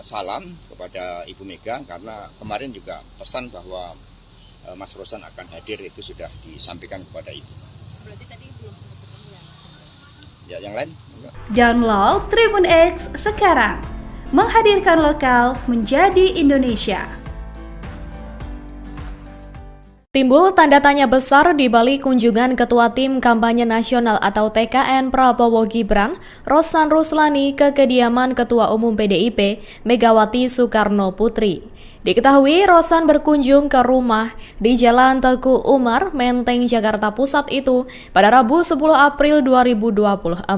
salam kepada Ibu Mega karena kemarin juga pesan bahwa Mas Rosan akan hadir itu sudah disampaikan kepada Ibu. Berarti tadi belum sempat ketemu ya? Ya, yang lain? Enggak. Download Tribun X sekarang, menghadirkan lokal menjadi Indonesia. Timbul tanda tanya besar di balik kunjungan Ketua Tim Kampanye Nasional atau TKN Prabowo Gibran, Rosan Ruslani ke kediaman Ketua Umum PDIP, Megawati Soekarno Putri. Diketahui Rosan berkunjung ke rumah di Jalan Teguh Umar, Menteng, Jakarta Pusat itu pada Rabu 10 April 2024.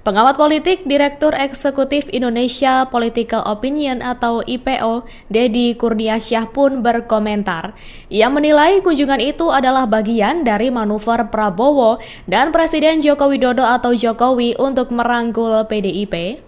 Pengamat politik Direktur Eksekutif Indonesia Political Opinion atau IPO, Deddy Kurniasyah pun berkomentar. Ia menilai kunjungan itu adalah bagian dari manuver Prabowo dan Presiden Joko Widodo atau Jokowi untuk merangkul PDIP.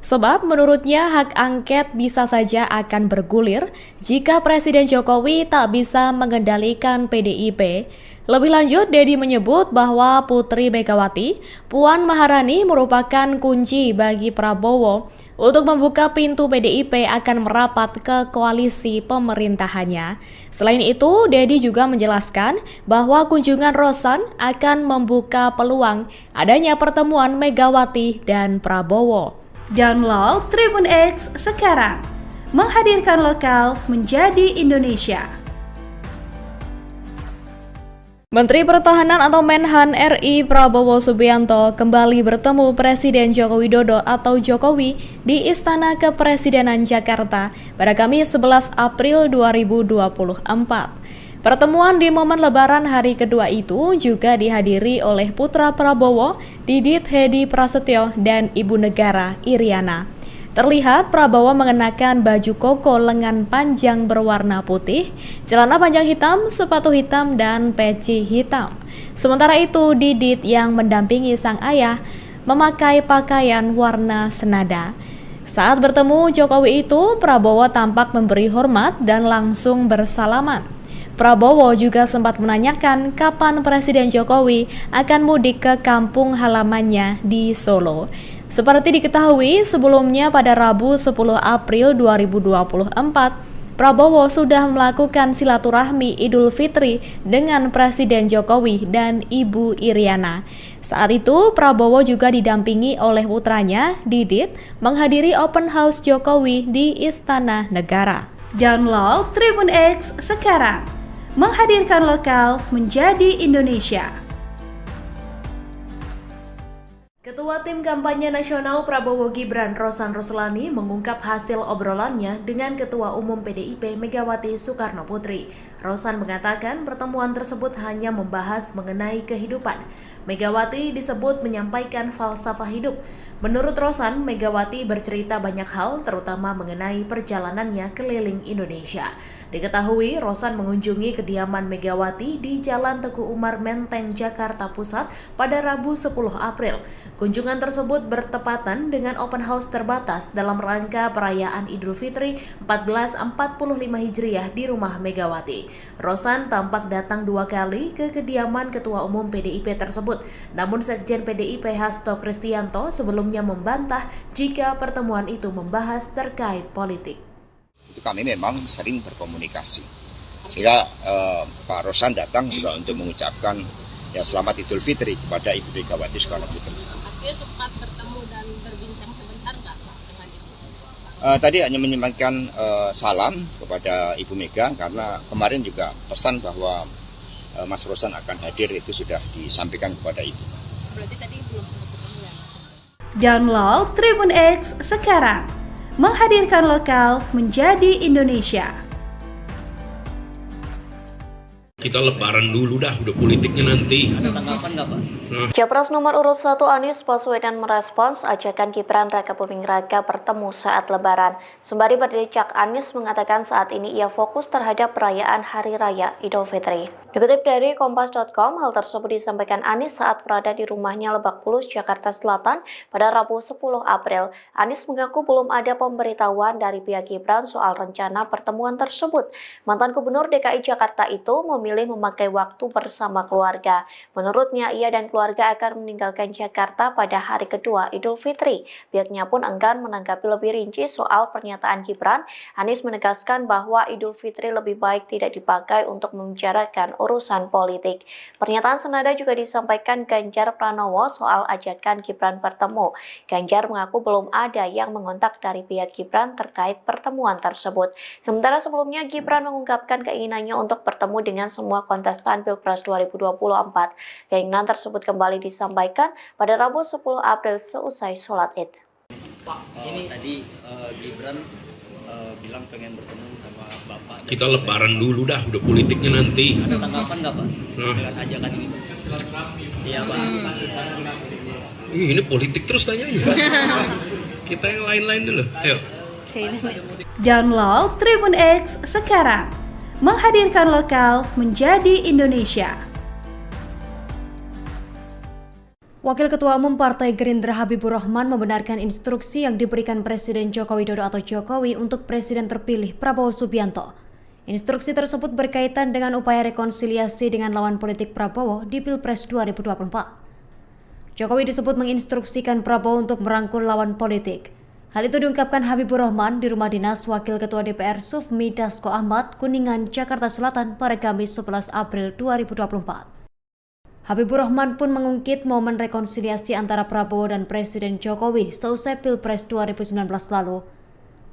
Sebab menurutnya hak angket bisa saja akan bergulir jika Presiden Jokowi tak bisa mengendalikan PDIP. Lebih lanjut, Deddy menyebut bahwa Putri Megawati, Puan Maharani merupakan kunci bagi Prabowo untuk membuka pintu PDIP akan merapat ke koalisi pemerintahannya. Selain itu, Deddy juga menjelaskan bahwa kunjungan Rosan akan membuka peluang adanya pertemuan Megawati dan Prabowo. Download Tribun X sekarang, menghadirkan lokal menjadi Indonesia. Menteri Pertahanan atau Menhan RI Prabowo Subianto kembali bertemu Presiden Joko Widodo atau Jokowi di Istana Kepresidenan Jakarta pada Kamis 11 April 2024. Pertemuan di momen Lebaran hari kedua itu juga dihadiri oleh putra Prabowo, Didit Hedi Prasetyo dan Ibu Negara Iriana. Terlihat Prabowo mengenakan baju koko lengan panjang berwarna putih, celana panjang hitam, sepatu hitam, dan peci hitam. Sementara itu, Didit yang mendampingi sang ayah memakai pakaian warna senada. Saat bertemu Jokowi itu, Prabowo tampak memberi hormat dan langsung bersalaman. Prabowo juga sempat menanyakan kapan Presiden Jokowi akan mudik ke kampung halamannya di Solo. Seperti diketahui, sebelumnya pada Rabu 10 April 2024, Prabowo sudah melakukan silaturahmi Idul Fitri dengan Presiden Jokowi dan Ibu Iriana. Saat itu, Prabowo juga didampingi oleh putranya, Didit, menghadiri open house Jokowi di Istana Negara. Download Tribun X sekarang, menghadirkan lokal menjadi Indonesia. Ketua Tim Kampanye Nasional Prabowo Gibran, Rosan Ruslani, mengungkap hasil obrolannya dengan Ketua Umum PDIP Megawati Soekarno Putri. Rosan mengatakan pertemuan tersebut hanya membahas mengenai kehidupan. Megawati disebut menyampaikan falsafah hidup. Menurut Rosan, Megawati bercerita banyak hal, terutama mengenai perjalanannya keliling Indonesia. Diketahui, Rosan mengunjungi kediaman Megawati di Jalan Teguh Umar, Menteng, Jakarta Pusat pada Rabu 10 April. Kunjungan tersebut bertepatan dengan open house terbatas dalam rangka perayaan Idul Fitri 1445 Hijriah di rumah Megawati. Rosan tampak datang 2 kali ke kediaman Ketua Umum PDIP tersebut. Namun Sekjen PDIP Hasto Kristianto sebelumnya membantah jika pertemuan itu membahas terkait politik. Itu kami memang sering berkomunikasi. Sehingga Pak Rosan datang juga untuk mengucapkan ya selamat Idul Fitri kepada Ibu Megawati Soekarno Putri. Artinya sempat bertemu dan berbincang sebentar nggak Pak dengan Ibu? Tadi hanya menyampaikan salam kepada Ibu Mega karena kemarin juga pesan bahwa Mas Rosan akan hadir itu sudah disampaikan kepada Ibu. Berarti tadi belum sempat ketemu ya? Download Tribun X sekarang, menghadirkan lokal menjadi Indonesia. Kita lebaran dulu dah, udah politiknya nanti. Ada tanggapan nggak Pak? Capres nomor urut 1 Anies Baswedan merespons ajakan Gibran Raka Buming Raka bertemu saat Lebaran. Sembari berdecak, Anies mengatakan saat ini ia fokus terhadap perayaan Hari Raya Idul Fitri. Dikutip dari Kompas.com, hal tersebut disampaikan Anies saat berada di rumahnya Lebak Bulus, Jakarta Selatan pada Rabu 10 April. Anies mengaku belum ada pemberitahuan dari pihak Gibran soal rencana pertemuan tersebut. Mantan Gubernur DKI Jakarta itu memilih memilih memakai waktu bersama keluarga. Menurutnya, ia dan keluarga akan meninggalkan Jakarta pada hari kedua Idul Fitri. Pihaknya pun enggan menanggapi lebih rinci soal pernyataan Gibran. Anies menegaskan bahwa Idul Fitri lebih baik tidak dipakai untuk membicarakan urusan politik. Pernyataan senada juga disampaikan Ganjar Pranowo soal ajakan Gibran bertemu. Ganjar mengaku belum ada yang mengontak dari pihak Gibran terkait pertemuan tersebut. Sementara sebelumnya Gibran mengungkapkan keinginannya untuk bertemu dengan semua kontestan Pilpres 2024. Keinginan tersebut kembali disampaikan pada Rabu 10 April seusai sholat Id. Ini tadi Gibran bilang pengen bertemu sama Bapak. Kita lebaran dulu dah, udah politiknya nanti. Ada tanggapan nggak Pak dengan ajakan ini? Iya Pak. Ini politik terus tanyanya. Kita yang lain-lain dulu. Ayo. Download Tribun X sekarang, menghadirkan lokal menjadi Indonesia. Wakil Ketua Umum Partai Gerindra Habibur Rahman membenarkan instruksi yang diberikan Presiden Joko Widodo atau Jokowi untuk Presiden terpilih Prabowo Subianto. Instruksi tersebut berkaitan dengan upaya rekonsiliasi dengan lawan politik Prabowo di Pilpres 2024. Jokowi disebut menginstruksikan Prabowo untuk merangkul lawan politik. Hal itu diungkapkan Habibur Rahman di rumah dinas Wakil Ketua DPR Sufmi Dasko Ahmad, Kuningan, Jakarta Selatan pada Kamis 11 April 2024. Habibur Rahman pun mengungkit momen rekonsiliasi antara Prabowo dan Presiden Jokowi seusai Pilpres 2019 lalu.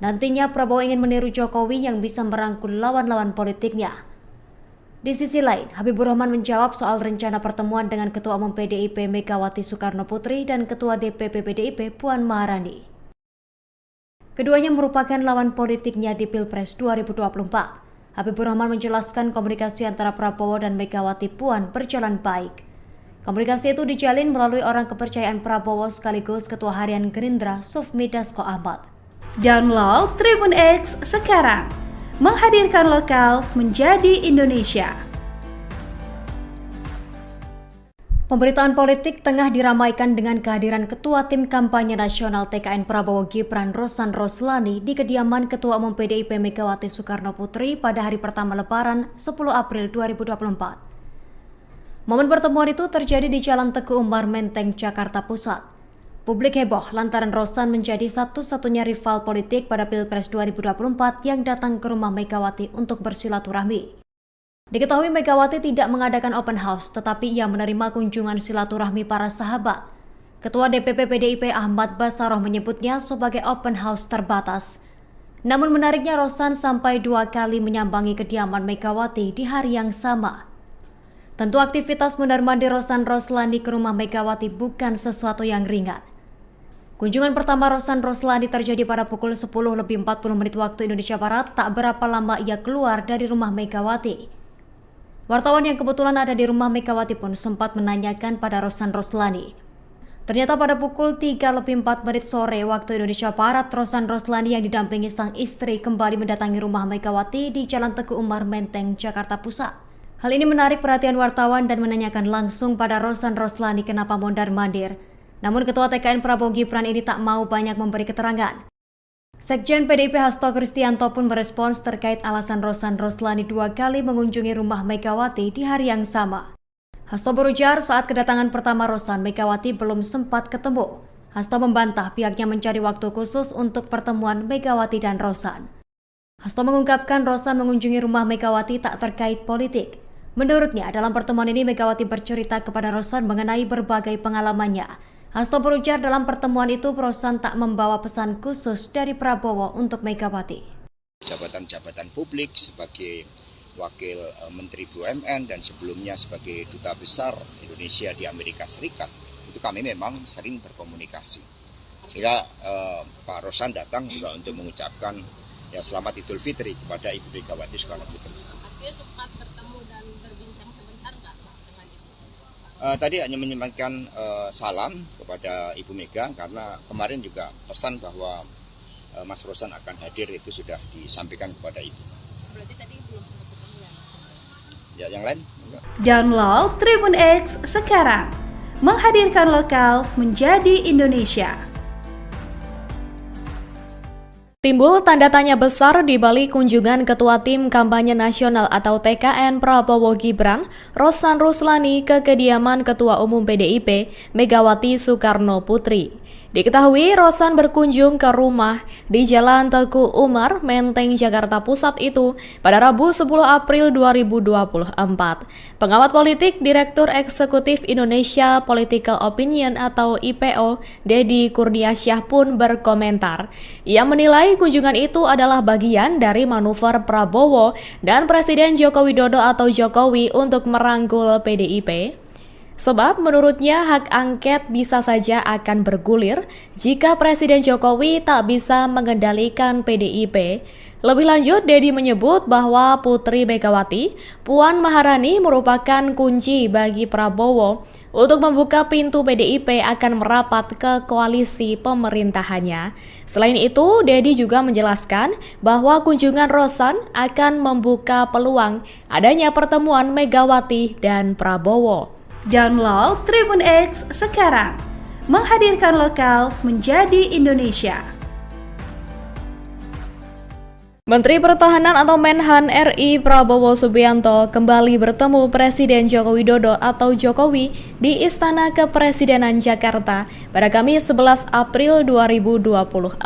Nantinya Prabowo ingin meniru Jokowi yang bisa merangkul lawan-lawan politiknya. Di sisi lain, Habibur Rahman menjawab soal rencana pertemuan dengan Ketua Umum PDIP Megawati Soekarno Putri dan Ketua DPP PDIP Puan Maharani. Keduanya merupakan lawan politiknya di Pilpres 2024. Habibur Rahman menjelaskan komunikasi antara Prabowo dan Megawati Puan berjalan baik. Komunikasi itu dijalin melalui orang kepercayaan Prabowo sekaligus Ketua Harian Gerindra Sufmi Dasko Ahmad. Download Tribun X sekarang, menghadirkan lokal menjadi Indonesia. Pemberitaan politik tengah diramaikan dengan kehadiran Ketua Tim Kampanye Nasional TKN Prabowo Gibran Rosan Roslani di kediaman Ketua Umum PDIP Megawati Soekarno Putri pada hari pertama Lebaran 10 April 2024. Momen pertemuan itu terjadi di Jalan Teguh Umar Menteng, Jakarta Pusat. Publik heboh lantaran Rosan menjadi satu-satunya rival politik pada Pilpres 2024 yang datang ke rumah Megawati untuk bersilaturahmi. Diketahui Megawati tidak mengadakan open house, tetapi ia menerima kunjungan silaturahmi para sahabat. Ketua DPP PDIP Ahmad Bassaroh menyebutnya sebagai open house terbatas. Namun menariknya Rosan sampai 2 kali menyambangi kediaman Megawati di hari yang sama. Tentu aktivitas mondar-mandir Rosan Roslani ke rumah Megawati bukan sesuatu yang ringan. Kunjungan pertama Rosan Roslani terjadi pada pukul 10:40 waktu Indonesia Barat, tak berapa lama ia keluar dari rumah Megawati. Wartawan yang kebetulan ada di rumah Megawati pun sempat menanyakan pada Rosan Roslani. Ternyata pada pukul 3:04 sore waktu Indonesia Barat, Rosan Roslani yang didampingi sang istri kembali mendatangi rumah Megawati di Jalan Teguh Umar Menteng, Jakarta Pusat. Hal ini menarik perhatian wartawan dan menanyakan langsung pada Rosan Roslani kenapa mondar-mandir. Namun Ketua TKN Prabowo Gibran ini tak mau banyak memberi keterangan. Sekjen PDIP Hasto Kristianto pun merespons terkait alasan Rosan Roslani 2 kali mengunjungi rumah Megawati di hari yang sama. Hasto berujar saat kedatangan pertama Rosan, Megawati belum sempat ketemu. Hasto membantah pihaknya mencari waktu khusus untuk pertemuan Megawati dan Rosan. Hasto mengungkapkan Rosan mengunjungi rumah Megawati tak terkait politik. Menurutnya, dalam pertemuan ini Megawati bercerita kepada Rosan mengenai berbagai pengalamannya. Hasto berujar dalam pertemuan itu Rosan tak membawa pesan khusus dari Prabowo untuk Megawati. Jabatan-jabatan publik sebagai Wakil Menteri BUMN dan sebelumnya sebagai Duta Besar Indonesia di Amerika Serikat, itu kami memang sering berkomunikasi. Sehingga Pak Rosan datang juga untuk mengucapkan selamat Idul Fitri kepada Ibu Megawati Soekarno Putri. Artinya sempat bertemu dan berbincang sebentar nggak Pak dengan Ibu? Tadi hanya menyampaikan salam kepada Ibu Mega karena kemarin juga pesan bahwa Mas Rosan akan hadir itu sudah disampaikan kepada Ibu. Berarti tadi belum sempat ketemu ya? Yang lain? Enggak. Download Tribun X sekarang, menghadirkan lokal menjadi Indonesia. Timbul tanda tanya besar di balik kunjungan Ketua Tim Kampanye Nasional atau TKN Prabowo Gibran, Rosan Ruslani ke kediaman Ketua Umum PDIP, Megawati Soekarno Putri. Diketahui Rosan berkunjung ke rumah di Jalan Teguh Umar, Menteng, Jakarta Pusat itu pada Rabu 10 April 2024. Pengamat politik Direktur Eksekutif Indonesia Political Opinion atau IPO, Deddy Kurniasyah pun berkomentar. Ia menilai kunjungan itu adalah bagian dari manuver Prabowo dan Presiden Joko Widodo atau Jokowi untuk merangkul PDIP. Sebab menurutnya hak angket bisa saja akan bergulir jika Presiden Jokowi tak bisa mengendalikan PDIP. Lebih lanjut, Deddy menyebut bahwa Putri Megawati, Puan Maharani merupakan kunci bagi Prabowo untuk membuka pintu PDIP akan merapat ke koalisi pemerintahannya. Selain itu, Deddy juga menjelaskan bahwa kunjungan Rosan akan membuka peluang adanya pertemuan Megawati dan Prabowo. Download Tribun X sekarang, menghadirkan lokal menjadi Indonesia. Menteri Pertahanan atau Menhan RI Prabowo Subianto kembali bertemu Presiden Joko Widodo atau Jokowi di Istana Kepresidenan Jakarta pada Kamis 11 April 2024.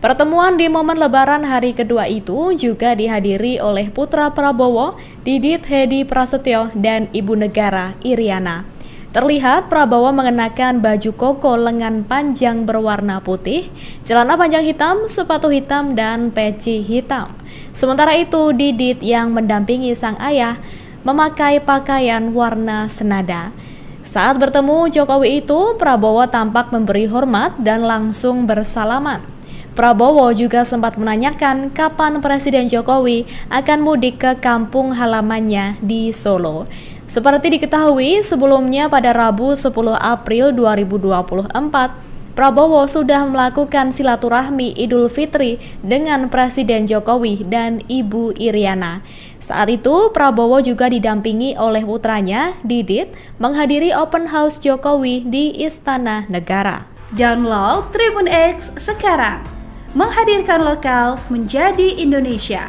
Pertemuan di momen Lebaran hari kedua itu juga dihadiri oleh putra Prabowo, Didit Hedi Prasetyo, dan Ibu Negara Iriana. Terlihat Prabowo mengenakan baju koko lengan panjang berwarna putih, celana panjang hitam, sepatu hitam, dan peci hitam. Sementara itu, Didit yang mendampingi sang ayah memakai pakaian warna senada. Saat bertemu Jokowi itu, Prabowo tampak memberi hormat dan langsung bersalaman. Prabowo juga sempat menanyakan kapan Presiden Jokowi akan mudik ke kampung halamannya di Solo. Seperti diketahui, sebelumnya pada Rabu 10 April 2024, Prabowo sudah melakukan silaturahmi Idul Fitri dengan Presiden Jokowi dan Ibu Iriana. Saat itu, Prabowo juga didampingi oleh putranya, Didit, menghadiri open house Jokowi di Istana Negara. Download Tribun X sekarang, menghadirkan lokal menjadi Indonesia.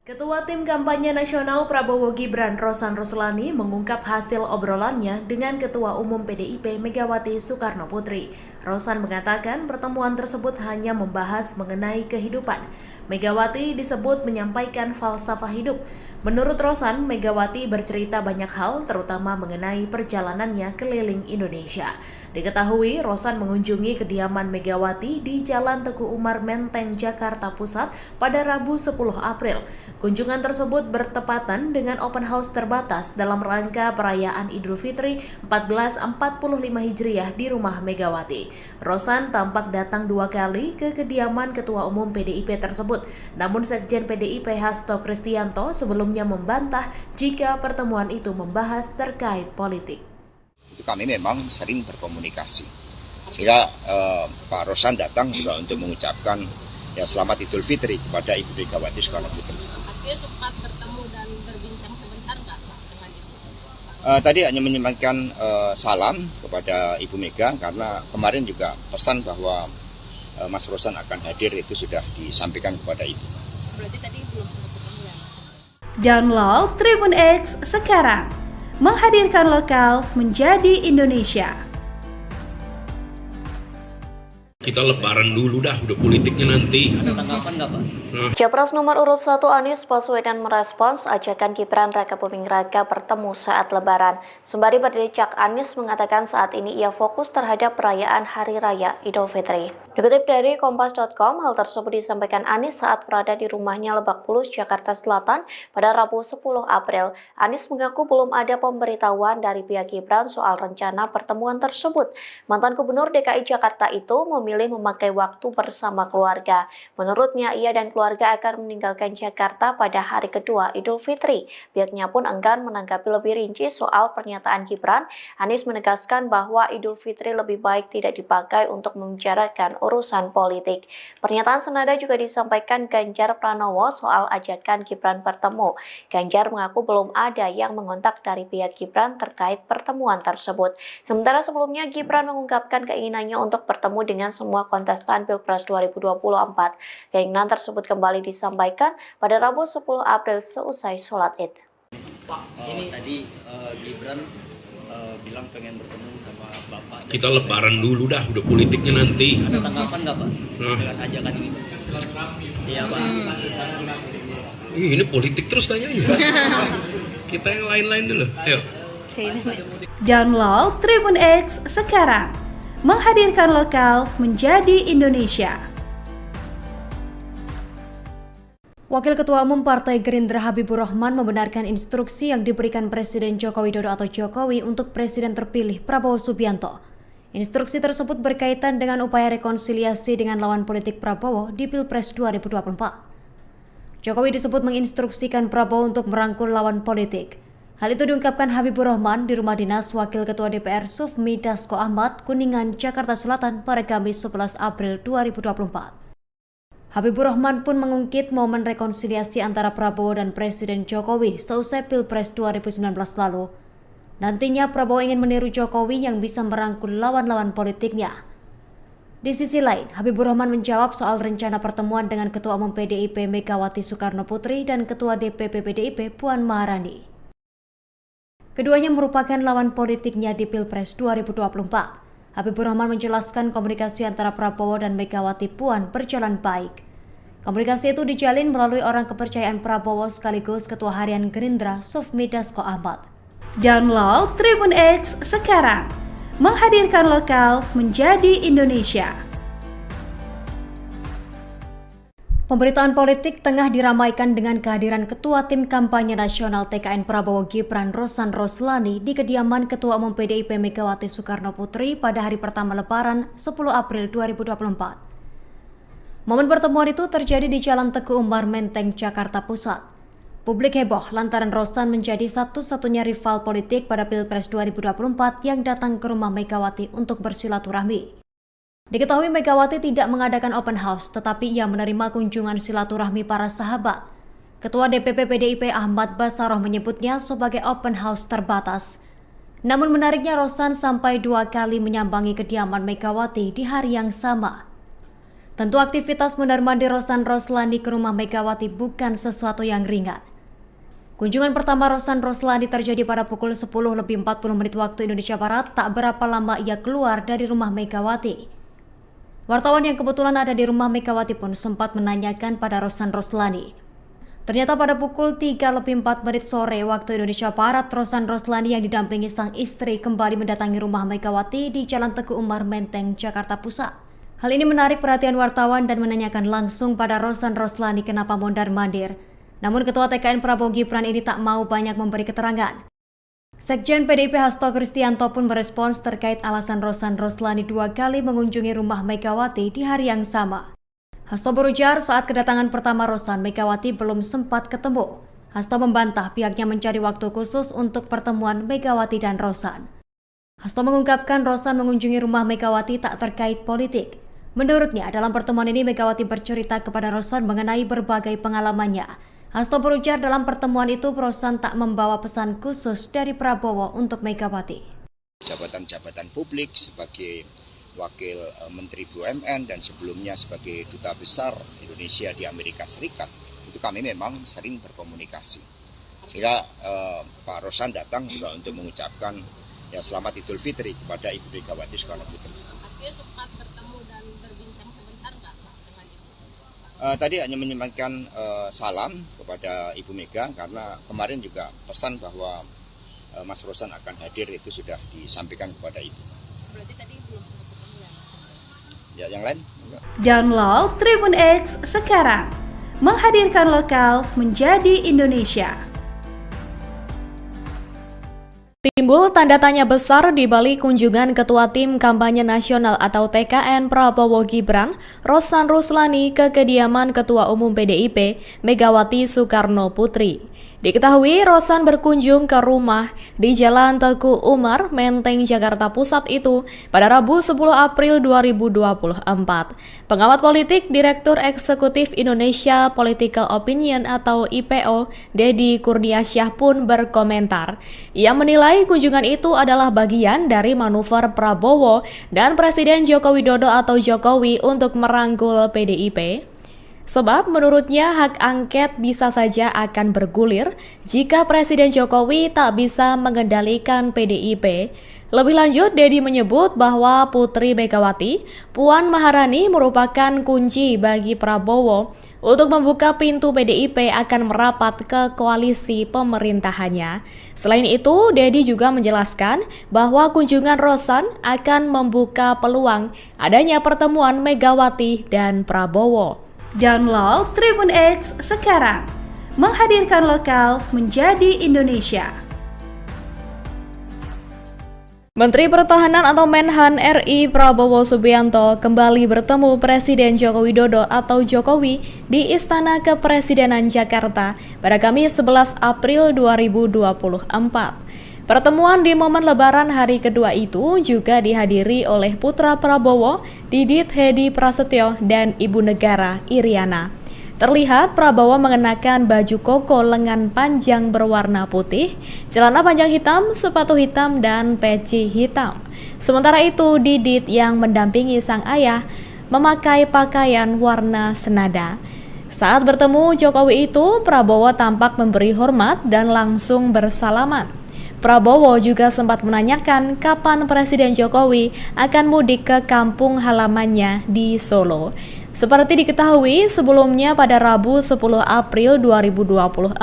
Ketua Tim Kampanye Nasional Prabowo Gibran, Rosan Ruslani, mengungkap hasil obrolannya dengan Ketua Umum PDIP Megawati Soekarno Putri. Rosan mengatakan pertemuan tersebut hanya membahas mengenai kehidupan. Megawati disebut menyampaikan falsafah hidup. Menurut Rosan, Megawati bercerita banyak hal, terutama mengenai perjalanannya keliling Indonesia. Diketahui, Rosan mengunjungi kediaman Megawati di Jalan Teguh Umar, Menteng, Jakarta Pusat pada Rabu 10 April. Kunjungan tersebut bertepatan dengan open house terbatas dalam rangka perayaan Idul Fitri 1445 Hijriah di rumah Megawati. Rosan tampak datang 2 kali ke kediaman Ketua Umum PDIP tersebut. Namun Sekjen PDIP Hasto Kristianto sebelumnya membantah jika pertemuan itu membahas terkait politik. Itu kami memang sering berkomunikasi. Sehingga Pak Rosan datang juga untuk mengucapkan ya selamat Idul Fitri kepada Ibu Megawati Soekarno Putri. Artinya sempat bertemu dan berbincang sebentar nggak Pak dengan Ibu? Tadi hanya menyampaikan salam kepada Ibu Mega karena kemarin juga pesan bahwa Mas Rosan akan hadir itu sudah disampaikan kepada Ibu. Berarti tadi belum sempat ketemu ya? Download Tribun X sekarang, menghadirkan lokal menjadi Indonesia. Kita lebaran dulu dah, udah politiknya nanti. Ada tanggapan nggak Pak? Capres nomor urut 1 Anies Baswedan merespons ajakan Gibran Raka Buming Raka bertemu saat Lebaran. Sembari berdecak, Anies mengatakan saat ini ia fokus terhadap perayaan Hari Raya Idul Fitri. Dikutip dari Kompas.com, hal tersebut disampaikan Anies saat berada di rumahnya Lebak Bulus, Jakarta Selatan pada Rabu 10 April. Anies mengaku belum ada pemberitahuan dari pihak Gibran soal rencana pertemuan tersebut. Mantan Gubernur DKI Jakarta itu memilih memakai waktu bersama keluarga. Menurutnya, ia dan keluarga akan meninggalkan Jakarta pada hari kedua Idul Fitri. Pihaknya pun enggan menanggapi lebih rinci soal pernyataan Gibran. Anies menegaskan bahwa Idul Fitri lebih baik tidak dipakai untuk membicarakan urusan politik. Pernyataan senada juga disampaikan Ganjar Pranowo soal ajakan Gibran bertemu. Ganjar mengaku belum ada yang mengontak dari pihak Gibran terkait pertemuan tersebut. Sementara sebelumnya Gibran mengungkapkan keinginannya untuk bertemu dengan semua kontestan Pilpres 2024. Keinginan tersebut kembali disampaikan pada Rabu 10 April seusai sholat Id. Pak, ini tadi Gibran bilang pengen bertemu sama Bapak. Kita lebaran dulu dah, udah politiknya nanti. Ada tanggapan nggak Pak? Nah. Dengan ajakan ini? Iya Pak. Ini politik terus tanyanya. Kita yang lain-lain dulu. Ayo. Download Tribun X sekarang. Menghadirkan lokal menjadi Indonesia. Wakil Ketua Umum Partai Gerindra Habibur Rahman membenarkan instruksi yang diberikan Presiden Joko Widodo atau Jokowi untuk Presiden terpilih Prabowo Subianto. Instruksi tersebut berkaitan dengan upaya rekonsiliasi dengan lawan politik Prabowo di Pilpres 2024. Jokowi disebut menginstruksikan Prabowo untuk merangkul lawan politik. Hal itu diungkapkan Habibur Rahman di rumah dinas Wakil Ketua DPR Sufmi Dasko Ahmad, Kuningan, Jakarta Selatan pada Kamis 11 April 2024. Habibur Rahman pun mengungkit momen rekonsiliasi antara Prabowo dan Presiden Jokowi seusai Pilpres 2019 lalu. Nantinya Prabowo ingin meniru Jokowi yang bisa merangkul lawan-lawan politiknya. Di sisi lain, Habibur Rahman menjawab soal rencana pertemuan dengan Ketua Umum PDIP Megawati Soekarnoputri dan Ketua DPP PDIP Puan Maharani. Keduanya merupakan lawan politiknya di Pilpres 2024. Habibur Rahman menjelaskan komunikasi antara Prabowo dan Megawati Puan berjalan baik. Komunikasi itu dijalin melalui orang kepercayaan Prabowo sekaligus Ketua Harian Gerindra Sufmi Dasko Ahmad. Download Tribun X sekarang. Menghadirkan lokal menjadi Indonesia. Pemberitaan politik tengah diramaikan dengan kehadiran Ketua Tim Kampanye Nasional TKN Prabowo Gibran Rosan Roslani di kediaman Ketua Umum PDIP Megawati Soekarnoputri pada hari pertama Lebaran 10 April 2024. Momen pertemuan itu terjadi di Jalan Teguh Umar Menteng, Jakarta Pusat. Publik heboh lantaran Rosan menjadi satu-satunya rival politik pada Pilpres 2024 yang datang ke rumah Megawati untuk bersilaturahmi. Diketahui Megawati tidak mengadakan open house, tetapi ia menerima kunjungan silaturahmi para sahabat. Ketua DPP PDIP Ahmad Bassaroh menyebutnya sebagai open house terbatas. Namun menariknya Rosan sampai 2 kali menyambangi kediaman Megawati di hari yang sama. Tentu aktivitas mondar-mandir Rosan Roslani ke rumah Megawati bukan sesuatu yang ringan. Kunjungan pertama Rosan Roslani terjadi pada pukul 10:40 waktu Indonesia Barat, tak berapa lama ia keluar dari rumah Megawati. Wartawan yang kebetulan ada di rumah Megawati pun sempat menanyakan pada Rosan Roslani. Ternyata pada pukul 3:04 sore waktu Indonesia Barat, Rosan Roslani yang didampingi sang istri kembali mendatangi rumah Megawati di Jalan Teguh Umar Menteng, Jakarta Pusat. Hal ini menarik perhatian wartawan dan menanyakan langsung pada Rosan Roslani kenapa mondar-mandir. Namun Ketua TKN Prabowo Gibran ini tak mau banyak memberi keterangan. Sekjen PDIP Hasto Kristianto pun merespons terkait alasan Rosan Roslani 2 kali mengunjungi rumah Megawati di hari yang sama. Hasto berujar saat kedatangan pertama Rosan, Megawati belum sempat ketemu. Hasto membantah pihaknya mencari waktu khusus untuk pertemuan Megawati dan Rosan. Hasto mengungkapkan Rosan mengunjungi rumah Megawati tak terkait politik. Menurutnya dalam pertemuan ini Megawati bercerita kepada Rosan mengenai berbagai pengalamannya. Hasto berujar dalam pertemuan itu Rosan tak membawa pesan khusus dari Prabowo untuk Megawati. Jabatan-jabatan publik sebagai Wakil Menteri BUMN dan sebelumnya sebagai Duta Besar Indonesia di Amerika Serikat, itu kami memang sering berkomunikasi. Sehingga Pak Rosan datang juga untuk mengucapkan ya selamat Idul Fitri kepada Ibu Megawati Soekarnoputri. Artinya sempat bertemu dan berbincang sebentar nggak Pak dengan Ibu? Tadi hanya menyampaikan salam kepada Ibu Mega karena kemarin juga pesan bahwa Mas Rosan akan hadir itu sudah disampaikan kepada Ibu. Berarti tadi belum sempat ketemu ya? Ya, yang lain? Enggak. Download Tribun X sekarang. Menghadirkan lokal menjadi Indonesia. Timbul tanda tanya besar di balik kunjungan Ketua Tim Kampanye Nasional atau TKN Prabowo Gibran, Rosan Roslani ke kediaman Ketua Umum PDIP Megawati Soekarnoputri. Diketahui Rosan berkunjung ke rumah di Jalan Teguh Umar, Menteng, Jakarta Pusat itu pada Rabu 10 April 2024. Pengamat politik Direktur Eksekutif Indonesia Political Opinion atau IPO, Deddy Kurniasyah pun berkomentar. Ia menilai kunjungan itu adalah bagian dari manuver Prabowo dan Presiden Joko Widodo atau Jokowi untuk merangkul PDIP. Sebab menurutnya hak angket bisa saja akan bergulir jika Presiden Jokowi tak bisa mengendalikan PDIP. Lebih lanjut, Deddy menyebut bahwa Putri Megawati, Puan Maharani merupakan kunci bagi Prabowo untuk membuka pintu PDIP akan merapat ke koalisi pemerintahannya. Selain itu, Deddy juga menjelaskan bahwa kunjungan Rosan akan membuka peluang adanya pertemuan Megawati dan Prabowo. Download Tribun X sekarang, menghadirkan lokal menjadi Indonesia. Menteri Pertahanan atau Menhan RI Prabowo Subianto kembali bertemu Presiden Joko Widodo atau Jokowi di Istana Kepresidenan Jakarta pada Kamis 11 April 2024. Pertemuan di momen Lebaran hari kedua itu juga dihadiri oleh putra Prabowo, Didit Hedi Prasetyo, dan Ibu Negara Iriana. Terlihat Prabowo mengenakan baju koko lengan panjang berwarna putih, celana panjang hitam, sepatu hitam, dan peci hitam. Sementara itu, Didit yang mendampingi sang ayah memakai pakaian warna senada. Saat bertemu Jokowi itu, Prabowo tampak memberi hormat dan langsung bersalaman. Prabowo juga sempat menanyakan kapan Presiden Jokowi akan mudik ke kampung halamannya di Solo. Seperti diketahui, sebelumnya pada Rabu 10 April 2024,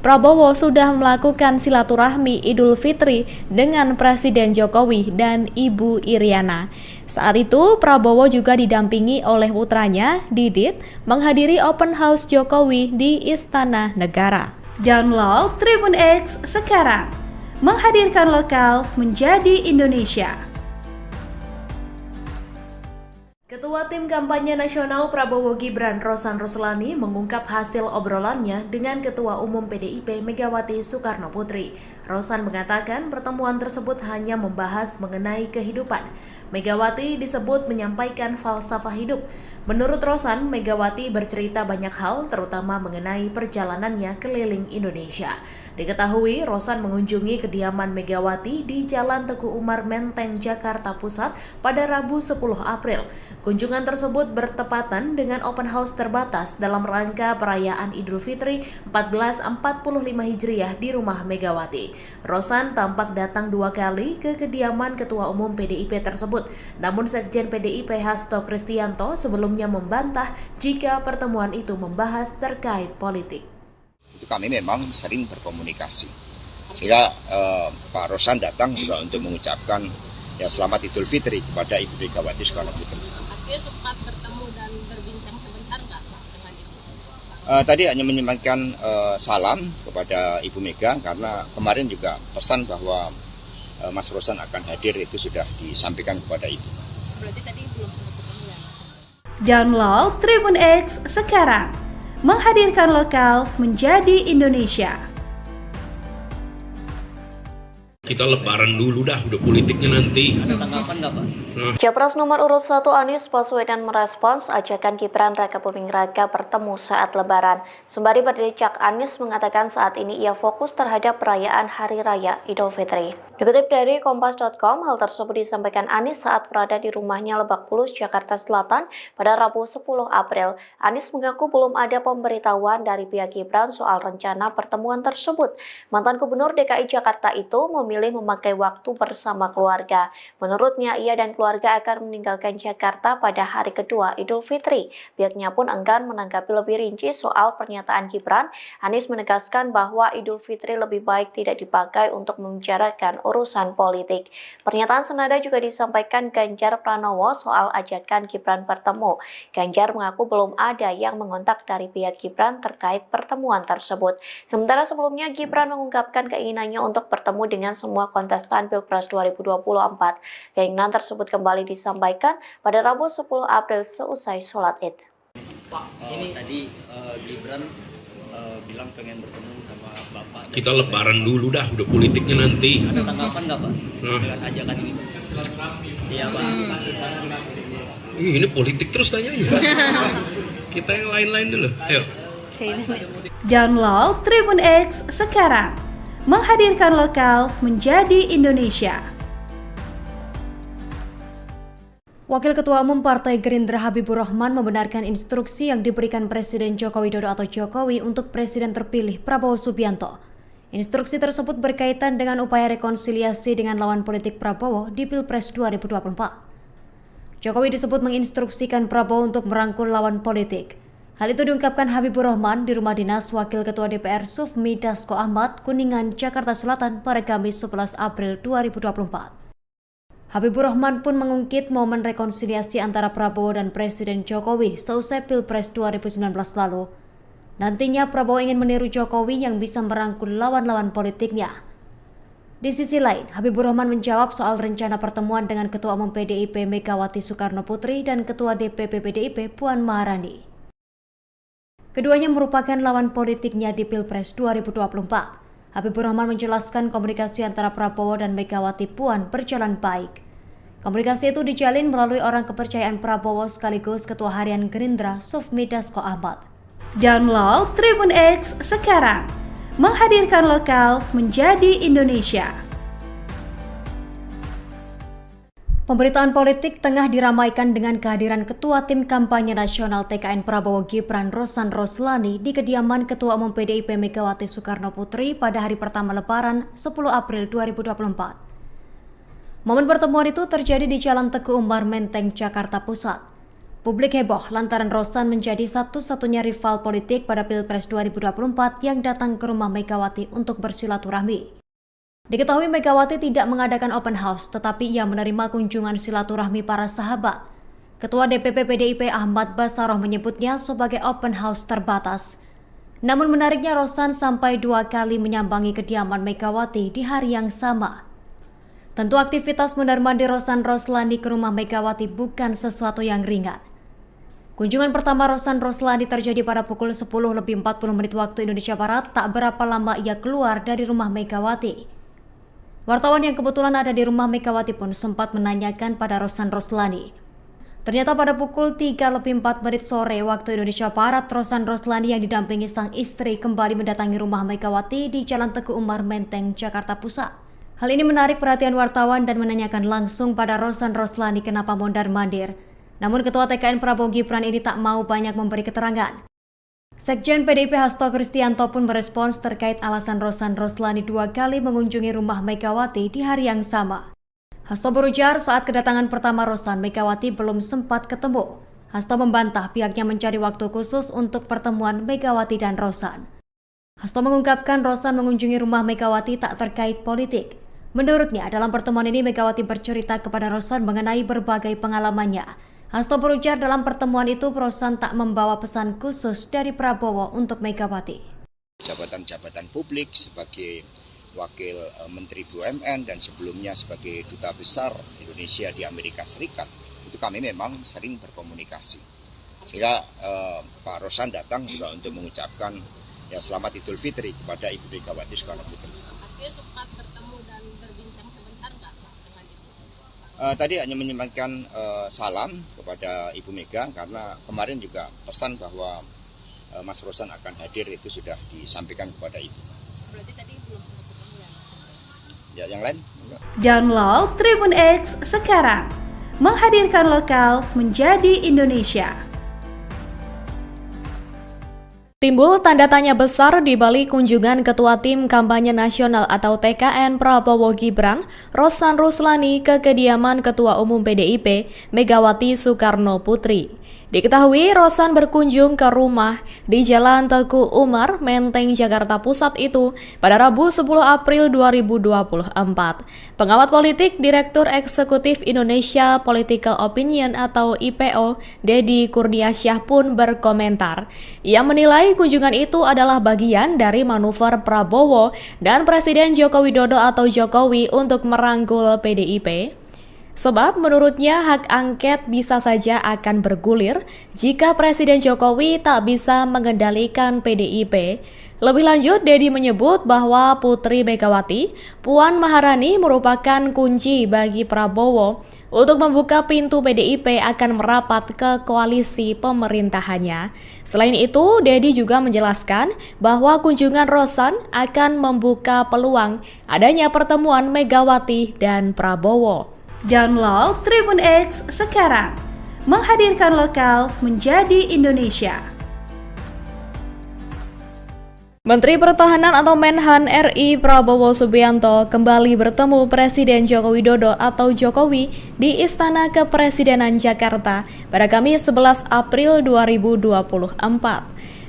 Prabowo sudah melakukan silaturahmi Idul Fitri dengan Presiden Jokowi dan Ibu Iriana. Saat itu, Prabowo juga didampingi oleh putranya, Didit, menghadiri open house Jokowi di Istana Negara. Download Tribun X sekarang, menghadirkan lokal menjadi Indonesia. Ketua Tim Kampanye Nasional Prabowo Gibran Rosan Roslani mengungkap hasil obrolannya dengan Ketua Umum PDIP Megawati Soekarno Putri. Rosan mengatakan pertemuan tersebut hanya membahas mengenai kehidupan. Megawati disebut menyampaikan falsafah hidup. Menurut Rosan, Megawati bercerita banyak hal, terutama mengenai perjalanannya keliling Indonesia. Diketahui, Rosan mengunjungi kediaman Megawati di Jalan Teguh Umar, Menteng, Jakarta Pusat pada Rabu 10 April. Kunjungan tersebut bertepatan dengan open house terbatas dalam rangka perayaan Idul Fitri 1445 Hijriah di rumah Megawati. Rosan tampak datang 2 kali ke kediaman Ketua Umum PDIP tersebut. Namun Sekjen PDIP Hasto Kristianto sebelumnya membantah jika pertemuan itu membahas terkait politik. Itu kami memang sering berkomunikasi. Sehingga Pak Rosan datang juga untuk mengucapkan selamat Idul Fitri kepada Ibu Megawati Soekarno Putri. Artinya sempat bertemu dan berbincang sebentar nggak Pak dengan Ibu? Tadi hanya menyampaikan salam kepada Ibu Mega karena kemarin juga pesan bahwa Mas Rosan akan hadir itu sudah disampaikan kepada Ibu. Berarti tadi belum sempat ketemu ya? Download Tribun X sekarang, menghadirkan lokal menjadi Indonesia. Kita lebaran dulu dah, udah politiknya nanti. Ada tanggapan nggak Pak? Capres nomor urut 1 Anies Baswedan merespons ajakan Gibran Raka Buming Raka bertemu saat Lebaran. Sembari berdecak, Anies mengatakan saat ini ia fokus terhadap perayaan Hari Raya Idul Fitri. Dikutip dari Kompas.com, hal tersebut disampaikan Anies saat berada di rumahnya Lebak Bulus, Jakarta Selatan pada Rabu 10 April. Anies mengaku belum ada pemberitahuan dari pihak Gibran soal rencana pertemuan tersebut. Mantan Gubernur DKI Jakarta itu memilih memakai waktu bersama keluarga. Menurutnya, ia dan keluarga akan meninggalkan Jakarta pada hari kedua Idul Fitri. Pihaknya pun enggan menanggapi lebih rinci soal pernyataan Gibran. Anies menegaskan bahwa Idul Fitri lebih baik tidak dipakai untuk membicarakan urusan politik. Pernyataan senada juga disampaikan Ganjar Pranowo soal ajakan Gibran bertemu. Ganjar mengaku belum ada yang mengontak dari pihak Gibran terkait pertemuan tersebut. Sementara sebelumnya Gibran mengungkapkan keinginannya untuk bertemu dengan semua kontestan Pilpres 2024. Keinginan tersebut kembali disampaikan pada Rabu 10 April seusai sholat Id. Pak, ini tadi Gibran bilang pengen bertemu sama Bapak. Kita lebaran dulu dah, udah politiknya nanti. Ada tanggapan nggak Pak Nah. dengan ajakan ini? Iya Pak. Ini politik terus tanyanya. Kita yang lain-lain dulu. Ayo. Download Tribun X sekarang. Menghadirkan lokal menjadi Indonesia. Wakil Ketua Umum Partai Gerindra Habibur Rahman membenarkan instruksi yang diberikan Presiden Joko Widodo atau Jokowi untuk Presiden terpilih Prabowo Subianto. Instruksi tersebut berkaitan dengan upaya rekonsiliasi dengan lawan politik Prabowo di Pilpres 2024. Jokowi disebut menginstruksikan Prabowo untuk merangkul lawan politik. Hal itu diungkapkan Habibur Rahman di rumah dinas Wakil Ketua DPR Sufmi Dasko Ahmad, Kuningan, Jakarta Selatan pada Kamis 11 April 2024. Habibur Rahman pun mengungkit momen rekonsiliasi antara Prabowo dan Presiden Jokowi seusai Pilpres 2019 lalu. Nantinya Prabowo ingin meniru Jokowi yang bisa merangkul lawan-lawan politiknya. Di sisi lain, Habibur Rahman menjawab soal rencana pertemuan dengan Ketua Umum PDIP Megawati Soekarno Putri dan Ketua DPP PDIP Puan Maharani. Keduanya merupakan lawan politiknya di Pilpres 2024. Habibur Rahman menjelaskan komunikasi antara Prabowo dan Megawati Puan berjalan baik. Komunikasi itu dijalin melalui orang kepercayaan Prabowo sekaligus Ketua Harian Gerindra Sufmi Dasko Ahmad. Download Tribun X sekarang. Menghadirkan lokal menjadi Indonesia. Pemberitaan politik tengah diramaikan dengan kehadiran Ketua Tim Kampanye Nasional TKN Prabowo Gibran Rosan Roslani di kediaman Ketua Umum PDIP Megawati Soekarno Putri pada hari pertama Lebaran 10 April 2024. Momen pertemuan itu terjadi di Jalan Teguh Umar Menteng, Jakarta Pusat. Publik heboh lantaran Rosan menjadi satu-satunya rival politik pada Pilpres 2024 yang datang ke rumah Megawati untuk bersilaturahmi. Diketahui Megawati tidak mengadakan open house, tetapi ia menerima kunjungan silaturahmi para sahabat. Ketua DPP PDIP Ahmad Bassaroh menyebutnya sebagai open house terbatas. Namun menariknya Rosan sampai 2 kali menyambangi kediaman Megawati di hari yang sama. Tentu aktivitas mondar-mandir Rosan Roslani ke rumah Megawati bukan sesuatu yang ringan. Kunjungan pertama Rosan Roslani terjadi pada pukul 10:40 waktu Indonesia Barat, tak berapa lama ia keluar dari rumah Megawati. Wartawan yang kebetulan ada di rumah Megawati pun sempat menanyakan pada Rosan Roslani. Ternyata pada pukul 3:04 sore waktu Indonesia Barat, Rosan Roslani yang didampingi sang istri kembali mendatangi rumah Megawati di Jalan Teguh Umar Menteng, Jakarta Pusat. Hal ini menarik perhatian wartawan dan menanyakan langsung pada Rosan Roslani kenapa mondar-mandir. Namun Ketua TKN Prabowo Gibran ini tak mau banyak memberi keterangan. Sekjen PDIP Hasto Kristianto pun merespons terkait alasan Rosan Roslani 2 kali mengunjungi rumah Megawati di hari yang sama. Hasto berujar saat kedatangan pertama Rosan, Megawati belum sempat ketemu. Hasto membantah pihaknya mencari waktu khusus untuk pertemuan Megawati dan Rosan. Hasto mengungkapkan Rosan mengunjungi rumah Megawati tak terkait politik. Menurutnya, dalam pertemuan ini Megawati bercerita kepada Rosan mengenai berbagai pengalamannya. Hasto berujar dalam pertemuan itu Rosan tak membawa pesan khusus dari Prabowo untuk Megawati. Jabatan-jabatan publik sebagai Wakil Menteri BUMN dan sebelumnya sebagai Duta Besar Indonesia di Amerika Serikat, itu kami memang sering berkomunikasi. Sehingga Pak Rosan datang juga untuk mengucapkan selamat Idul Fitri kepada Ibu Megawati Soekarno Putri. Artinya sempat bertemu dan berbincang sebentar nggak Pak dengan Ibu? Tadi hanya menyampaikan salam kepada Ibu Mega karena kemarin juga pesan bahwa Mas Rosan akan hadir itu sudah disampaikan kepada Ibu. Berarti tadi belum sempat ketemu ya? Ya, yang lain? Download Tribun X sekarang. Menghadirkan lokal menjadi Indonesia. Timbul tanda tanya besar di balik kunjungan Ketua Tim Kampanye Nasional atau TKN Prabowo Gibran, Rosan Roslani ke kediaman Ketua Umum PDIP Megawati Soekarno Putri. Diketahui Rosan berkunjung ke rumah di Jalan Teguh Umar, Menteng, Jakarta Pusat itu pada Rabu 10 April 2024. Pengamat politik Direktur Eksekutif Indonesia Political Opinion atau IPO, Deddy Kurniasyah pun berkomentar. Ia menilai kunjungan itu adalah bagian dari manuver Prabowo dan Presiden Joko Widodo atau Jokowi untuk merangkul PDIP. Sebab menurutnya hak angket bisa saja akan bergulir jika Presiden Jokowi tak bisa mengendalikan PDIP. Lebih lanjut, Dedi menyebut bahwa Putri Megawati, Puan Maharani merupakan kunci bagi Prabowo untuk membuka pintu PDIP akan merapat ke koalisi pemerintahannya. Selain itu, Dedi juga menjelaskan bahwa kunjungan Rosan akan membuka peluang adanya pertemuan Megawati dan Prabowo. Download Tribun X sekarang, menghadirkan lokal menjadi Indonesia. Menteri Pertahanan atau Menhan RI Prabowo Subianto kembali bertemu Presiden Joko Widodo atau Jokowi di Istana Kepresidenan Jakarta pada Kamis 11 April 2024.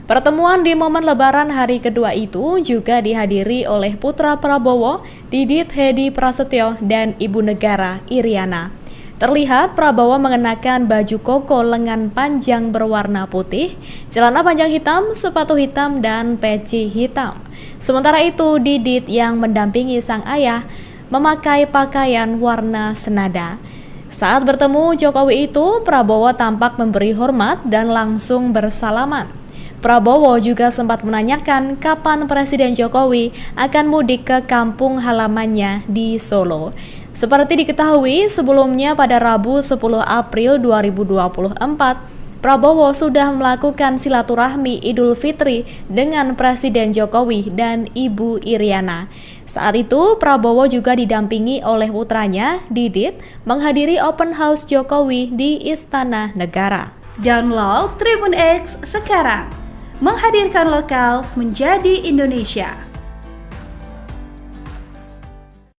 Pertemuan di momen Lebaran hari kedua itu juga dihadiri oleh putra Prabowo, Didit Hedi Prasetyo, dan Ibu Negara Iriana. Terlihat Prabowo mengenakan baju koko lengan panjang berwarna putih, celana panjang hitam, sepatu hitam, dan peci hitam. Sementara itu, Didit yang mendampingi sang ayah memakai pakaian warna senada. Saat bertemu Jokowi itu, Prabowo tampak memberi hormat dan langsung bersalaman. Prabowo juga sempat menanyakan kapan Presiden Jokowi akan mudik ke kampung halamannya di Solo. Seperti diketahui, sebelumnya pada Rabu 10 April 2024, Prabowo sudah melakukan silaturahmi Idul Fitri dengan Presiden Jokowi dan Ibu Iriana. Saat itu, Prabowo juga didampingi oleh putranya, Didit, menghadiri open house Jokowi di Istana Negara. Download Tribun X sekarang, menghadirkan lokal menjadi Indonesia.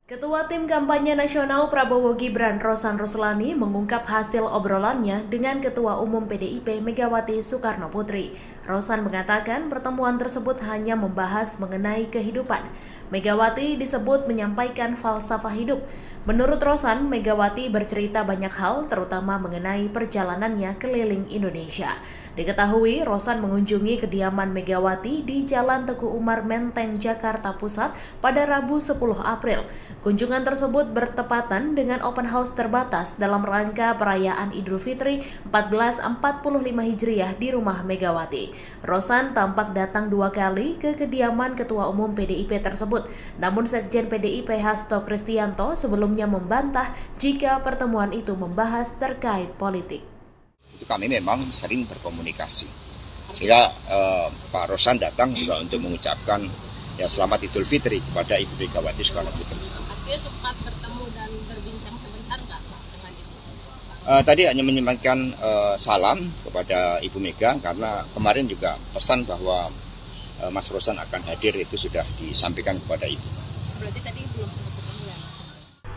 Ketua Tim Kampanye Nasional Prabowo Gibran Rosan Ruslani mengungkap hasil obrolannya dengan Ketua Umum PDIP Megawati Soekarno Putri. Rosan mengatakan pertemuan tersebut hanya membahas mengenai kehidupan. Megawati disebut menyampaikan falsafah hidup. Menurut Rosan, Megawati bercerita banyak hal, terutama mengenai perjalanannya keliling Indonesia. Diketahui, Rosan mengunjungi kediaman Megawati di Jalan Teguh Umar Menteng, Jakarta Pusat pada Rabu 10 April. Kunjungan tersebut bertepatan dengan open house terbatas dalam rangka perayaan Idul Fitri 1445 Hijriah di rumah Megawati. Rosan tampak datang 2 kali ke kediaman Ketua Umum PDIP tersebut. Namun Sekjen PDIP Hasto Kristianto sebelumnya membantah jika pertemuan itu membahas terkait politik. Itu kami memang sering berkomunikasi. Sehingga Pak Rosan datang juga untuk mengucapkan ya selamat Idul Fitri kepada Ibu Megawati Soekarno Putri. Artinya sempat bertemu dan berbincang sebentar nggak Pak dengan Ibu? Tadi hanya menyampaikan salam kepada Ibu Mega karena kemarin juga pesan bahwa Mas Rosan akan hadir itu sudah disampaikan kepada Ibu. Berarti tadi belum sempat ketemu ya?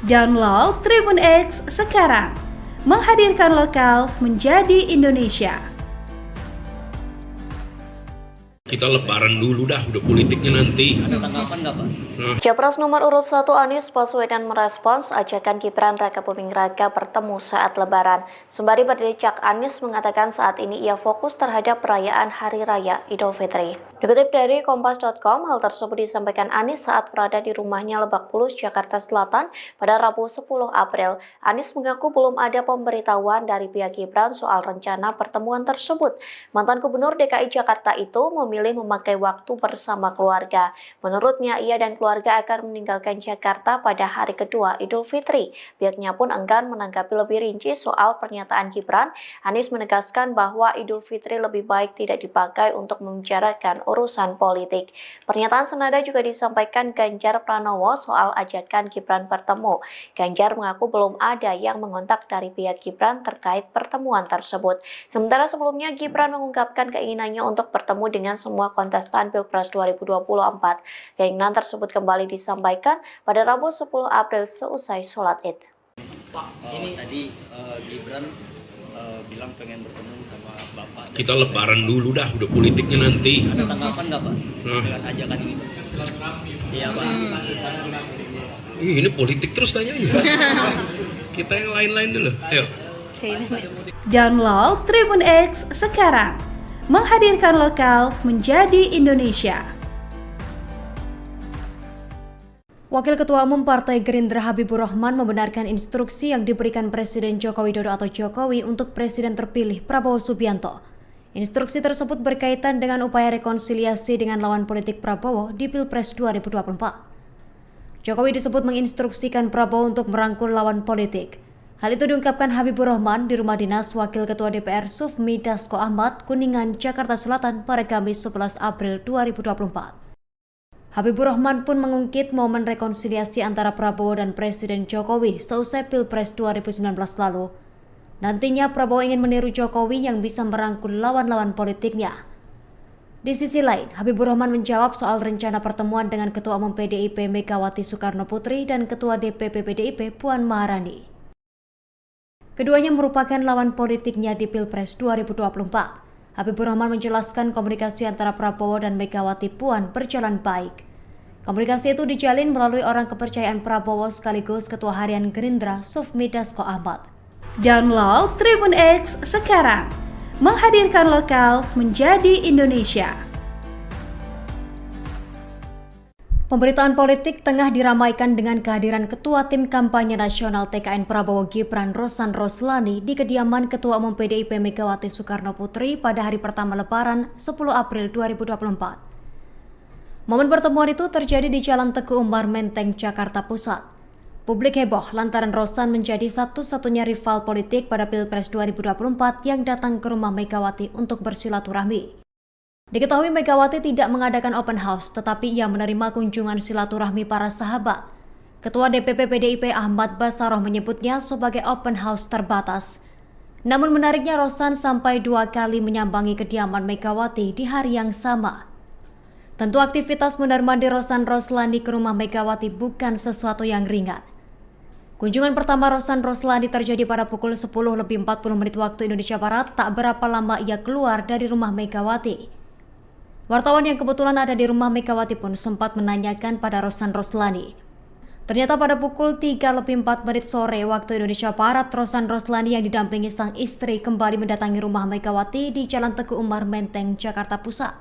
Download Tribun X sekarang, menghadirkan lokal menjadi Indonesia. Kita lebaran dulu dah, udah politiknya nanti. Ada tanggapan nggak Pak? Capres nomor urut 1 Anies Baswedan merespons ajakan Gibran Raka Buming Raka bertemu saat Lebaran. Sembari berdecak, Anies mengatakan saat ini ia fokus terhadap perayaan Hari Raya Idul Fitri. Dikutip dari Kompas.com, hal tersebut disampaikan Anies saat berada di rumahnya Lebak Bulus, Jakarta Selatan pada Rabu 10 April. Anies mengaku belum ada pemberitahuan dari pihak Gibran soal rencana pertemuan tersebut. Mantan Gubernur DKI Jakarta itu memilih memakai waktu bersama keluarga. Menurutnya, ia dan keluarga akan meninggalkan Jakarta pada hari kedua Idul Fitri. Pihaknya pun enggan menanggapi lebih rinci soal pernyataan Gibran. Anies menegaskan bahwa Idul Fitri lebih baik tidak dipakai untuk membicarakan urusan politik. Pernyataan senada juga disampaikan Ganjar Pranowo soal ajakan Gibran bertemu. Ganjar mengaku belum ada yang mengontak dari pihak Gibran terkait pertemuan tersebut. Sementara sebelumnya Gibran mengungkapkan keinginannya untuk bertemu dengan semua kontestan Pilpres 2024. Keinginan tersebut kembali disampaikan pada Rabu 10 April seusai sholat Id. Pak, ini tadi Gibran bilang pengen bertemu sama Bapak. Kita lebaran dulu dah, udah politiknya nanti. Ada tanggapan nggak Pak dengan ajakan ini? Iya Pak. Ini politik terus tanyanya. Kita yang lain-lain dulu. Ayo. Download Tribun X sekarang, menghadirkan lokal menjadi Indonesia. Wakil Ketua Umum Partai Gerindra Habibur Rahman membenarkan instruksi yang diberikan Presiden Joko Widodo atau Jokowi untuk Presiden terpilih Prabowo Subianto. Instruksi tersebut berkaitan dengan upaya rekonsiliasi dengan lawan politik Prabowo di Pilpres 2024. Jokowi disebut menginstruksikan Prabowo untuk merangkul lawan politik. Hal itu diungkapkan Habibur Rahman di rumah dinas Wakil Ketua DPR Sufmi Dasko Ahmad, Kuningan, Jakarta Selatan pada Kamis 11 April 2024. Habibur Rahman pun mengungkit momen rekonsiliasi antara Prabowo dan Presiden Jokowi seusai Pilpres 2019 lalu. Nantinya Prabowo ingin meniru Jokowi yang bisa merangkul lawan-lawan politiknya. Di sisi lain, Habibur Rahman menjawab soal rencana pertemuan dengan Ketua Umum PDIP Megawati Soekarno Putri dan Ketua DPP PDIP Puan Maharani. Keduanya merupakan lawan politiknya di Pilpres 2024. Habibur Rahman menjelaskan komunikasi antara Prabowo dan Megawati Puan berjalan baik. Komunikasi itu dijalin melalui orang kepercayaan Prabowo sekaligus Ketua Harian Gerindra Sufmi Dasko Ahmad. Download Tribun X sekarang, menghadirkan lokal menjadi Indonesia. Pemberitaan politik tengah diramaikan dengan kehadiran Ketua Tim Kampanye Nasional TKN Prabowo Gibran Rosan Roslani di kediaman Ketua Umum PDIP Megawati Soekarno Putri pada hari pertama Lebaran 10 April 2024. Momen pertemuan itu terjadi di Jalan Teguh Umar Menteng, Jakarta Pusat. Publik heboh lantaran Rosan menjadi satu-satunya rival politik pada Pilpres 2024 yang datang ke rumah Megawati untuk bersilaturahmi. Diketahui Megawati tidak mengadakan open house, tetapi ia menerima kunjungan silaturahmi para sahabat. Ketua DPP PDIP Ahmad Bassaroh menyebutnya sebagai open house terbatas. Namun menariknya Rosan sampai 2 kali menyambangi kediaman Megawati di hari yang sama. Tentu aktivitas mondar-mandir Rosan Roslani ke rumah Megawati bukan sesuatu yang ringan. Kunjungan pertama Rosan Roslani terjadi pada pukul 10:40 waktu Indonesia Barat, tak berapa lama ia keluar dari rumah Megawati. Wartawan yang kebetulan ada di rumah Megawati pun sempat menanyakan pada Rosan Roslani. Ternyata pada pukul 3:04 sore waktu Indonesia Barat, Rosan Roslani yang didampingi sang istri kembali mendatangi rumah Megawati di Jalan Teguh Umar Menteng, Jakarta Pusat.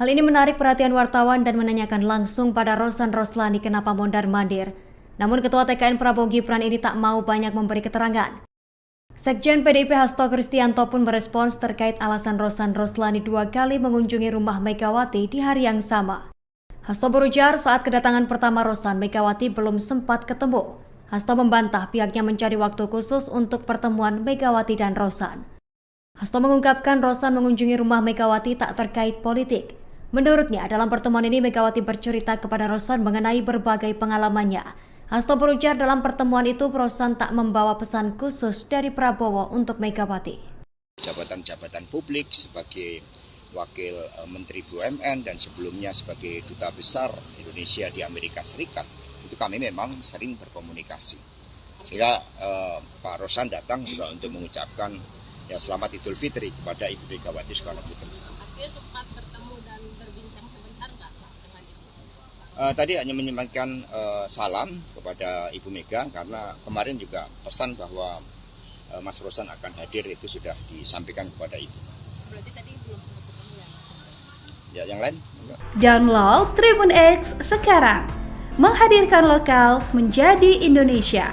Hal ini menarik perhatian wartawan dan menanyakan langsung pada Rosan Roslani kenapa mondar-mandir. Namun Ketua TKN Prabowo Gibran ini tak mau banyak memberi keterangan. Sekjen PDIP Hasto Kristianto pun merespons terkait alasan Rosan Roslani 2 kali mengunjungi rumah Megawati di hari yang sama. Hasto berujar saat kedatangan pertama Rosan, Megawati belum sempat ketemu. Hasto membantah pihaknya mencari waktu khusus untuk pertemuan Megawati dan Rosan. Hasto mengungkapkan Rosan mengunjungi rumah Megawati tak terkait politik. Menurutnya, dalam pertemuan ini Megawati bercerita kepada Rosan mengenai berbagai pengalamannya. Hasto berujar dalam pertemuan itu Rosan tak membawa pesan khusus dari Prabowo untuk Megawati. Jabatan-jabatan publik sebagai Wakil Menteri BUMN dan sebelumnya sebagai Duta Besar Indonesia di Amerika Serikat, itu kami memang sering berkomunikasi. Sehingga Pak Rosan datang juga untuk mengucapkan selamat Idul Fitri kepada Ibu Megawati Soekarno Putri. Artinya sempat bertemu dan berbincang sebentar nggak Pak dengan Ibu? Tadi hanya menyampaikan salam kepada Ibu Mega karena kemarin juga pesan bahwa Mas Rosan akan hadir itu sudah disampaikan kepada Ibu. Berarti tadi belum sempat ketemu ya? Yang lain? Download Tribun X sekarang, menghadirkan lokal menjadi Indonesia.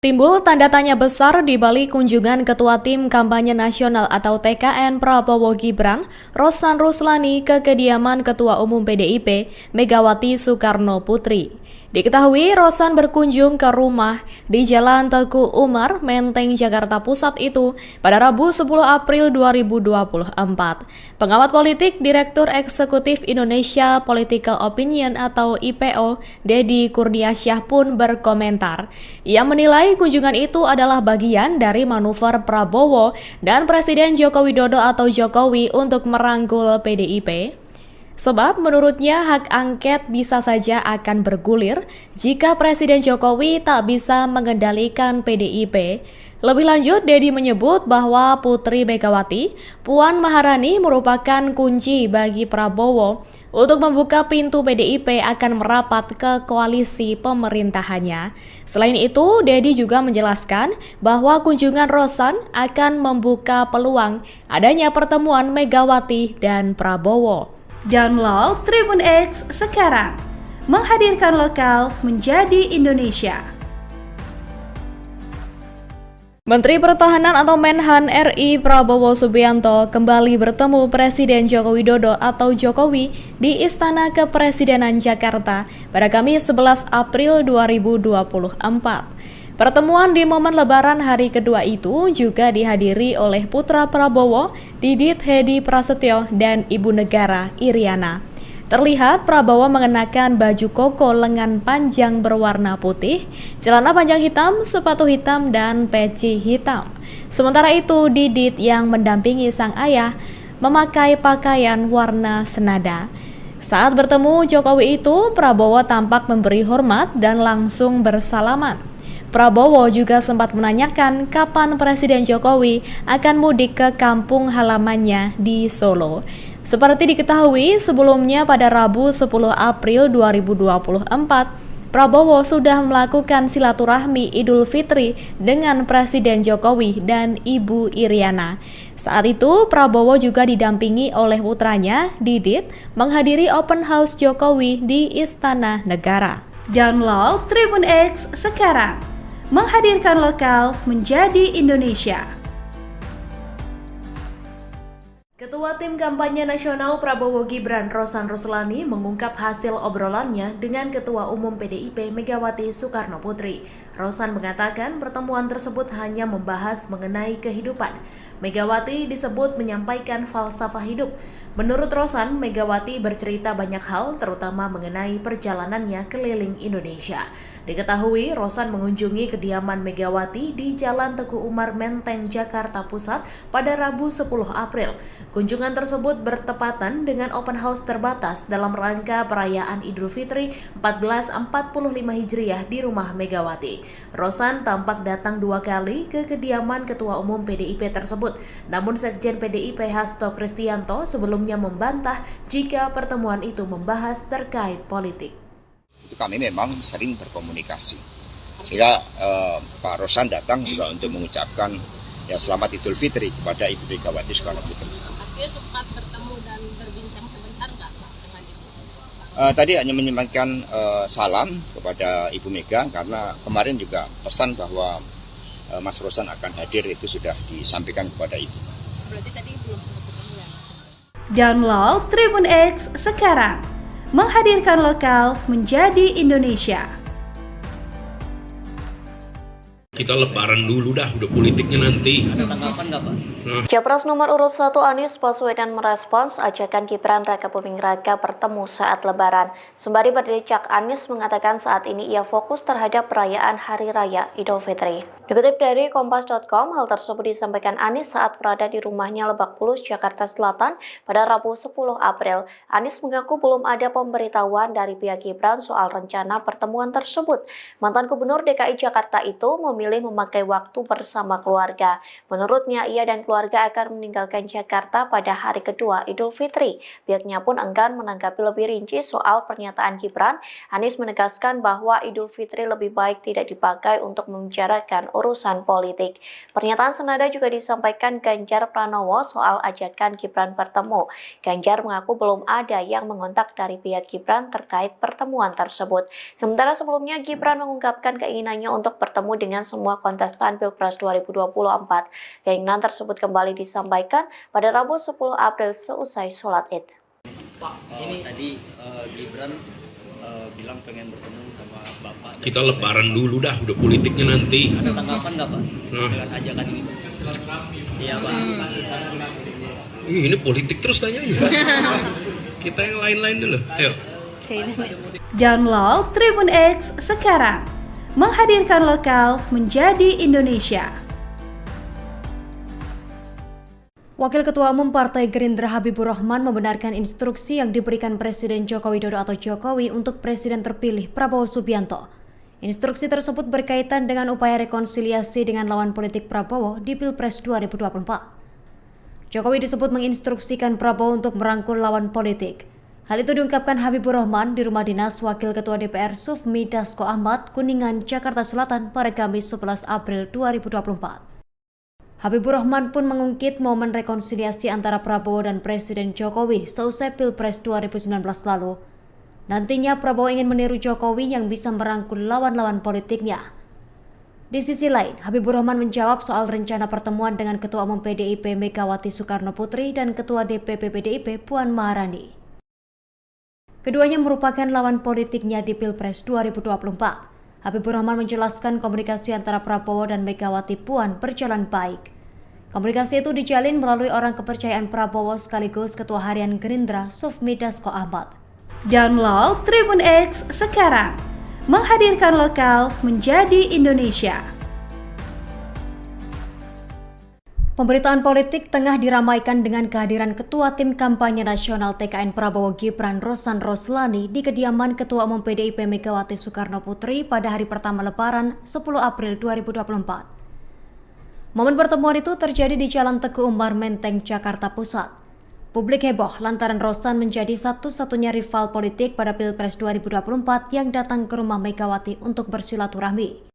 Timbul tanda tanya besar di balik kunjungan Ketua Tim Kampanye Nasional atau TKN Prabowo Gibran, Rosan Roslani ke kediaman Ketua Umum PDIP Megawati Soekarno Putri. Diketahui Rosan berkunjung ke rumah di Jalan Teguh Umar, Menteng, Jakarta Pusat itu pada Rabu 10 April 2024. Pengamat politik Direktur Eksekutif Indonesia Political Opinion atau IPO, Deddy Kurniasyah pun berkomentar. Ia menilai kunjungan itu adalah bagian dari manuver Prabowo dan Presiden Joko Widodo atau Jokowi untuk merangkul PDIP. Sebab menurutnya hak angket bisa saja akan bergulir jika Presiden Jokowi tak bisa mengendalikan PDIP. Lebih lanjut, Deddy menyebut bahwa Putri Megawati, Puan Maharani merupakan kunci bagi Prabowo untuk membuka pintu PDIP akan merapat ke koalisi pemerintahannya. Selain itu, Deddy juga menjelaskan bahwa kunjungan Rosan akan membuka peluang adanya pertemuan Megawati dan Prabowo. Download Tribun X sekarang. Menghadirkan lokal menjadi Indonesia. Menteri Pertahanan atau Menhan RI Prabowo Subianto kembali bertemu Presiden Joko Widodo atau Jokowi di Istana Kepresidenan Jakarta pada Kamis 11 April 2024. Pertemuan di momen Lebaran hari kedua itu juga dihadiri oleh putra Prabowo, Didit Hedi Prasetyo, dan Ibu Negara Iriana. Terlihat Prabowo mengenakan baju koko lengan panjang berwarna putih, celana panjang hitam, sepatu hitam, dan peci hitam. Sementara itu, Didit yang mendampingi sang ayah memakai pakaian warna senada. Saat bertemu Jokowi itu, Prabowo tampak memberi hormat dan langsung bersalaman. Prabowo juga sempat menanyakan kapan Presiden Jokowi akan mudik ke kampung halamannya di Solo. Seperti diketahui, sebelumnya pada Rabu 10 April 2024, Prabowo sudah melakukan silaturahmi Idul Fitri dengan Presiden Jokowi dan Ibu Iriana. Saat itu, Prabowo juga didampingi oleh putranya, Didit, menghadiri open house Jokowi di Istana Negara. Download Tribun X sekarang. Menghadirkan lokal menjadi Indonesia. Ketua Tim Kampanye Nasional Prabowo Gibran, Rosan Ruslani, mengungkap hasil obrolannya dengan Ketua Umum PDIP Megawati Soekarno Putri. Rosan mengatakan pertemuan tersebut hanya membahas mengenai kehidupan. Megawati disebut menyampaikan falsafah hidup. Menurut Rosan, Megawati bercerita banyak hal, terutama mengenai perjalanannya keliling Indonesia. Diketahui, Rosan mengunjungi kediaman Megawati di Jalan Teguh Umar Menteng, Jakarta Pusat pada Rabu 10 April. Kunjungan tersebut bertepatan dengan open house terbatas dalam rangka perayaan Idul Fitri 1445 Hijriah di rumah Megawati. Rosan tampak datang 2 kali ke kediaman Ketua Umum PDIP tersebut, namun Sekjen PDIP Hasto Kristianto sebelumnya membantah jika pertemuan itu membahas terkait politik. Itu kami memang sering berkomunikasi. Sehingga Pak Rosan datang juga untuk mengucapkan ya selamat Idul Fitri kepada Ibu Megawati Soekarno Putri. Artinya sempat bertemu dan berbincang sebentar nggak Pak dengan Ibu? Tadi hanya menyampaikan salam kepada Ibu Mega karena kemarin juga pesan bahwa Mas Rosan akan hadir itu sudah disampaikan kepada Ibu. Berarti tadi belum sempat ketemu ya? Download Tribun X sekarang. Menghadirkan lokal menjadi Indonesia. Kita lebaran dulu dah, udah politiknya nanti. Ada tanggapan nggak Pak? Capres nomor urut 1 Anies Baswedan merespons ajakan Gibran Raka Buming Raka bertemu saat Lebaran. Sembari berdecak, Anies mengatakan saat ini ia fokus terhadap perayaan Hari Raya Idul Fitri. Dikutip dari Kompas.com, hal tersebut disampaikan Anies saat berada di rumahnya Lebak Bulus, Jakarta Selatan pada Rabu 10 April. Anies mengaku belum ada pemberitahuan dari pihak Gibran soal rencana pertemuan tersebut. Mantan Gubernur DKI Jakarta itu memilih memakai waktu bersama keluarga. Menurutnya, ia dan keluarga akan meninggalkan Jakarta pada hari kedua Idul Fitri. Pihaknya pun enggan menanggapi lebih rinci soal pernyataan Gibran. Anies menegaskan bahwa Idul Fitri lebih baik tidak dipakai untuk membicarakan urusan politik. Pernyataan senada juga disampaikan Ganjar Pranowo soal ajakan Gibran bertemu. Ganjar mengaku belum ada yang mengontak dari pihak Gibran terkait pertemuan tersebut. Sementara sebelumnya Gibran mengungkapkan keinginannya untuk bertemu dengan semua kontestan Pilpres 2024. Keinginan tersebut kembali disampaikan pada Rabu 10 April seusai sholat Id. Pak, ini tadi Gibran bilang pengen bertemu sama Bapak. Kita lebaran dulu dah, udah politiknya nanti. Ada tanggapan nggak Pak dengan ajakan ini? Iya Pak. Ini politik terus tanyanya. Kita yang lain-lain dulu. Ayo. Download Tribun X sekarang. Menghadirkan lokal menjadi Indonesia. Wakil Ketua Umum Partai Gerindra Habibur Rahman membenarkan instruksi yang diberikan Presiden Joko Widodo atau Jokowi untuk Presiden terpilih Prabowo Subianto. Instruksi tersebut berkaitan dengan upaya rekonsiliasi dengan lawan politik Prabowo di Pilpres 2024. Jokowi disebut menginstruksikan Prabowo untuk merangkul lawan politik. Hal itu diungkapkan Habibur Rahman di rumah dinas Wakil Ketua DPR Sufmi Dasko Ahmad, Kuningan, Jakarta Selatan pada Kamis 11 April 2024. Habibur Rahman pun mengungkit momen rekonsiliasi antara Prabowo dan Presiden Jokowi seusai Pilpres 2019 lalu. Nantinya Prabowo ingin meniru Jokowi yang bisa merangkul lawan-lawan politiknya. Di sisi lain, Habibur Rahman menjawab soal rencana pertemuan dengan Ketua Umum PDIP Megawati Soekarnoputri dan Ketua DPP PDIP Puan Maharani. Keduanya merupakan lawan politiknya di Pilpres 2024. Habibur Rahman menjelaskan komunikasi antara Prabowo dan Megawati Puan berjalan baik. Komunikasi itu dijalin melalui orang kepercayaan Prabowo sekaligus Ketua Harian Gerindra Sufmi Dasko Ahmad. Download Tribun X sekarang, menghadirkan lokal menjadi Indonesia. Pemberitaan politik tengah diramaikan dengan kehadiran Ketua Tim Kampanye Nasional TKN Prabowo Gibran Rosan Roslani di kediaman Ketua Umum PDIP Megawati Soekarnoputri pada hari pertama Lebaran 10 April 2024. Momen pertemuan itu terjadi di Jalan Teguh Umar Menteng, Jakarta Pusat. Publik heboh lantaran Rosan menjadi satu-satunya rival politik pada Pilpres 2024 yang datang ke rumah Megawati untuk bersilaturahmi.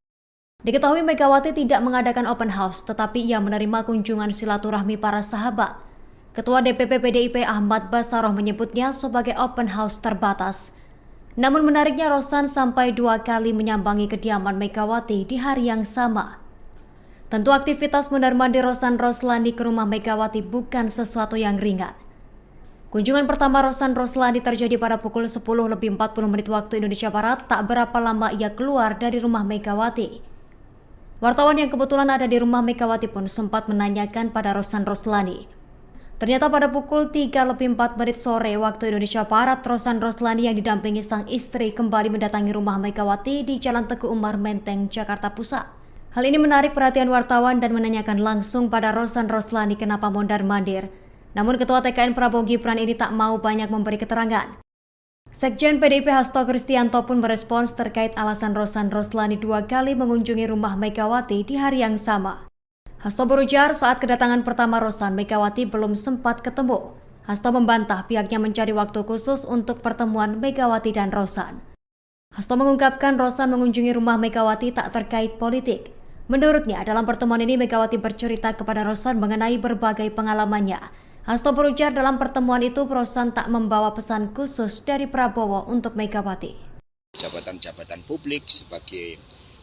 Diketahui Megawati tidak mengadakan open house, tetapi ia menerima kunjungan silaturahmi para sahabat. Ketua DPP PDIP Ahmad Basaroh menyebutnya sebagai open house terbatas. Namun menariknya Rosan sampai 2 kali menyambangi kediaman Megawati di hari yang sama. Tentu aktivitas mondar-mandir Rosan Roslani ke rumah Megawati bukan sesuatu yang ringan. Kunjungan pertama Rosan Roslani terjadi pada pukul 10:40 waktu Indonesia Barat, tak berapa lama ia keluar dari rumah Megawati. Wartawan yang kebetulan ada di rumah Megawati pun sempat menanyakan pada Rosan Roslani. Ternyata pada pukul 3:04 sore waktu Indonesia Barat, Rosan Roslani yang didampingi sang istri kembali mendatangi rumah Megawati di Jalan Teguh Umar Menteng, Jakarta Pusat. Hal ini menarik perhatian wartawan dan menanyakan langsung pada Rosan Roslani kenapa mondar-mandir. Namun Ketua TKN Prabowo Gibran ini tak mau banyak memberi keterangan. Sekjen PDIP Hasto Kristianto pun merespons terkait alasan Rosan Roslani 2 kali mengunjungi rumah Megawati di hari yang sama. Hasto berujar saat kedatangan pertama Rosan, Megawati belum sempat ketemu. Hasto membantah pihaknya mencari waktu khusus untuk pertemuan Megawati dan Rosan. Hasto mengungkapkan Rosan mengunjungi rumah Megawati tak terkait politik. Menurutnya, dalam pertemuan ini Megawati bercerita kepada Rosan mengenai berbagai pengalamannya. Hasto berujar dalam pertemuan itu Rosan tak membawa pesan khusus dari Prabowo untuk Megawati. Jabatan-jabatan publik sebagai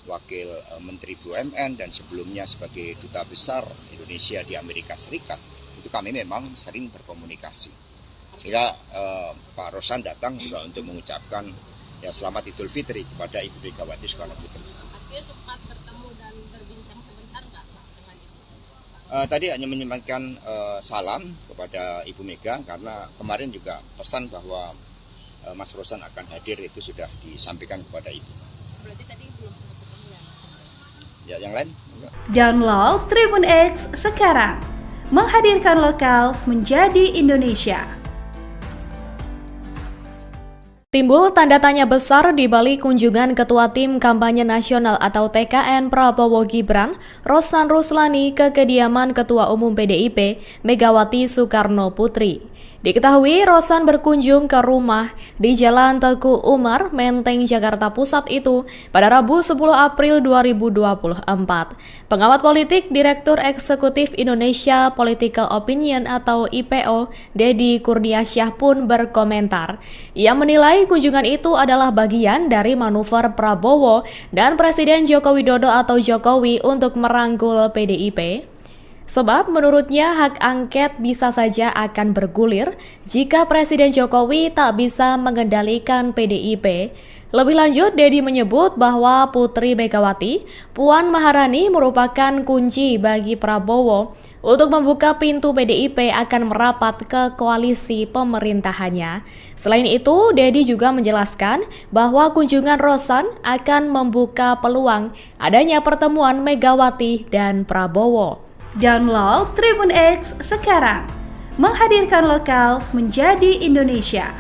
Wakil Menteri BUMN dan sebelumnya sebagai Duta Besar Indonesia di Amerika Serikat, itu kami memang sering berkomunikasi. Sehingga Pak Rosan datang juga untuk mengucapkan selamat Idul Fitri kepada Ibu Megawati Soekarnoputri. Artinya sempat bertemu dan berbincang sebentar nggak Pak dengan Ibu? Tadi hanya menyampaikan salam kepada Ibu Mega karena kemarin juga pesan bahwa Mas Rosan akan hadir itu sudah disampaikan kepada Ibu. Berarti tadi belum sempat ketemu ya? Yang lain? Download Tribun X sekarang, menghadirkan lokal menjadi Indonesia. Timbul tanda tanya besar di balik kunjungan Ketua Tim Kampanye Nasional atau TKN Prabowo Gibran, Rosan Roslani ke kediaman Ketua Umum PDIP Megawati Soekarnoputri. Diketahui Rosan berkunjung ke rumah di Jalan Teguh Umar, Menteng, Jakarta Pusat itu pada Rabu 10 April 2024. Pengamat politik Direktur Eksekutif Indonesia Political Opinion atau IPO, Deddy Kurniasyah pun berkomentar. Ia menilai kunjungan itu adalah bagian dari manuver Prabowo dan Presiden Joko Widodo atau Jokowi untuk merangkul PDIP. Sebab menurutnya hak angket bisa saja akan bergulir jika Presiden Jokowi tak bisa mengendalikan PDIP. Lebih lanjut, Deddy menyebut bahwa Putri Megawati, Puan Maharani merupakan kunci bagi Prabowo untuk membuka pintu PDIP akan merapat ke koalisi pemerintahannya. Selain itu, Deddy juga menjelaskan bahwa kunjungan Rosan akan membuka peluang adanya pertemuan Megawati dan Prabowo. Download Tribun X sekarang, menghadirkan lokal menjadi Indonesia.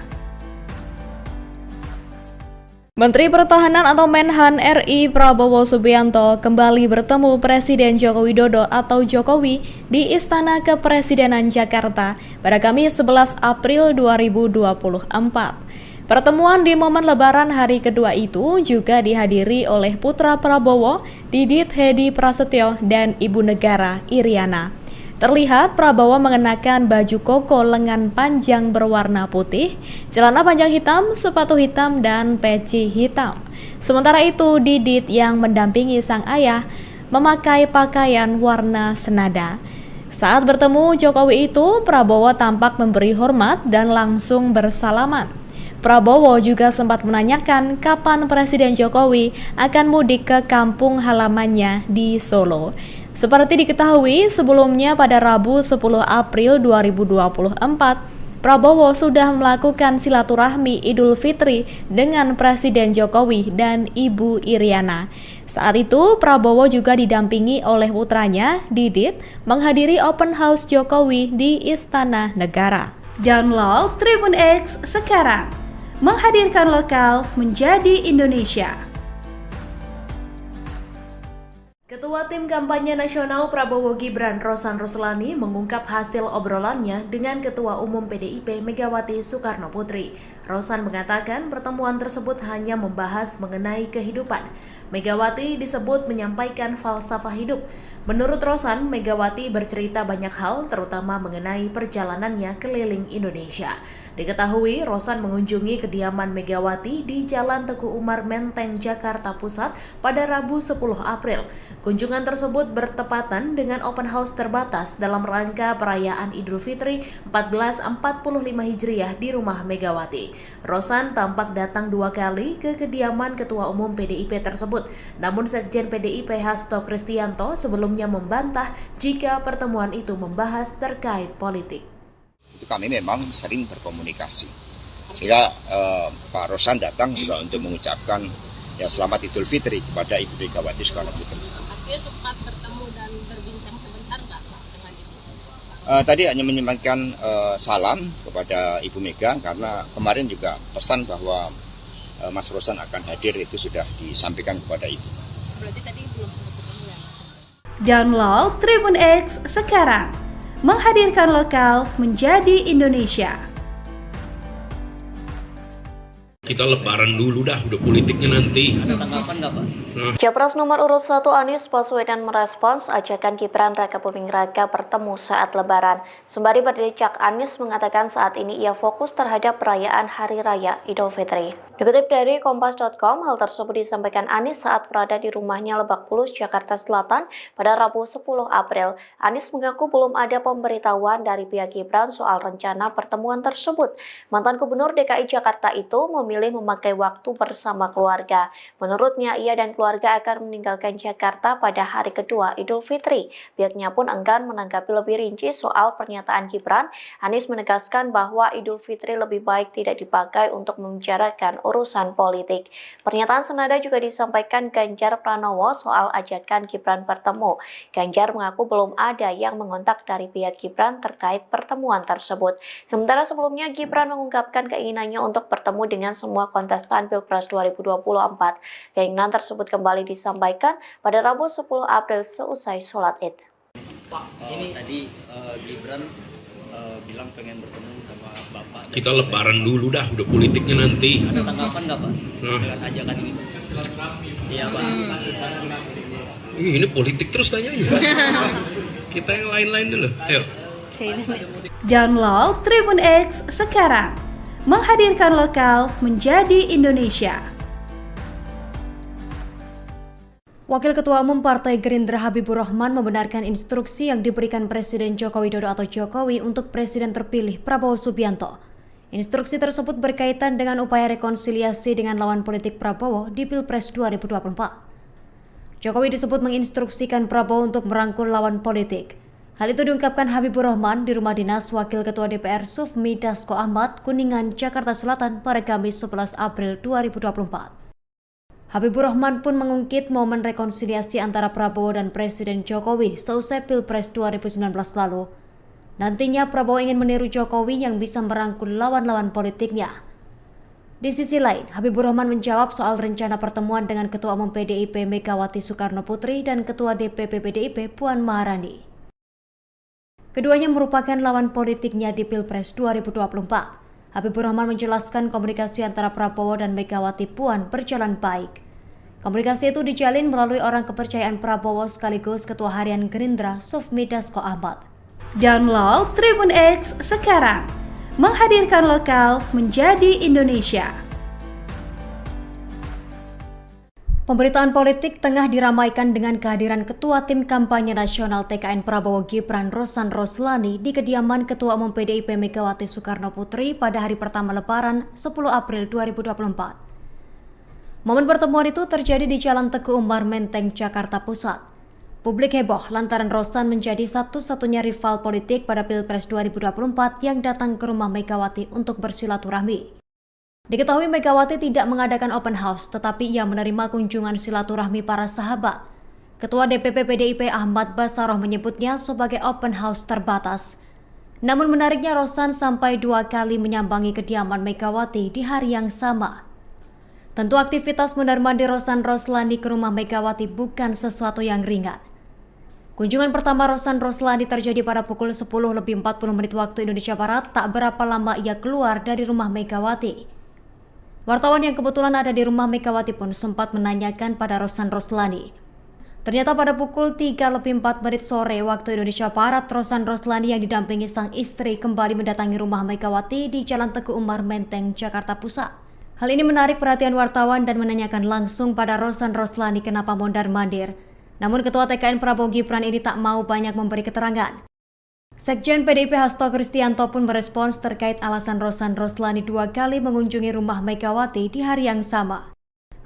Menteri Pertahanan atau Menhan RI Prabowo Subianto kembali bertemu Presiden Joko Widodo atau Jokowi di Istana Kepresidenan Jakarta pada Kamis 11 April 2024. Pertemuan di momen Lebaran hari kedua itu juga dihadiri oleh putra Prabowo, Didit Hedi Prasetyo, dan Ibu Negara Iriana. Terlihat Prabowo mengenakan baju koko lengan panjang berwarna putih, celana panjang hitam, sepatu hitam, dan peci hitam. Sementara itu, Didit yang mendampingi sang ayah memakai pakaian warna senada. Saat bertemu Jokowi itu, Prabowo tampak memberi hormat dan langsung bersalaman. Prabowo juga sempat menanyakan kapan Presiden Jokowi akan mudik ke kampung halamannya di Solo. Seperti diketahui, sebelumnya pada Rabu 10 April 2024, Prabowo sudah melakukan silaturahmi Idul Fitri dengan Presiden Jokowi dan Ibu Iriana. Saat itu, Prabowo juga didampingi oleh putranya, Didit, menghadiri open house Jokowi di Istana Negara. Download Tribun X sekarang, menghadirkan lokal menjadi Indonesia. Ketua Tim Kampanye Nasional Prabowo Gibran, Rosan Roslani, mengungkap hasil obrolannya dengan Ketua Umum PDIP Megawati Soekarno Putri. Rosan mengatakan pertemuan tersebut hanya membahas mengenai kehidupan. Megawati disebut menyampaikan falsafah hidup. Menurut Rosan, Megawati bercerita banyak hal, terutama mengenai perjalanannya keliling Indonesia. Diketahui, Rosan mengunjungi kediaman Megawati di Jalan Teguh Umar Menteng, Jakarta Pusat pada Rabu 10 April. Kunjungan tersebut bertepatan dengan open house terbatas dalam rangka perayaan Idul Fitri 1445 Hijriah di rumah Megawati. Rosan tampak datang 2 kali ke kediaman Ketua Umum PDIP tersebut, namun Sekjen PDIP Hasto Kristianto sebelumnya membantah jika pertemuan itu membahas terkait politik. Itu kami memang sering berkomunikasi. Sehingga Pak Rosan datang juga untuk mengucapkan selamat Idul Fitri kepada Ibu Megawati Soekarno Putri. Artinya sempat bertemu dan berbincang sebentar nggak Pak dengan Ibu? Tadi hanya menyampaikan salam kepada Ibu Mega karena kemarin juga pesan bahwa Mas Rosan akan hadir itu sudah disampaikan kepada Ibu. Berarti tadi belum sempat ketemu ya? Download Tribun X sekarang, menghadirkan lokal menjadi Indonesia. Kita lebaran dulu dah, udah politiknya nanti. Ada tanggapan nggak Pak? Capres nomor urut 1 Anies Baswedan merespons ajakan Gibran Raka Buming Raka bertemu saat Lebaran. Sembari berdecak, Anies mengatakan saat ini ia fokus terhadap perayaan Hari Raya Idul Fitri. Dikutip dari Kompas.com, hal tersebut disampaikan Anies saat berada di rumahnya Lebak Bulus, Jakarta Selatan pada Rabu 10 April. Anies mengaku belum ada pemberitahuan dari pihak Gibran soal rencana pertemuan tersebut. Mantan Gubernur DKI Jakarta itu memilih memakai waktu bersama keluarga. Menurutnya, ia dan keluarga akan meninggalkan Jakarta pada hari kedua Idul Fitri. Pihaknya pun enggan menanggapi lebih rinci soal pernyataan Gibran. Anies menegaskan bahwa Idul Fitri lebih baik tidak dipakai untuk membicarakan urusan politik. Pernyataan senada juga disampaikan Ganjar Pranowo soal ajakan Gibran bertemu. Ganjar mengaku belum ada yang mengontak dari pihak Gibran terkait pertemuan tersebut. Sementara sebelumnya Gibran mengungkapkan keinginannya untuk bertemu dengan semua kontestan Pilpres 2024. Keinginan tersebut kembali disampaikan pada Rabu 10 April seusai sholat Id. Ini tadi Gibran bilang pengen bertemu sama Bapak. Kita lebaran dulu dah, udah politiknya nanti. Ada tanggapan nggak Pak dengan ajakan ini? Iya Pak. Ini politik terus tanyanya. Kita yang lain-lain dulu. Ayo. Download Tribun X sekarang, menghadirkan lokal menjadi Indonesia. Wakil Ketua Umum Partai Gerindra Habibur Rahman membenarkan instruksi yang diberikan Presiden Joko Widodo atau Jokowi untuk Presiden terpilih Prabowo Subianto. Instruksi tersebut berkaitan dengan upaya rekonsiliasi dengan lawan politik Prabowo di Pilpres 2024. Jokowi disebut menginstruksikan Prabowo untuk merangkul lawan politik. Hal itu diungkapkan Habibur Rahman di rumah dinas Wakil Ketua DPR Sufmi Dasko Ahmad, Kuningan, Jakarta Selatan pada Kamis 11 April 2024. Habibur Rahman pun mengungkit momen rekonsiliasi antara Prabowo dan Presiden Jokowi seusai Pilpres 2019 lalu. Nantinya Prabowo ingin meniru Jokowi yang bisa merangkul lawan-lawan politiknya. Di sisi lain, Habibur Rahman menjawab soal rencana pertemuan dengan Ketua Umum PDIP Megawati Soekarno Putri dan Ketua DPP PDIP Puan Maharani. Keduanya merupakan lawan politiknya di Pilpres 2024. Habibur Rahman menjelaskan komunikasi antara Prabowo dan Megawati Puan berjalan baik. Komunikasi itu dijalin melalui orang kepercayaan Prabowo sekaligus Ketua Harian Gerindra Sufmi Dasko Ahmad. Download Tribun X sekarang, menghadirkan lokal menjadi Indonesia. Pemberitaan politik tengah diramaikan dengan kehadiran Ketua Tim Kampanye Nasional TKN Prabowo Gibran Rosan Roslani di kediaman Ketua Umum PDIP Megawati Soekarno Putri pada hari pertama Lebaran 10 April 2024. Momen pertemuan itu terjadi di Jalan Teguh Umar Menteng, Jakarta Pusat. Publik heboh lantaran Rosan menjadi satu-satunya rival politik pada Pilpres 2024 yang datang ke rumah Megawati untuk bersilaturahmi. Diketahui Megawati tidak mengadakan open house, tetapi ia menerima kunjungan silaturahmi para sahabat. Ketua DPP PDIP Ahmad Bassaroh menyebutnya sebagai open house terbatas. Namun menariknya Rosan sampai 2 kali menyambangi kediaman Megawati di hari yang sama. Tentu aktivitas mondar-mandir Rosan Roslani ke rumah Megawati bukan sesuatu yang ringan. Kunjungan pertama Rosan Roslani terjadi pada pukul 10:40 waktu Indonesia Barat, tak berapa lama ia keluar dari rumah Megawati. Wartawan yang kebetulan ada di rumah Megawati pun sempat menanyakan pada Rosan Roslani. Ternyata pada pukul 3:04 sore waktu Indonesia Barat, Rosan Roslani yang didampingi sang istri kembali mendatangi rumah Megawati di Jalan Teguh Umar Menteng, Jakarta Pusat. Hal ini menarik perhatian wartawan dan menanyakan langsung pada Rosan Roslani kenapa mondar-mandir. Namun Ketua TKN Prabowo Gibran ini tak mau banyak memberi keterangan. Sekjen PDIP Hasto Kristianto pun merespons terkait alasan Rosan Roslani 2 kali mengunjungi rumah Megawati di hari yang sama.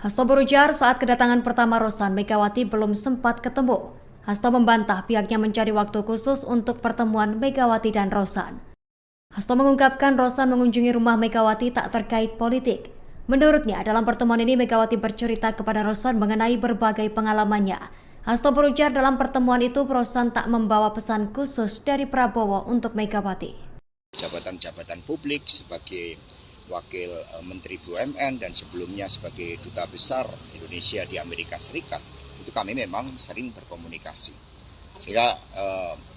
Hasto berujar saat kedatangan pertama Rosan, Megawati belum sempat ketemu. Hasto membantah pihaknya mencari waktu khusus untuk pertemuan Megawati dan Rosan. Hasto mengungkapkan Rosan mengunjungi rumah Megawati tak terkait politik. Menurutnya dalam pertemuan ini Megawati bercerita kepada Rosan mengenai berbagai pengalamannya. Hasto berujar dalam pertemuan itu Rosan tak membawa pesan khusus dari Prabowo untuk Megawati. Jabatan-jabatan publik sebagai Wakil Menteri BUMN dan sebelumnya sebagai Duta Besar Indonesia di Amerika Serikat, itu kami memang sering berkomunikasi. Sehingga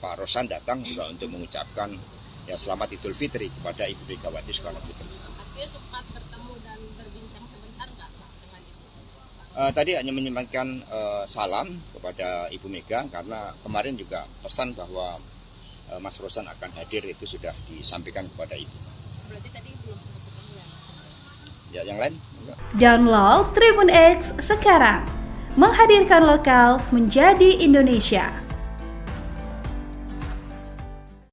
Pak Rosan datang juga untuk mengucapkan ya selamat Idul Fitri kepada Ibu Megawati Soekarno Putri. Artinya sempat bertemu dan berbincang sebentar nggak Pak dengan Ibu? Tadi hanya menyampaikan salam kepada Ibu Mega karena kemarin juga pesan bahwa Mas Rosan akan hadir itu sudah disampaikan kepada Ibu. Berarti tadi belum sempat ketemu ya? Yang lain? Enggak. Download Tribun X sekarang, menghadirkan lokal menjadi Indonesia.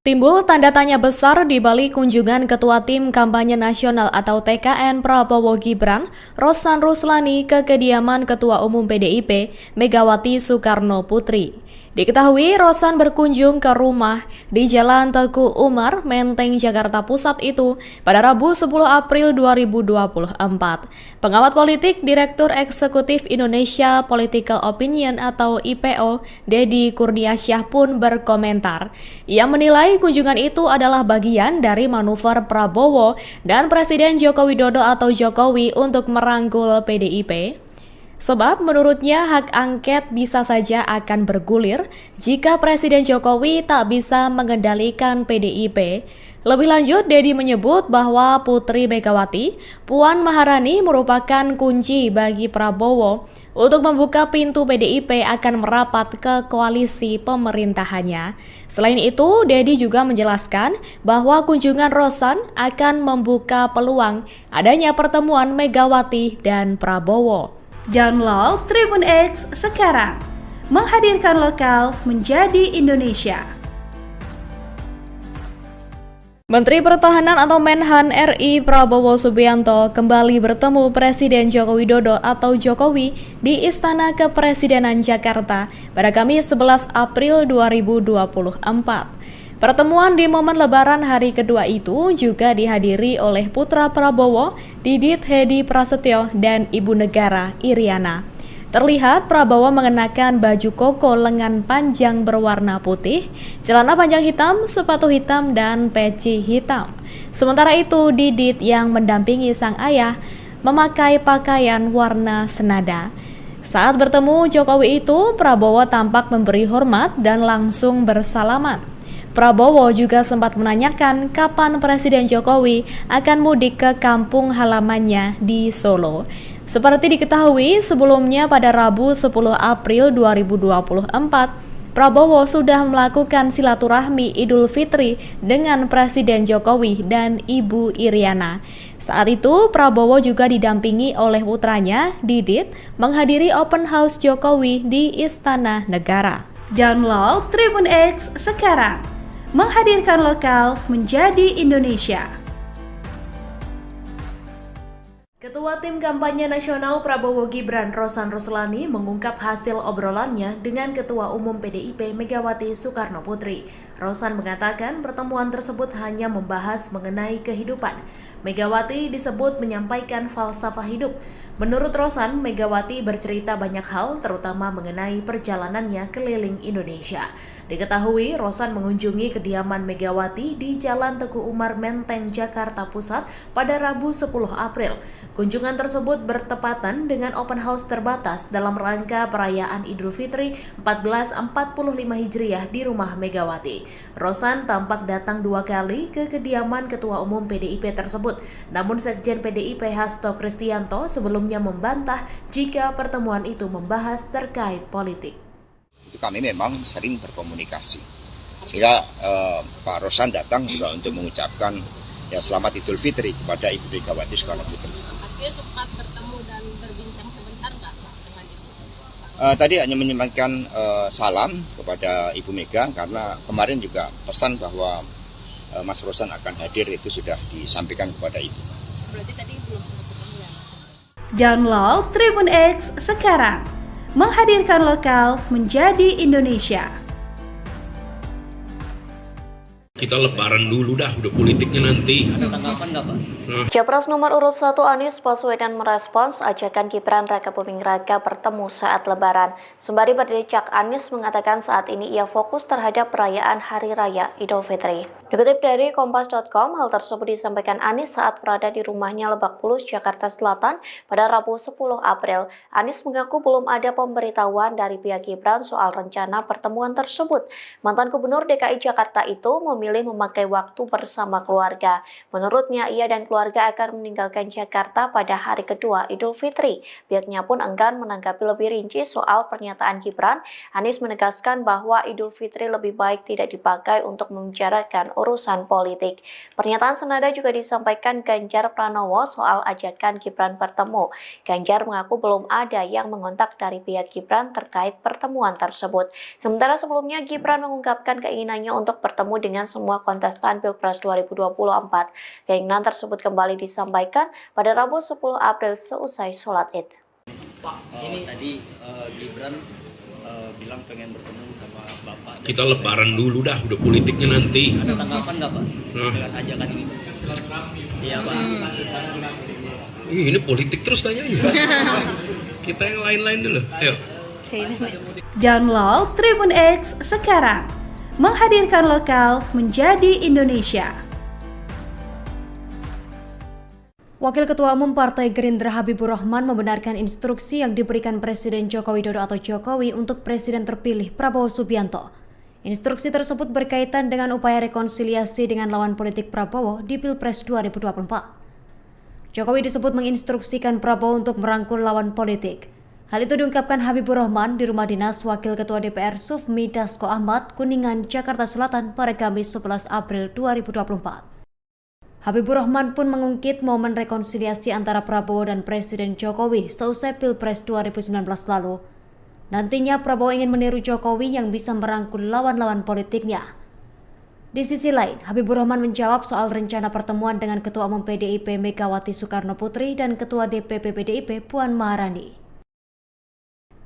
Timbul tanda tanya besar di balik kunjungan Ketua Tim Kampanye Nasional atau TKN Prabowo Gibran, Rosan Roslani ke kediaman Ketua Umum PDIP, Megawati Soekarno Putri. Diketahui Rosan berkunjung ke rumah di Jalan Teguh Umar, Menteng, Jakarta Pusat itu pada Rabu 10 April 2024. Pengamat politik Direktur Eksekutif Indonesia Political Opinion atau IPO, Deddy Kurniasyah pun berkomentar. Ia menilai kunjungan itu adalah bagian dari manuver Prabowo dan Presiden Joko Widodo atau Jokowi untuk merangkul PDIP. Sebab menurutnya hak angket bisa saja akan bergulir jika Presiden Jokowi tak bisa mengendalikan PDIP. Lebih lanjut, Deddy menyebut bahwa Putri Megawati, Puan Maharani merupakan kunci bagi Prabowo untuk membuka pintu PDIP akan merapat ke koalisi pemerintahannya. Selain itu, Deddy juga menjelaskan bahwa kunjungan Rosan akan membuka peluang adanya pertemuan Megawati dan Prabowo. Download Tribun X sekarang, menghadirkan lokal menjadi Indonesia. Menteri Pertahanan atau Menhan RI Prabowo Subianto kembali bertemu Presiden Joko Widodo atau Jokowi di Istana Kepresidenan Jakarta pada Kamis 11 April 2024. Pertemuan di momen Lebaran hari kedua itu juga dihadiri oleh putra Prabowo, Didit Hedi Prasetyo dan Ibu Negara Iriana. Terlihat Prabowo mengenakan baju koko lengan panjang berwarna putih, celana panjang hitam, sepatu hitam, dan peci hitam. Sementara itu Didit yang mendampingi sang ayah memakai pakaian warna senada. Saat bertemu Jokowi itu, Prabowo tampak memberi hormat dan langsung bersalaman. Prabowo juga sempat menanyakan kapan Presiden Jokowi akan mudik ke kampung halamannya di Solo. Seperti diketahui, sebelumnya pada Rabu 10 April 2024, Prabowo sudah melakukan silaturahmi Idul Fitri dengan Presiden Jokowi dan Ibu Iriana. Saat itu, Prabowo juga didampingi oleh putranya, Didit, menghadiri open house Jokowi di Istana Negara. Download Tribun X sekarang, menghadirkan lokal menjadi Indonesia. Ketua Tim Kampanye Nasional Prabowo Gibran, Rosan Roslani, mengungkap hasil obrolannya dengan Ketua Umum PDIP Megawati Soekarno Putri. Rosan mengatakan pertemuan tersebut hanya membahas mengenai kehidupan. Megawati disebut menyampaikan falsafah hidup. Menurut Rosan, Megawati bercerita banyak hal, terutama mengenai perjalanannya keliling Indonesia. Diketahui, Rosan mengunjungi kediaman Megawati di Jalan Teguh Umar Menteng, Jakarta Pusat pada Rabu 10 April. Kunjungan tersebut bertepatan dengan open house terbatas dalam rangka perayaan Idul Fitri 1445 Hijriah di rumah Megawati. Rosan tampak datang 2 kali ke kediaman Ketua Umum PDIP tersebut. Namun Sekjen PDIP Hasto Kristianto sebelumnya membantah jika pertemuan itu membahas terkait politik. Itu kami memang sering berkomunikasi. Sehingga Pak Rosan datang juga untuk mengucapkan selamat Idul Fitri kepada Ibu Megawati Soekarno Putri. Artinya sempat bertemu dan berbincang sebentar nggak Pak dengan Ibu? Tadi hanya menyampaikan salam kepada Ibu Mega karena kemarin juga pesan bahwa Mas Rosan akan hadir itu sudah disampaikan kepada Ibu. Berarti tadi belum sempat ketemu ya? Download Tribun X sekarang, menghadirkan lokal menjadi Indonesia. Kita lebaran dulu dah, udah politiknya nanti. Ada tanggapan nggak Pak? Capres nomor urut 1 Anies Baswedan merespons ajakan Gibran Raka Buming Raka bertemu saat Lebaran. Sembari berdecak, Anies mengatakan saat ini ia fokus terhadap perayaan Hari Raya Idul Fitri. Dikutip dari Kompas.com, hal tersebut disampaikan Anies saat berada di rumahnya Lebak Bulus, Jakarta Selatan pada Rabu 10 April. Anies mengaku belum ada pemberitahuan dari pihak Gibran soal rencana pertemuan tersebut. Mantan Gubernur DKI Jakarta itu memilih memakai waktu bersama keluarga. Menurutnya, ia dan keluarga akan meninggalkan Jakarta pada hari kedua Idul Fitri. Pihaknya pun enggan menanggapi lebih rinci soal pernyataan Gibran. Anies menegaskan bahwa Idul Fitri lebih baik tidak dipakai untuk membicarakan urusan politik. Pernyataan senada juga disampaikan Ganjar Pranowo soal ajakan Gibran bertemu. Ganjar mengaku belum ada yang mengontak dari pihak Gibran terkait pertemuan tersebut. Sementara sebelumnya Gibran mengungkapkan keinginannya untuk bertemu dengan semua kontestan Pilpres 2024. Keinginan tersebut kembali disampaikan pada Rabu 10 April seusai sholat Id. Pak, ini tadi Gibran bilang pengen bertemu sama Bapak. Kita lebaran dulu dah, udah politiknya nanti. Ada tanggapan nggak Pak dengan ajakan ini? Iya Pak. Ini politik terus tanyanya. Kita yang lain-lain dulu. Ayo. Download Tribun X sekarang, menghadirkan lokal menjadi Indonesia. Wakil Ketua Umum Partai Gerindra Habibur Rahman membenarkan instruksi yang diberikan Presiden Joko Widodo atau Jokowi untuk Presiden terpilih Prabowo Subianto. Instruksi tersebut berkaitan dengan upaya rekonsiliasi dengan lawan politik Prabowo di Pilpres 2024. Jokowi disebut menginstruksikan Prabowo untuk merangkul lawan politik. Hal itu diungkapkan Habibur Rahman di rumah dinas Wakil Ketua DPR Sufmi Dasko Ahmad, Kuningan, Jakarta Selatan pada Kamis 11 April 2024. Habibur Rahman pun mengungkit momen rekonsiliasi antara Prabowo dan Presiden Jokowi seusai Pilpres 2019 lalu. Nantinya Prabowo ingin meniru Jokowi yang bisa merangkul lawan-lawan politiknya. Di sisi lain, Habibur Rahman menjawab soal rencana pertemuan dengan Ketua Umum PDIP Megawati Soekarno Putri dan Ketua DPP PDIP Puan Maharani.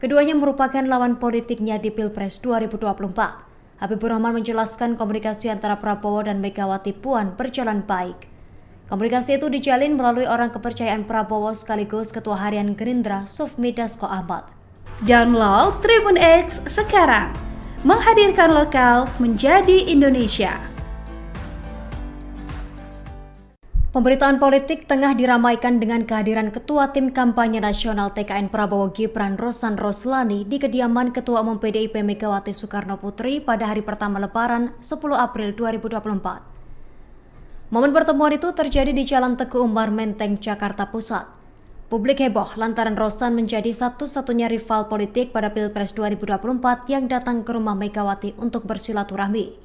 Keduanya merupakan lawan politiknya di Pilpres 2024. Habibur Rahman menjelaskan komunikasi antara Prabowo dan Megawati Puan berjalan baik. Komunikasi itu dijalin melalui orang kepercayaan Prabowo sekaligus Ketua Harian Gerindra Sufmi Dasko Ahmad. Download Tribun X sekarang, menghadirkan lokal menjadi Indonesia. Pemberitaan politik tengah diramaikan dengan kehadiran Ketua Tim Kampanye Nasional TKN Prabowo Gibran Rosan Roslani di kediaman Ketua Umum PDIP Megawati Soekarno Putri pada hari pertama Lebaran 10 April 2024. Momen pertemuan itu terjadi di Jalan Teguh Umar Menteng, Jakarta Pusat. Publik heboh lantaran Rosan menjadi satu-satunya rival politik pada Pilpres 2024 yang datang ke rumah Megawati untuk bersilaturahmi.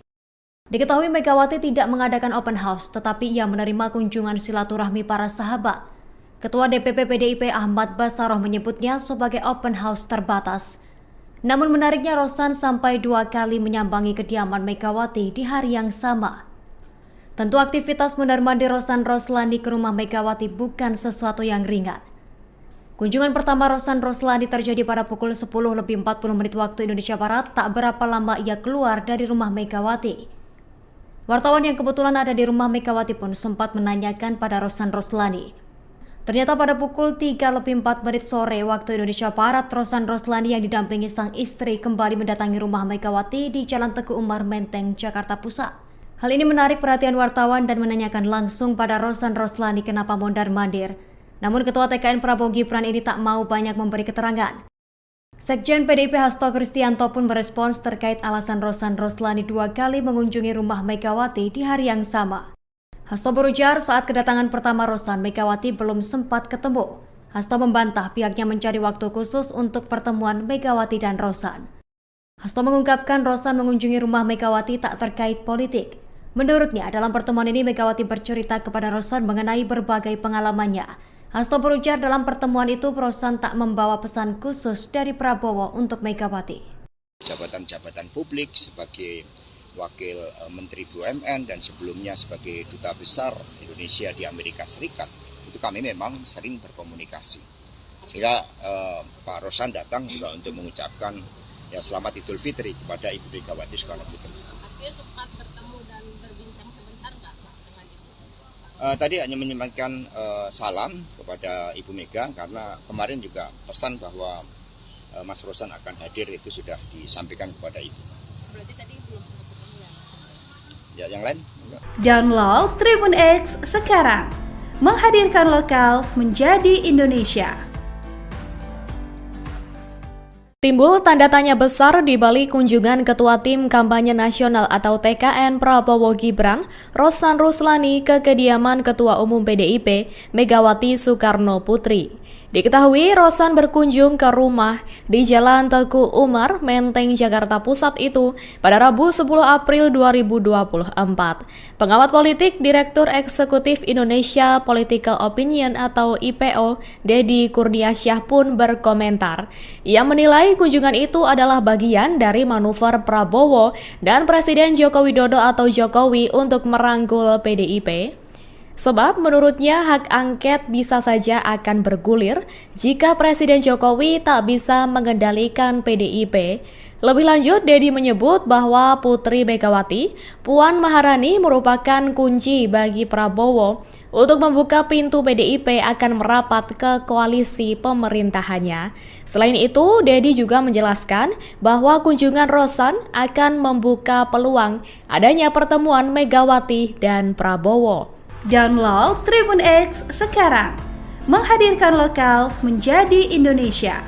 Diketahui Megawati tidak mengadakan open house, tetapi ia menerima kunjungan silaturahmi para sahabat. Ketua DPP PDIP Ahmad Bassaroh menyebutnya sebagai open house terbatas. Namun menariknya Rosan sampai 2 kali menyambangi kediaman Megawati di hari yang sama. Tentu aktivitas mondar-mandir Rosan Roslani ke rumah Megawati bukan sesuatu yang ringan. Kunjungan pertama Rosan Roslani terjadi pada pukul 10:40 waktu Indonesia Barat, tak berapa lama ia keluar dari rumah Megawati. Wartawan yang kebetulan ada di rumah Megawati pun sempat menanyakan pada Rosan Roslani. Ternyata pada pukul 3:04 sore waktu Indonesia Barat, Rosan Roslani yang didampingi sang istri kembali mendatangi rumah Megawati di Jalan Teguh Umar Menteng, Jakarta Pusat. Hal ini menarik perhatian wartawan dan menanyakan langsung pada Rosan Roslani kenapa mondar-mandir. Namun Ketua TKN Prabowo Gibran ini tak mau banyak memberi keterangan. Sekjen PDIP Hasto Kristianto pun merespons terkait alasan Rosan Roslani 2 kali mengunjungi rumah Megawati di hari yang sama. Hasto berujar saat kedatangan pertama Rosan, Megawati belum sempat ketemu. Hasto membantah pihaknya mencari waktu khusus untuk pertemuan Megawati dan Rosan. Hasto mengungkapkan Rosan mengunjungi rumah Megawati tak terkait politik. Menurutnya dalam pertemuan ini Megawati bercerita kepada Rosan mengenai berbagai pengalamannya. Hasto berujar dalam pertemuan itu Rosan tak membawa pesan khusus dari Prabowo untuk Megawati. Jabatan-jabatan publik sebagai Wakil Menteri BUMN dan sebelumnya sebagai Duta Besar Indonesia di Amerika Serikat, itu kami memang sering berkomunikasi. Sehingga Pak Rosan datang juga untuk mengucapkan ya selamat Idul Fitri kepada Ibu Megawati Soekarno Putri. Artinya sempat bertemu dan berbincang sebentar nggak Pak dengan Ibu? Tadi hanya menyampaikan salam kepada Ibu Mega karena kemarin juga pesan bahwa Mas Rosan akan hadir itu sudah disampaikan kepada Ibu. Berarti tadi belum sempat ketemu ya? Ya, yang lain? Enggak. Download Tribun X sekarang, menghadirkan lokal menjadi Indonesia. Timbul tanda tanya besar di balik kunjungan Ketua Tim Kampanye Nasional atau TKN Prabowo Gibran, Rosan Roslani ke kediaman Ketua Umum PDIP, Megawati Soekarno Putri. Diketahui Rosan berkunjung ke rumah di Jalan Teguh Umar, Menteng, Jakarta Pusat itu pada Rabu 10 April 2024. Pengamat politik Direktur Eksekutif Indonesia Political Opinion atau IPO, Deddy Kurniasyah pun berkomentar. Ia menilai kunjungan itu adalah bagian dari manuver Prabowo dan Presiden Joko Widodo atau Jokowi untuk merangkul PDIP. Sebab menurutnya hak angket bisa saja akan bergulir jika Presiden Jokowi tak bisa mengendalikan PDIP. Lebih lanjut, Deddy menyebut bahwa Putri Megawati, Puan Maharani merupakan kunci bagi Prabowo untuk membuka pintu PDIP akan merapat ke koalisi pemerintahannya. Selain itu, Deddy juga menjelaskan bahwa kunjungan Rosan akan membuka peluang adanya pertemuan Megawati dan Prabowo. Download Tribun X sekarang, menghadirkan lokal menjadi Indonesia.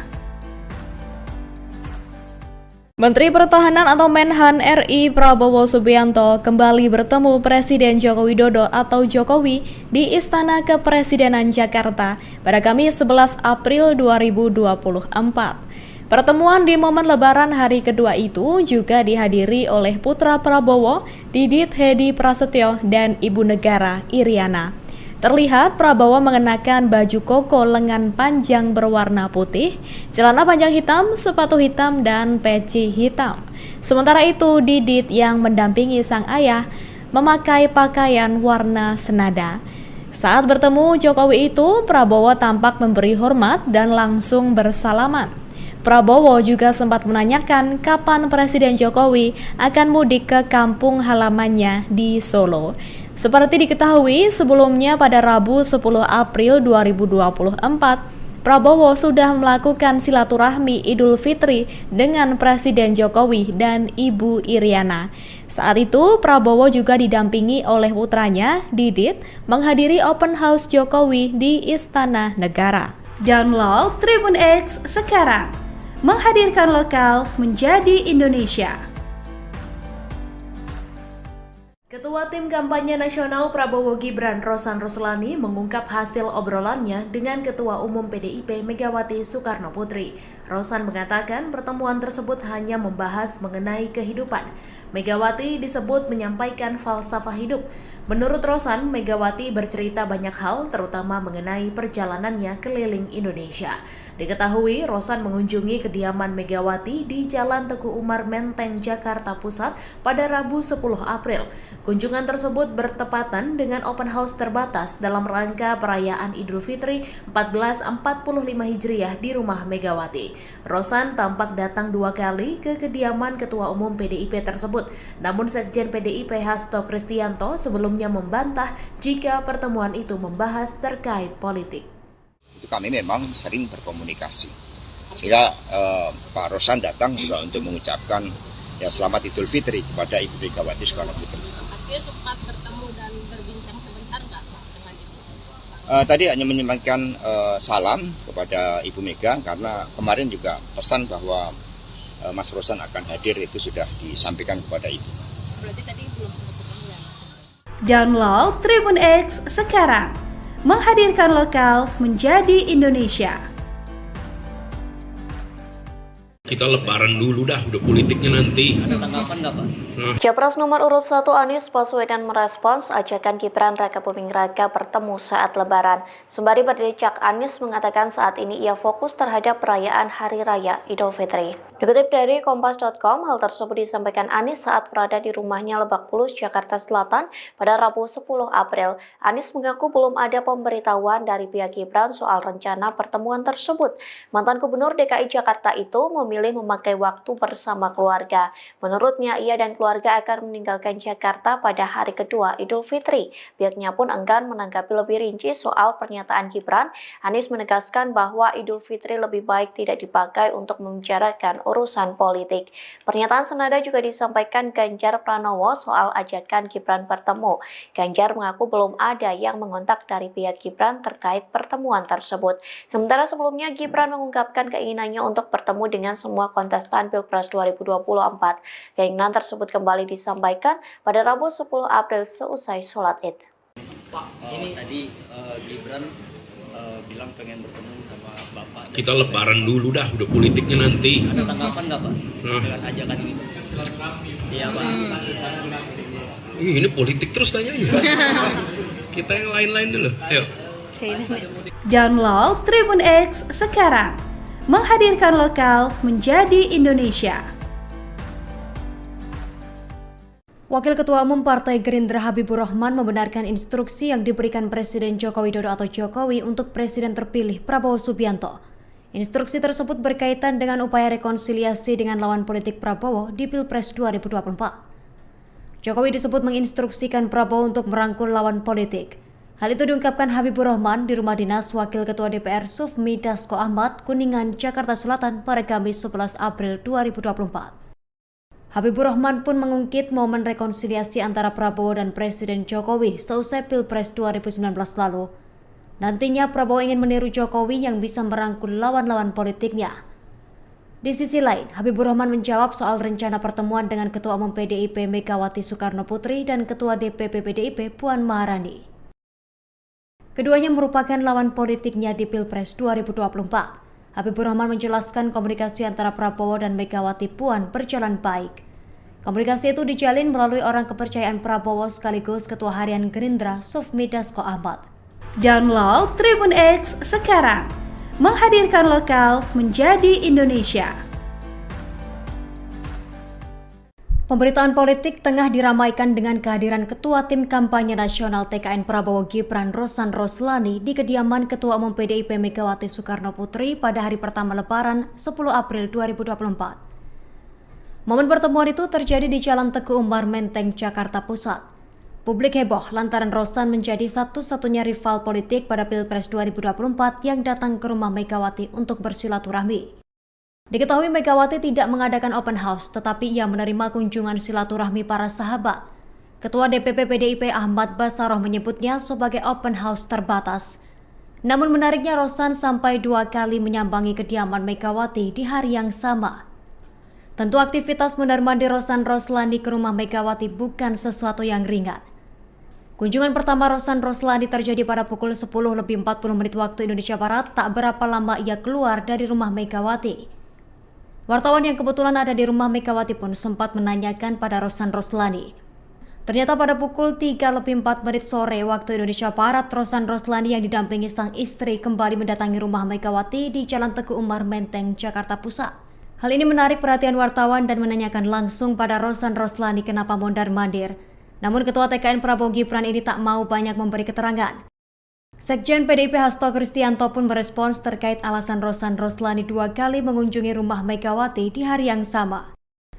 Menteri Pertahanan atau Menhan RI Prabowo Subianto kembali bertemu Presiden Joko Widodo atau Jokowi di Istana Kepresidenan Jakarta pada Kamis 11 April 2024. Pertemuan di momen Lebaran hari kedua itu juga dihadiri oleh putra Prabowo, Didit Hedi Prasetyo dan Ibu Negara Iriana. Terlihat Prabowo mengenakan baju koko lengan panjang berwarna putih, celana panjang hitam, sepatu hitam, dan peci hitam. Sementara itu Didit yang mendampingi sang ayah memakai pakaian warna senada. Saat bertemu Jokowi itu, Prabowo tampak memberi hormat dan langsung bersalaman. Prabowo juga sempat menanyakan kapan Presiden Jokowi akan mudik ke kampung halamannya di Solo. Seperti diketahui sebelumnya pada Rabu 10 April 2024, Prabowo sudah melakukan silaturahmi Idul Fitri dengan Presiden Jokowi dan Ibu Iriana. Saat itu, Prabowo juga didampingi oleh putranya, Didit, menghadiri open house Jokowi di Istana Negara. Download Tribun X sekarang, menghadirkan lokal menjadi Indonesia. Ketua Tim Kampanye Nasional Prabowo Gibran Rosan Roslani mengungkap hasil obrolannya dengan Ketua Umum PDIP Megawati Soekarno Putri. Rosan mengatakan pertemuan tersebut hanya membahas mengenai kehidupan. Megawati disebut menyampaikan falsafah hidup. Menurut Rosan, Megawati bercerita banyak hal, terutama mengenai perjalanannya keliling Indonesia. Diketahui, Rosan mengunjungi kediaman Megawati di Jalan Teguh Umar Menteng, Jakarta Pusat pada Rabu 10 April. Kunjungan tersebut bertepatan dengan open house terbatas dalam rangka perayaan Idul Fitri 1445 Hijriah di rumah Megawati. Rosan tampak datang 2 kali ke kediaman Ketua Umum PDIP tersebut, namun Sekjen PDIP Hasto Kristianto sebelumnya membantah jika pertemuan itu membahas terkait politik. Itu kami memang sering berkomunikasi. Sehingga Pak Rosan datang juga untuk mengucapkan selamat Idul Fitri kepada Ibu Megawati Soekarno Putri. Artinya sempat bertemu dan berbincang sebentar nggak Pak dengan Ibu? Tadi hanya menyampaikan salam kepada Ibu Mega karena kemarin juga pesan bahwa Mas Rosan akan hadir itu sudah disampaikan kepada Ibu. Berarti tadi belum sempat ketemu ya? Download Tribun X sekarang, menghadirkan lokal menjadi Indonesia. Kita lebaran dulu dah, udah politiknya nanti. Ada tanggapan nggak Pak? Capres nomor urut 1 Anies Baswedan merespons ajakan Gibran Raka Buming Raka bertemu saat Lebaran. Sembari berdecak, Anies mengatakan saat ini ia fokus terhadap perayaan Hari Raya Idul Fitri. Dikutip dari Kompas.com, hal tersebut disampaikan Anies saat berada di rumahnya Lebak Bulus, Jakarta Selatan pada Rabu 10 April. Anies mengaku belum ada pemberitahuan dari pihak Gibran soal rencana pertemuan tersebut. Mantan Gubernur DKI Jakarta itu memilih memakai waktu bersama keluarga. Menurutnya, ia dan keluarga akan meninggalkan Jakarta pada hari kedua Idul Fitri. Pihaknya pun enggan menanggapi lebih rinci soal pernyataan Gibran. Anies menegaskan bahwa Idul Fitri lebih baik tidak dipakai untuk membicarakan urusan politik. Pernyataan senada juga disampaikan Ganjar Pranowo soal ajakan Gibran bertemu. Ganjar mengaku belum ada yang mengontak dari pihak Gibran terkait pertemuan tersebut. Sementara sebelumnya Gibran mengungkapkan keinginannya untuk bertemu dengan semua kontestan Pilpres 2024. Keinginan tersebut kembali disampaikan pada Rabu 10 April seusai sholat Id. Pak, ini tadi Gibran bilang pengen bertemu sama Bapak. Kita lebaran dulu dah, udah politiknya nanti. Ada tanggapan nggak Pak dengan ajakan ini? Iya Pak. Ini politik terus tanyanya. Kita yang lain-lain dulu. Ayo. Download Tribun X sekarang, menghadirkan lokal menjadi Indonesia. Wakil Ketua Umum Partai Gerindra Habibur Rahman membenarkan instruksi yang diberikan Presiden Joko Widodo atau Jokowi untuk Presiden terpilih Prabowo Subianto. Instruksi tersebut berkaitan dengan upaya rekonsiliasi dengan lawan politik Prabowo di Pilpres 2024. Jokowi disebut menginstruksikan Prabowo untuk merangkul lawan politik. Hal itu diungkapkan Habibur Rahman di rumah dinas Wakil Ketua DPR Sufmi Dasko Ahmad, Kuningan, Jakarta Selatan pada Kamis 11 April 2024. Habibur Rahman pun mengungkit momen rekonsiliasi antara Prabowo dan Presiden Jokowi seusai Pilpres 2019 lalu. Nantinya Prabowo ingin meniru Jokowi yang bisa merangkul lawan-lawan politiknya. Di sisi lain, Habibur Rahman menjawab soal rencana pertemuan dengan Ketua Umum PDIP Megawati Soekarno Putri dan Ketua DPP PDIP Puan Maharani. Keduanya merupakan lawan politiknya di Pilpres 2024. Habibur Rahman menjelaskan komunikasi antara Prabowo dan Megawati Puan berjalan baik. Komunikasi itu dijalin melalui orang kepercayaan Prabowo sekaligus Ketua Harian Gerindra Sufmi Dasko Ahmad. Download Tribun X sekarang, menghadirkan lokal menjadi Indonesia. Pemberitaan politik tengah diramaikan dengan kehadiran Ketua Tim Kampanye Nasional TKN Prabowo Gibran Rosan Roslani di kediaman Ketua Umum PDIP Megawati Soekarno Putri pada hari pertama Lebaran 10 April 2024. Momen pertemuan itu terjadi di Jalan Teguh Umar Menteng, Jakarta Pusat. Publik heboh lantaran Rosan menjadi satu-satunya rival politik pada Pilpres 2024 yang datang ke rumah Megawati untuk bersilaturahmi. Diketahui Megawati tidak mengadakan open house, tetapi ia menerima kunjungan silaturahmi para sahabat. Ketua DPP PDIP Ahmad Bassaroh menyebutnya sebagai open house terbatas. Namun menariknya Rosan sampai 2 kali menyambangi kediaman Megawati di hari yang sama. Tentu aktivitas mondar-mandir Rosan Roslani ke rumah Megawati bukan sesuatu yang ringan. Kunjungan pertama Rosan Roslani terjadi pada pukul 10:40 waktu Indonesia Barat. Tak berapa lama ia keluar dari rumah Megawati. Wartawan yang kebetulan ada di rumah Megawati pun sempat menanyakan pada Rosan Roslani. Ternyata pada pukul 3:04 sore waktu Indonesia Barat, Rosan Roslani yang didampingi sang istri kembali mendatangi rumah Megawati di Jalan Teguh Umar Menteng, Jakarta Pusat. Hal ini menarik perhatian wartawan dan menanyakan langsung pada Rosan Roslani kenapa mondar-mandir. Namun Ketua TKN Prabowo Gibran ini tak mau banyak memberi keterangan. Sekjen PDIP Hasto Kristianto pun merespons terkait alasan Rosan Roslani 2 kali mengunjungi rumah Megawati di hari yang sama.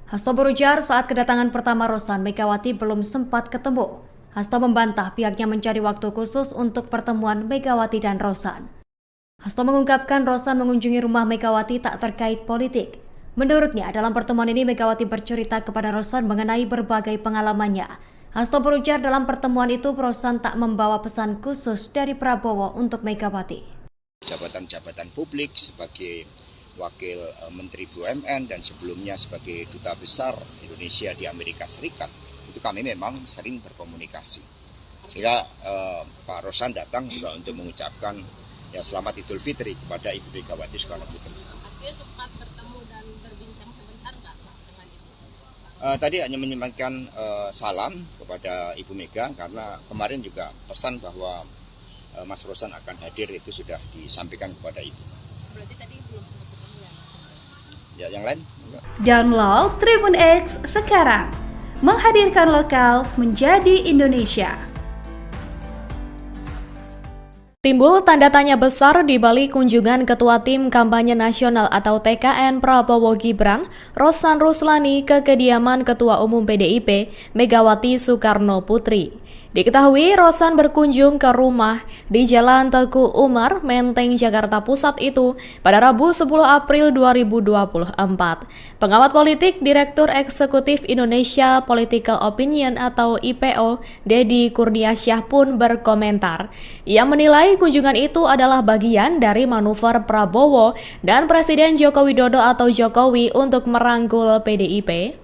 Hasto berujar saat kedatangan pertama Rosan, Megawati belum sempat ketemu. Hasto membantah pihaknya mencari waktu khusus untuk pertemuan Megawati dan Rosan. Hasto mengungkapkan Rosan mengunjungi rumah Megawati tak terkait politik. Menurutnya dalam pertemuan ini Megawati bercerita kepada Rosan mengenai berbagai pengalamannya. Hasto berujar dalam pertemuan itu Rosan tak membawa pesan khusus dari Prabowo untuk Megawati. Jabatan-jabatan publik sebagai Wakil Menteri BUMN dan sebelumnya sebagai Duta Besar Indonesia di Amerika Serikat, itu kami memang sering berkomunikasi. Sehingga Pak Rosan datang juga untuk mengucapkan selamat Idul Fitri kepada Ibu Megawati Soekarno Putri. Artinya sempat bertemu dan berbincang sebentar nggak Pak dengan Ibu? Tadi hanya menyampaikan salam kepada Ibu Mega karena kemarin juga pesan bahwa Mas Rosan akan hadir itu sudah disampaikan kepada Ibu. Berarti tadi belum sempat ketemu ya? Ya, yang lain? Enggak. Download Tribun X sekarang, menghadirkan lokal menjadi Indonesia. Timbul tanda tanya besar di balik kunjungan Ketua Tim Kampanye Nasional atau TKN Prabowo Gibran, Rosan Roslani ke kediaman Ketua Umum PDIP, Megawati Soekarno Putri. Diketahui Rosan berkunjung ke rumah di Jalan Teguh Umar, Menteng, Jakarta Pusat itu pada Rabu 10 April 2024. Pengamat politik Direktur Eksekutif Indonesia Political Opinion atau IPO, Deddy Kurniasyah pun berkomentar. Ia menilai kunjungan itu adalah bagian dari manuver Prabowo dan Presiden Joko Widodo atau Jokowi untuk merangkul PDIP.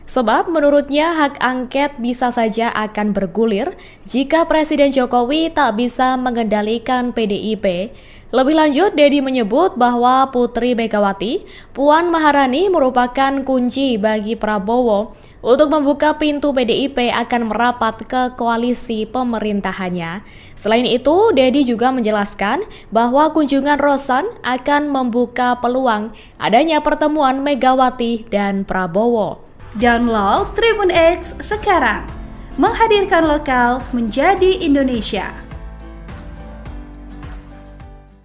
Sebab menurutnya hak angket bisa saja akan bergulir jika Presiden Jokowi tak bisa mengendalikan PDIP. Lebih lanjut, Deddy menyebut bahwa Putri Megawati, Puan Maharani merupakan kunci bagi Prabowo untuk membuka pintu PDIP akan merapat ke koalisi pemerintahannya. Selain itu, Deddy juga menjelaskan bahwa kunjungan Rosan akan membuka peluang adanya pertemuan Megawati dan Prabowo. Download Tribun X sekarang, menghadirkan lokal menjadi Indonesia.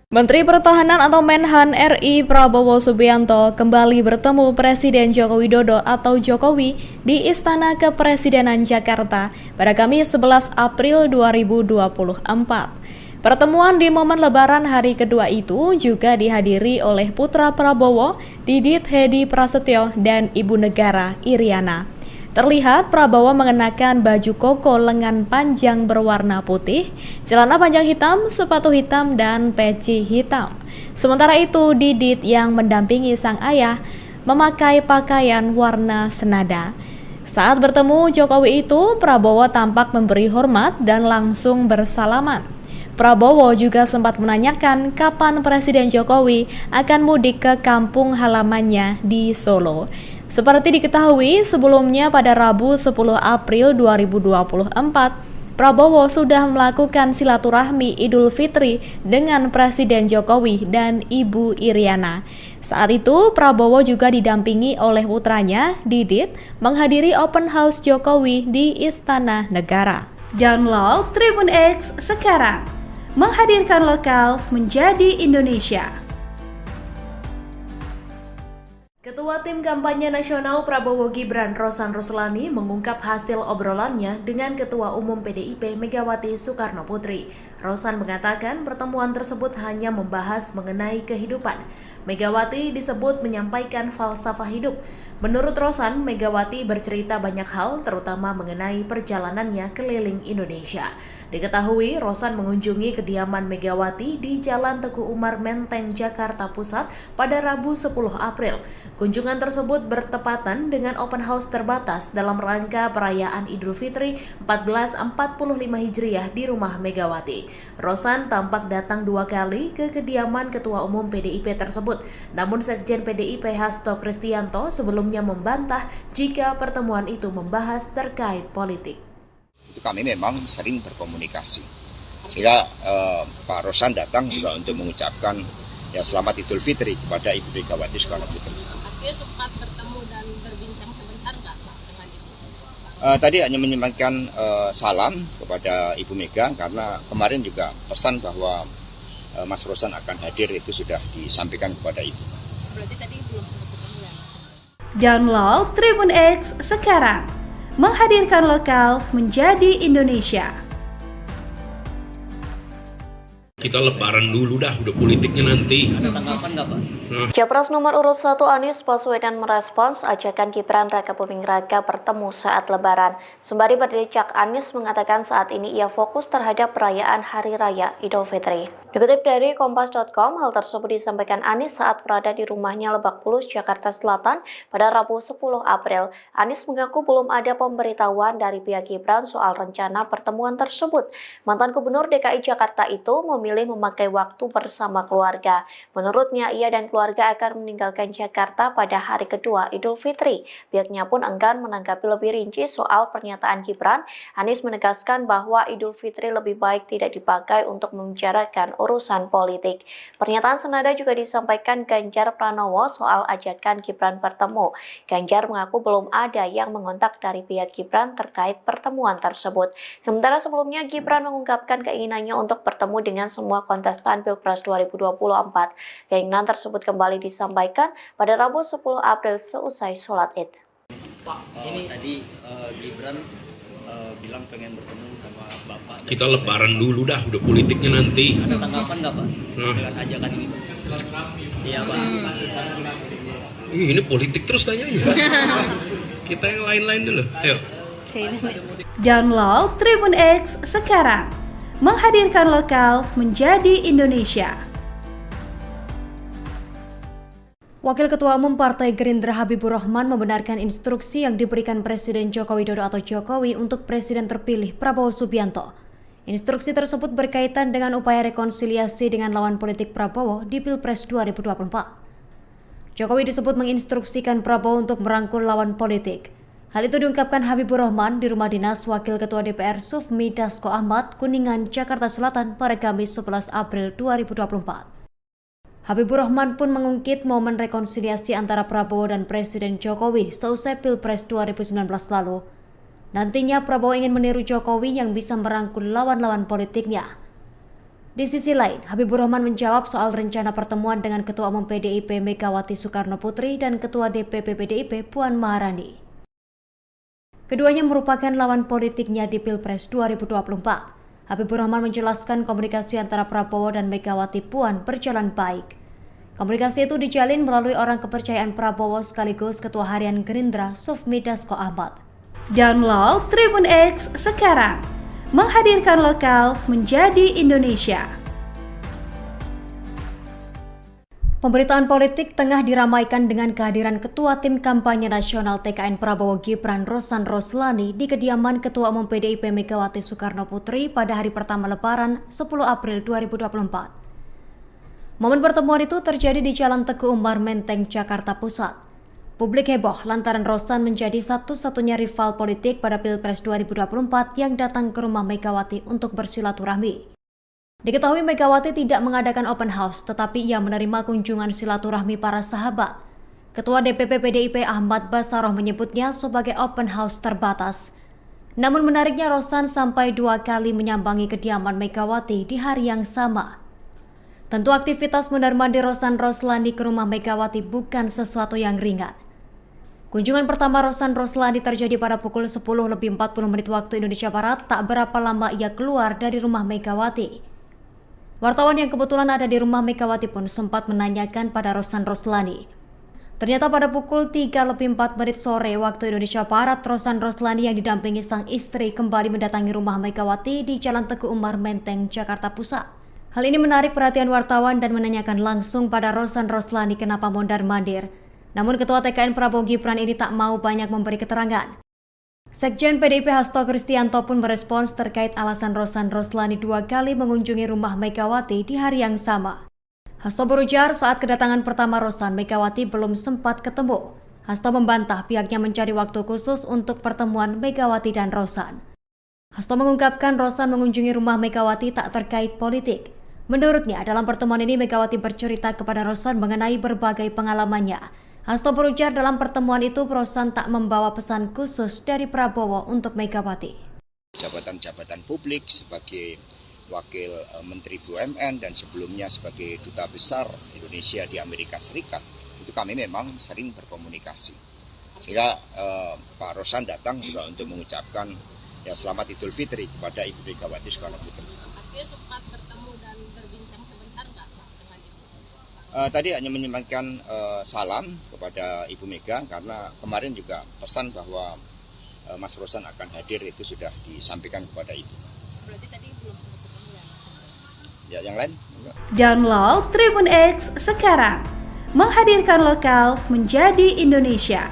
Menteri Pertahanan atau Menhan RI Prabowo Subianto kembali bertemu Presiden Joko Widodo atau Jokowi di Istana Kepresidenan Jakarta pada Kamis 11 April 2024. Pertemuan di momen Lebaran hari kedua itu juga dihadiri oleh putra Prabowo, Didit Hedi Prasetyo dan Ibu Negara Iriana. Terlihat Prabowo mengenakan baju koko lengan panjang berwarna putih, celana panjang hitam, sepatu hitam, dan peci hitam. Sementara itu Didit yang mendampingi sang ayah memakai pakaian warna senada. Saat bertemu Jokowi itu, Prabowo tampak memberi hormat dan langsung bersalaman. Prabowo juga sempat menanyakan kapan Presiden Jokowi akan mudik ke kampung halamannya di Solo. Seperti diketahui sebelumnya pada Rabu 10 April 2024, Prabowo sudah melakukan silaturahmi Idul Fitri dengan Presiden Jokowi dan Ibu Iriana. Saat itu Prabowo juga didampingi oleh putranya Didit menghadiri open house Jokowi di Istana Negara. Download Tribun X sekarang, menghadirkan lokal menjadi Indonesia. Ketua Tim Kampanye Nasional Prabowo Gibran Rosan Roslani mengungkap hasil obrolannya dengan Ketua Umum PDIP Megawati Soekarno Putri. Rosan mengatakan pertemuan tersebut hanya membahas mengenai kehidupan. Megawati disebut menyampaikan falsafah hidup. Menurut Rosan, Megawati bercerita banyak hal, terutama mengenai perjalanannya keliling Indonesia. Diketahui, Rosan mengunjungi kediaman Megawati di Jalan Teguh Umar Menteng, Jakarta Pusat pada Rabu 10 April. Kunjungan tersebut bertepatan dengan open house terbatas dalam rangka perayaan Idul Fitri 1445 Hijriah di rumah Megawati. Rosan tampak datang 2 kali ke kediaman Ketua Umum PDIP tersebut. Namun Sekjen PDIP Hasto Kristianto sebelumnya membantah jika pertemuan itu membahas terkait politik. Itu kami memang sering berkomunikasi. Sehingga Pak Rosan datang juga untuk mengucapkan selamat Idul Fitri kepada Ibu Megawati Soekarno Putri. Artinya sempat bertemu dan berbincang sebentar nggak Pak dengan Ibu? Tadi hanya menyampaikan salam kepada Ibu Mega karena kemarin juga pesan bahwa Mas Rosan akan hadir itu sudah disampaikan kepada Ibu. Berarti tadi belum sempat ketemu ya? Download Tribun X sekarang, menghadirkan lokal menjadi Indonesia. Kita lebaran dulu dah, udah politiknya nanti. Ada tanggapan nggak Pak? Capres nomor urut 1 Anies Baswedan merespons ajakan Gibran Raka Buming Raka bertemu saat Lebaran. Sembari berdecak, Anies mengatakan saat ini ia fokus terhadap perayaan Hari Raya Idul Fitri. Dikutip dari Kompas.com, hal tersebut disampaikan Anies saat berada di rumahnya Lebak Bulus, Jakarta Selatan pada Rabu 10 April. Anies mengaku belum ada pemberitahuan dari pihak Gibran soal rencana pertemuan tersebut. Mantan Gubernur DKI Jakarta itu memilih memakai waktu bersama keluarga. Menurutnya, ia dan keluarga akan meninggalkan Jakarta pada hari kedua Idul Fitri. Pihaknya pun enggan menanggapi lebih rinci soal pernyataan Gibran. Anies menegaskan bahwa Idul Fitri lebih baik tidak dipakai untuk membicarakan urusan politik. Pernyataan senada juga disampaikan Ganjar Pranowo soal ajakan Gibran bertemu. Ganjar mengaku belum ada yang mengontak dari pihak Gibran terkait pertemuan tersebut. Sementara sebelumnya Gibran mengungkapkan keinginannya untuk bertemu dengan semua kontestan Pilpres 2024. Keinginan tersebut kembali disampaikan pada Rabu 10 April seusai sholat Id. Pak, ini tadi Gibran bilang pengen bertemu sama Bapak. Kita lebaran dulu dah, udah politiknya nanti. Ada tanggapan nggak Pak dengan ajakan ini? Iya Pak. Ini politik terus tanyanya. Kita yang lain-lain dulu. Ayo. Download Tribun X sekarang, menghadirkan lokal menjadi Indonesia. Wakil Ketua Umum Partai Gerindra Habibur Rahman membenarkan instruksi yang diberikan Presiden Joko Widodo atau Jokowi untuk Presiden terpilih Prabowo Subianto. Instruksi tersebut berkaitan dengan upaya rekonsiliasi dengan lawan politik Prabowo di Pilpres 2024. Jokowi disebut menginstruksikan Prabowo untuk merangkul lawan politik. Hal itu diungkapkan Habibur Rahman di rumah dinas Wakil Ketua DPR Sufmi Dasko Ahmad, Kuningan, Jakarta Selatan pada Kamis 11 April 2024. Habibur Rahman pun mengungkit momen rekonsiliasi antara Prabowo dan Presiden Jokowi seusai Pilpres 2019 lalu. Nantinya Prabowo ingin meniru Jokowi yang bisa merangkul lawan-lawan politiknya. Di sisi lain, Habibur Rahman menjawab soal rencana pertemuan dengan Ketua Umum PDIP Megawati Soekarno Putri dan Ketua DPP PDIP Puan Maharani. Keduanya merupakan lawan politiknya di Pilpres 2024. Habibur Rahman menjelaskan komunikasi antara Prabowo dan Megawati Puan berjalan baik. Komunikasi itu dijalin melalui orang kepercayaan Prabowo sekaligus Ketua Harian Gerindra Sufmi Dasko Ahmad. Download Tribun X sekarang, menghadirkan lokal menjadi Indonesia. Pemberitaan politik tengah diramaikan dengan kehadiran Ketua Tim Kampanye Nasional TKN Prabowo Gibran Rosan Roslani di kediaman Ketua Umum PDIP Megawati Soekarno Putri pada hari pertama Lebaran 10 April 2024. Momen pertemuan itu terjadi di Jalan Teguh Umar Menteng, Jakarta Pusat. Publik heboh lantaran Rosan menjadi satu-satunya rival politik pada Pilpres 2024 yang datang ke rumah Megawati untuk bersilaturahmi. Diketahui Megawati tidak mengadakan open house, tetapi ia menerima kunjungan silaturahmi para sahabat. Ketua DPP PDIP Ahmad Bassaroh menyebutnya sebagai open house terbatas. Namun menariknya Rosan sampai 2 kali menyambangi kediaman Megawati di hari yang sama. Tentu aktivitas mondar-mandir Rosan Roslani ke rumah Megawati bukan sesuatu yang ringan. Kunjungan pertama Rosan Roslani terjadi pada pukul 10:40 waktu Indonesia Barat. Tak berapa lama ia keluar dari rumah Megawati. Wartawan yang kebetulan ada di rumah Megawati pun sempat menanyakan pada Rosan Roslani. Ternyata pada pukul 3:04 sore waktu Indonesia Barat, Rosan Roslani yang didampingi sang istri kembali mendatangi rumah Megawati di Jalan Teguh Umar Menteng, Jakarta Pusat. Hal ini menarik perhatian wartawan dan menanyakan langsung pada Rosan Roslani kenapa mondar-mandir. Namun Ketua TKN Prabowo Gibran ini tak mau banyak memberi keterangan. Sekjen PDIP Hasto Kristianto pun merespons terkait alasan Rosan Roslani 2 kali mengunjungi rumah Megawati di hari yang sama. Hasto berujar saat kedatangan pertama Rosan, Megawati belum sempat ketemu. Hasto membantah pihaknya mencari waktu khusus untuk pertemuan Megawati dan Rosan. Hasto mengungkapkan Rosan mengunjungi rumah Megawati tak terkait politik. Menurutnya, dalam pertemuan ini Megawati bercerita kepada Rosan mengenai berbagai pengalamannya. Hasto berujar dalam pertemuan itu Rosan tak membawa pesan khusus dari Prabowo untuk Megawati. Jabatan-jabatan publik sebagai Wakil Menteri BUMN dan sebelumnya sebagai Duta Besar Indonesia di Amerika Serikat, itu kami memang sering berkomunikasi. Sehingga Pak Rosan datang juga untuk mengucapkan selamat Idul Fitri kepada Ibu Megawati Soekarno Putri. Artinya sempat bertemu dan berbincang sebentar nggak Pak dengan Ibu? Tadi hanya menyampaikan salam kepada Ibu Mega karena kemarin juga pesan bahwa Mas Rosan akan hadir itu sudah disampaikan kepada Ibu. Berarti tadi belum sempat ketemu ya? Yang lain? Download Tribun X sekarang, menghadirkan lokal menjadi Indonesia.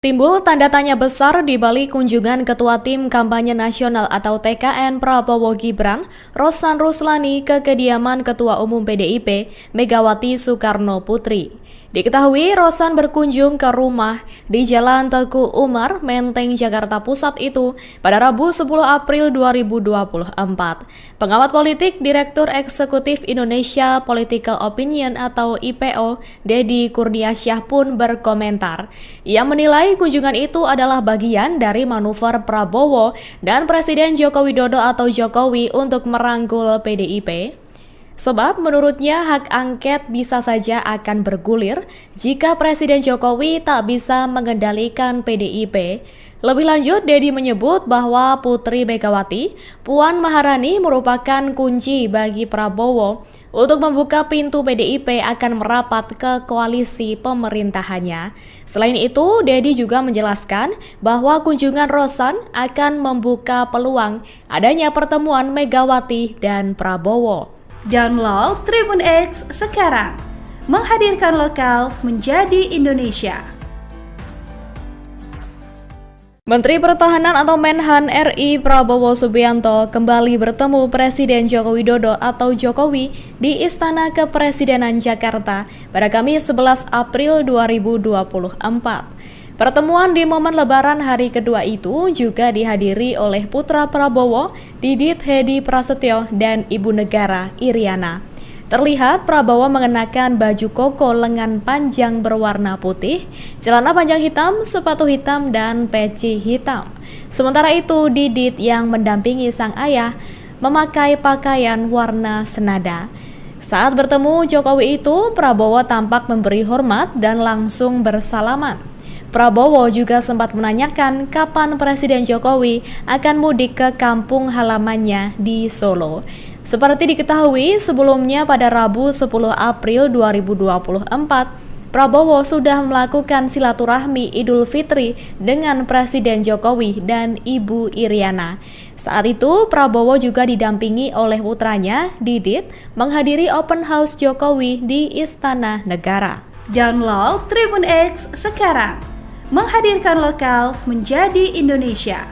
Timbul tanda tanya besar di balik kunjungan Ketua Tim Kampanye Nasional atau TKN Prabowo Gibran, Rosan Roslani ke kediaman Ketua Umum PDIP, Megawati Soekarno Putri. Diketahui Rosan berkunjung ke rumah di Jalan Teguh Umar, Menteng, Jakarta Pusat itu pada Rabu 10 April 2024. Pengamat politik Direktur Eksekutif Indonesia Political Opinion atau IPO, Deddy Kurniasyah pun berkomentar. Ia menilai kunjungan itu adalah bagian dari manuver Prabowo dan Presiden Joko Widodo atau Jokowi untuk merangkul PDIP. Sebab menurutnya hak angket bisa saja akan bergulir jika Presiden Jokowi tak bisa mengendalikan PDIP. Lebih lanjut, Deddy menyebut bahwa Putri Megawati, Puan Maharani merupakan kunci bagi Prabowo untuk membuka pintu PDIP akan merapat ke koalisi pemerintahannya. Selain itu, Deddy juga menjelaskan bahwa kunjungan Rosan akan membuka peluang adanya pertemuan Megawati dan Prabowo. Download Tribun X sekarang, menghadirkan lokal menjadi Indonesia. Menteri Pertahanan atau Menhan RI Prabowo Subianto kembali bertemu Presiden Joko Widodo atau Jokowi di Istana Kepresidenan Jakarta pada Kamis 11 April 2024. Pertemuan di momen Lebaran hari kedua itu juga dihadiri oleh putra Prabowo, Didit Hedi Prasetyo, dan Ibu Negara Iriana. Terlihat Prabowo mengenakan baju koko lengan panjang berwarna putih, celana panjang hitam, sepatu hitam, dan peci hitam. Sementara itu, Didit yang mendampingi sang ayah memakai pakaian warna senada. Saat bertemu Jokowi itu, Prabowo tampak memberi hormat dan langsung bersalaman. Prabowo juga sempat menanyakan kapan Presiden Jokowi akan mudik ke kampung halamannya di Solo. Seperti diketahui, sebelumnya pada Rabu 10 April 2024, Prabowo sudah melakukan silaturahmi Idul Fitri dengan Presiden Jokowi dan Ibu Iriana. Saat itu, Prabowo juga didampingi oleh putranya, Didit, menghadiri open house Jokowi di Istana Negara. Download Tribun X sekarang, menghadirkan lokal menjadi Indonesia.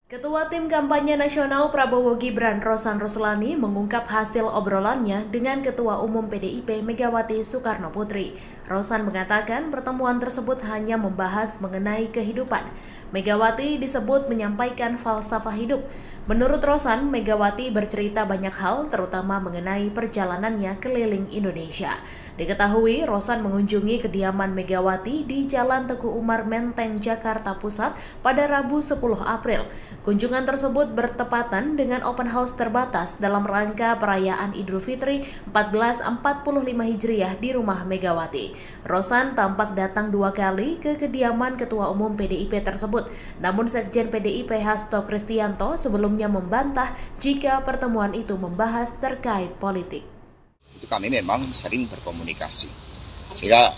Ketua Tim Kampanye Nasional Prabowo Gibran, Rosan Roslani, mengungkap hasil obrolannya dengan Ketua Umum PDIP Megawati Soekarno Putri. Rosan mengatakan pertemuan tersebut hanya membahas mengenai kehidupan. Megawati disebut menyampaikan falsafah hidup. Menurut Rosan, Megawati bercerita banyak hal, terutama mengenai perjalanannya keliling Indonesia. Diketahui, Rosan mengunjungi kediaman Megawati di Jalan Teguh Umar Menteng, Jakarta Pusat pada Rabu 10 April. Kunjungan tersebut bertepatan dengan open house terbatas dalam rangka perayaan Idul Fitri 1445 Hijriah di rumah Megawati. Rosan tampak datang 2 kali ke kediaman Ketua Umum PDIP tersebut, namun Sekjen PDIP Hasto Kristianto sebelumnya membantah jika pertemuan itu membahas terkait politik. Itu kami memang sering berkomunikasi. Sehingga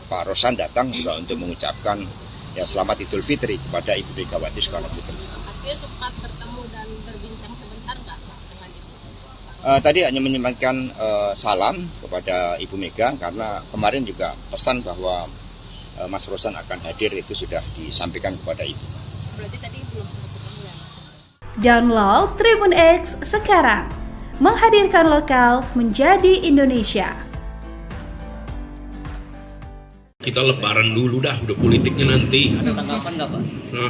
Pak Rosan datang juga untuk mengucapkan selamat Idul Fitri kepada Ibu Megawati Soekarno Putri. Artinya sempat bertemu dan berbincang sebentar nggak Pak dengan Ibu? Tadi hanya menyampaikan salam kepada Ibu Mega karena kemarin juga pesan bahwa Mas Rosan akan hadir itu sudah disampaikan kepada Ibu. Berarti tadi belum sempat ketemu ya? Download Tribun X sekarang. Menghadirkan lokal menjadi Indonesia. Kita lebaran dulu dah, udah politiknya nanti. Ada tanggapan nggak Pak?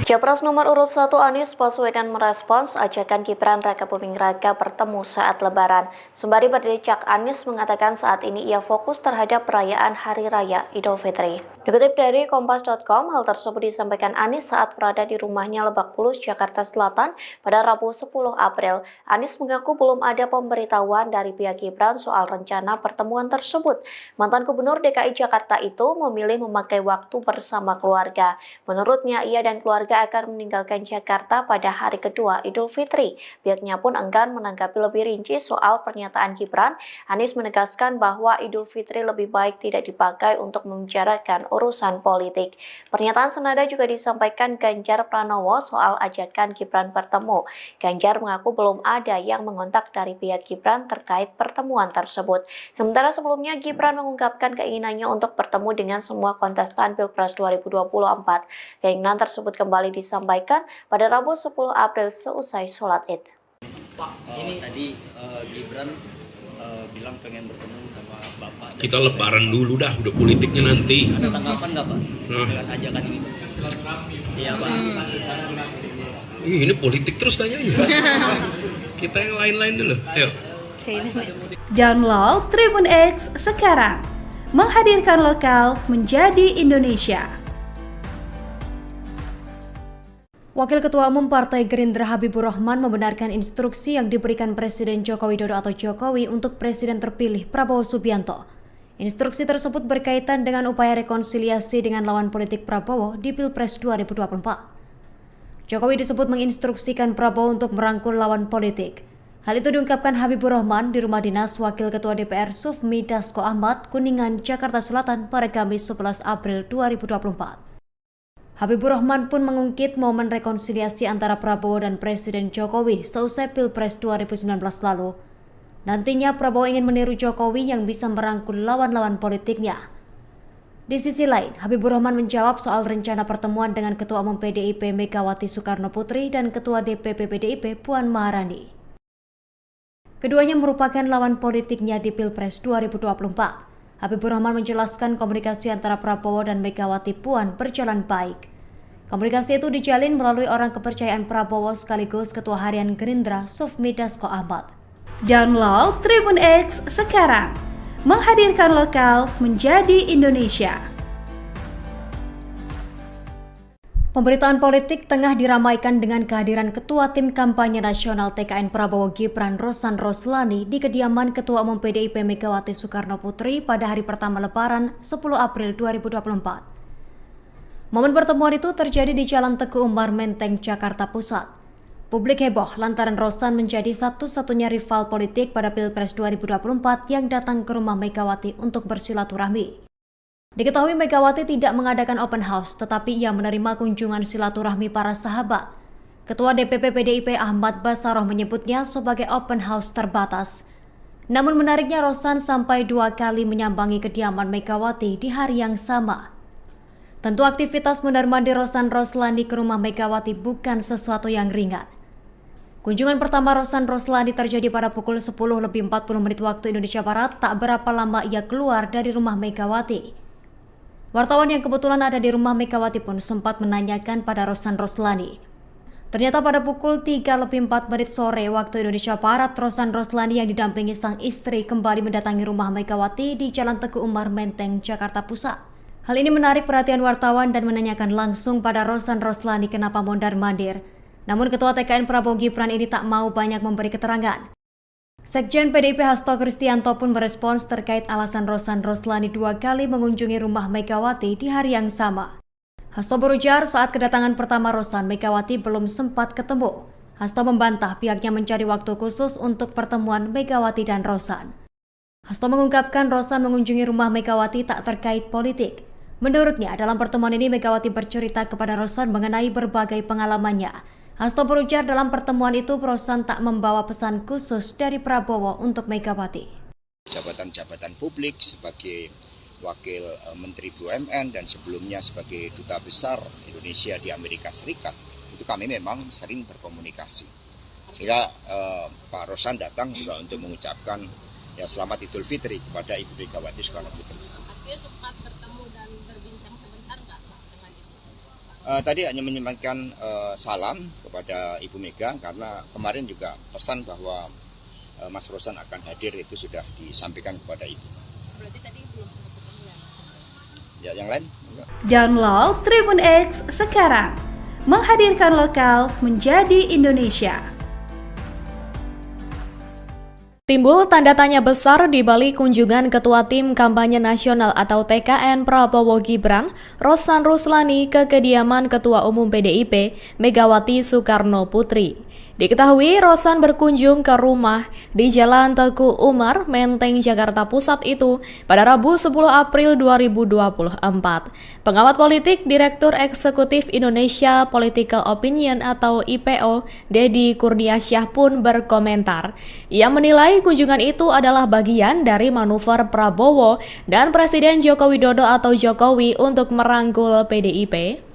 Capres nomor urut 1 Anies Baswedan merespons ajakan Gibran Raka Buming Raka bertemu saat Lebaran. Sembari berdecak, Anies mengatakan saat ini ia fokus terhadap perayaan Hari Raya Idul Fitri. Dikutip dari Kompas.com, hal tersebut disampaikan Anies saat berada di rumahnya Lebak Bulus, Jakarta Selatan pada Rabu 10 April. Anies mengaku belum ada pemberitahuan dari pihak Gibran soal rencana pertemuan tersebut. Mantan Gubernur DKI Jakarta itu memilih memakai waktu bersama keluarga. Menurutnya, ia dan keluarga akan meninggalkan Jakarta pada hari kedua Idul Fitri. Pihaknya pun enggan menanggapi lebih rinci soal pernyataan Gibran. Anies menegaskan bahwa Idul Fitri lebih baik tidak dipakai untuk membicarakan urusan politik. Pernyataan senada juga disampaikan Ganjar Pranowo soal ajakan Gibran bertemu. Ganjar mengaku belum ada yang mengontak dari pihak Gibran terkait pertemuan tersebut. Sementara sebelumnya Gibran mengungkapkan keinginannya untuk bertemu dengan semua kontestan Pilpres 2024. Keinginan tersebut kembali disampaikan pada Rabu 10 April seusai sholat Id. Pak, ini tadi Gibran bilang pengen bertemu sama Bapak. Kita lebaran dulu dah, udah politiknya nanti. Ada tanggapan nggak Pak dengan ajakan ini? Iya Pak. Ini politik terus tanyanya. Kita yang lain-lain dulu. Ayo. Download Tribun X sekarang. Menghadirkan lokal menjadi Indonesia. Wakil Ketua Umum Partai Gerindra Habibur Rahman membenarkan instruksi yang diberikan Presiden Joko Widodo atau Jokowi untuk Presiden terpilih Prabowo Subianto. Instruksi tersebut berkaitan dengan upaya rekonsiliasi dengan lawan politik Prabowo di Pilpres 2024. Jokowi disebut menginstruksikan Prabowo untuk merangkul lawan politik. Hal itu diungkapkan Habibur Rahman di rumah dinas Wakil Ketua DPR Sufmi Dasko Ahmad, Kuningan, Jakarta Selatan pada Kamis 11 April 2024. Habibur Rahman pun mengungkit momen rekonsiliasi antara Prabowo dan Presiden Jokowi seusai Pilpres 2019 lalu. Nantinya Prabowo ingin meniru Jokowi yang bisa merangkul lawan-lawan politiknya. Di sisi lain, Habibur Rahman menjawab soal rencana pertemuan dengan Ketua Umum PDIP Megawati Soekarno Putri dan Ketua DPP PDIP Puan Maharani. Keduanya merupakan lawan politiknya di Pilpres 2024. Habibur Rahman menjelaskan komunikasi antara Prabowo dan Megawati Puan berjalan baik. Komunikasi itu dijalin melalui orang kepercayaan Prabowo sekaligus Ketua Harian Gerindra Sufmi Dasko Ahmad. Download Tribun X sekarang. Menghadirkan lokal menjadi Indonesia. Pemberitaan politik tengah diramaikan dengan kehadiran Ketua Tim Kampanye Nasional TKN Prabowo Gibran Rosan Roslani di kediaman Ketua Umum PDIP Megawati Soekarno Putri pada hari pertama Lebaran 10 April 2024. Momen pertemuan itu terjadi di Jalan Teguh Umar Menteng, Jakarta Pusat. Publik heboh lantaran Rosan menjadi satu-satunya rival politik pada Pilpres 2024 yang datang ke rumah Megawati untuk bersilaturahmi. Diketahui Megawati tidak mengadakan open house, tetapi ia menerima kunjungan silaturahmi para sahabat. Ketua DPP PDIP Ahmad Bassaroh menyebutnya sebagai open house terbatas. Namun menariknya Rosan sampai 2 kali menyambangi kediaman Megawati di hari yang sama. Tentu aktivitas mondar-mandir Rosan Roslani ke rumah Megawati bukan sesuatu yang ringan. Kunjungan pertama Rosan Roslani terjadi pada pukul 10:40 waktu Indonesia Barat, tak berapa lama ia keluar dari rumah Megawati. Wartawan yang kebetulan ada di rumah Megawati pun sempat menanyakan pada Rosan Roslani, Ternyata pada pukul 3:04 sore waktu Indonesia Barat, Rosan Roslani yang didampingi sang istri kembali mendatangi rumah Megawati di Jalan Teguh Umar Menteng, Jakarta Pusat. Hal ini menarik perhatian wartawan dan menanyakan langsung pada Rosan Roslani kenapa mondar-mandir. Namun Ketua TKN Prabowo Gibran ini tak mau banyak memberi keterangan. Sekjen PDIP Hasto Kristianto pun merespons terkait alasan Rosan Roslani 2 kali mengunjungi rumah Megawati di hari yang sama. Hasto berujar saat kedatangan pertama Rosan, Megawati belum sempat ketemu. Hasto membantah pihaknya mencari waktu khusus untuk pertemuan Megawati dan Rosan. Hasto mengungkapkan Rosan mengunjungi rumah Megawati tak terkait politik. Menurutnya, dalam pertemuan ini Megawati bercerita kepada Rosan mengenai berbagai pengalamannya. Hasto berujar dalam pertemuan itu Rosan tak membawa pesan khusus dari Prabowo untuk Megawati. Jabatan-jabatan publik sebagai Wakil Menteri BUMN dan sebelumnya sebagai Duta Besar Indonesia di Amerika Serikat, itu kami memang sering berkomunikasi. Sehingga Pak Rosan datang juga untuk mengucapkan selamat Idul Fitri kepada Ibu Megawati Soekarno Putri. Artinya sempat bertemu dan berbincang sebentar nggak Pak dengan Ibu? Tadi hanya menyampaikan salam kepada Ibu Mega karena kemarin juga pesan bahwa Mas Rosan akan hadir itu sudah disampaikan kepada Ibu. Berarti tadi belum sempat ketemu ya? Yang lain? Enggak. Download Tribun X sekarang, menghadirkan lokal menjadi Indonesia. Timbul tanda tanya besar di balik kunjungan Ketua Tim Kampanye Nasional atau TKN Prabowo Gibran, Rosan Roslani ke kediaman Ketua Umum PDIP, Megawati Soekarno Putri. Diketahui Rosan berkunjung ke rumah di Jalan Teguh Umar, Menteng, Jakarta Pusat itu pada Rabu 10 April 2024. Pengamat politik Direktur Eksekutif Indonesia Political Opinion atau IPO, Deddy Kurniasyah pun berkomentar. Ia menilai kunjungan itu adalah bagian dari manuver Prabowo dan Presiden Joko Widodo atau Jokowi untuk merangkul PDIP.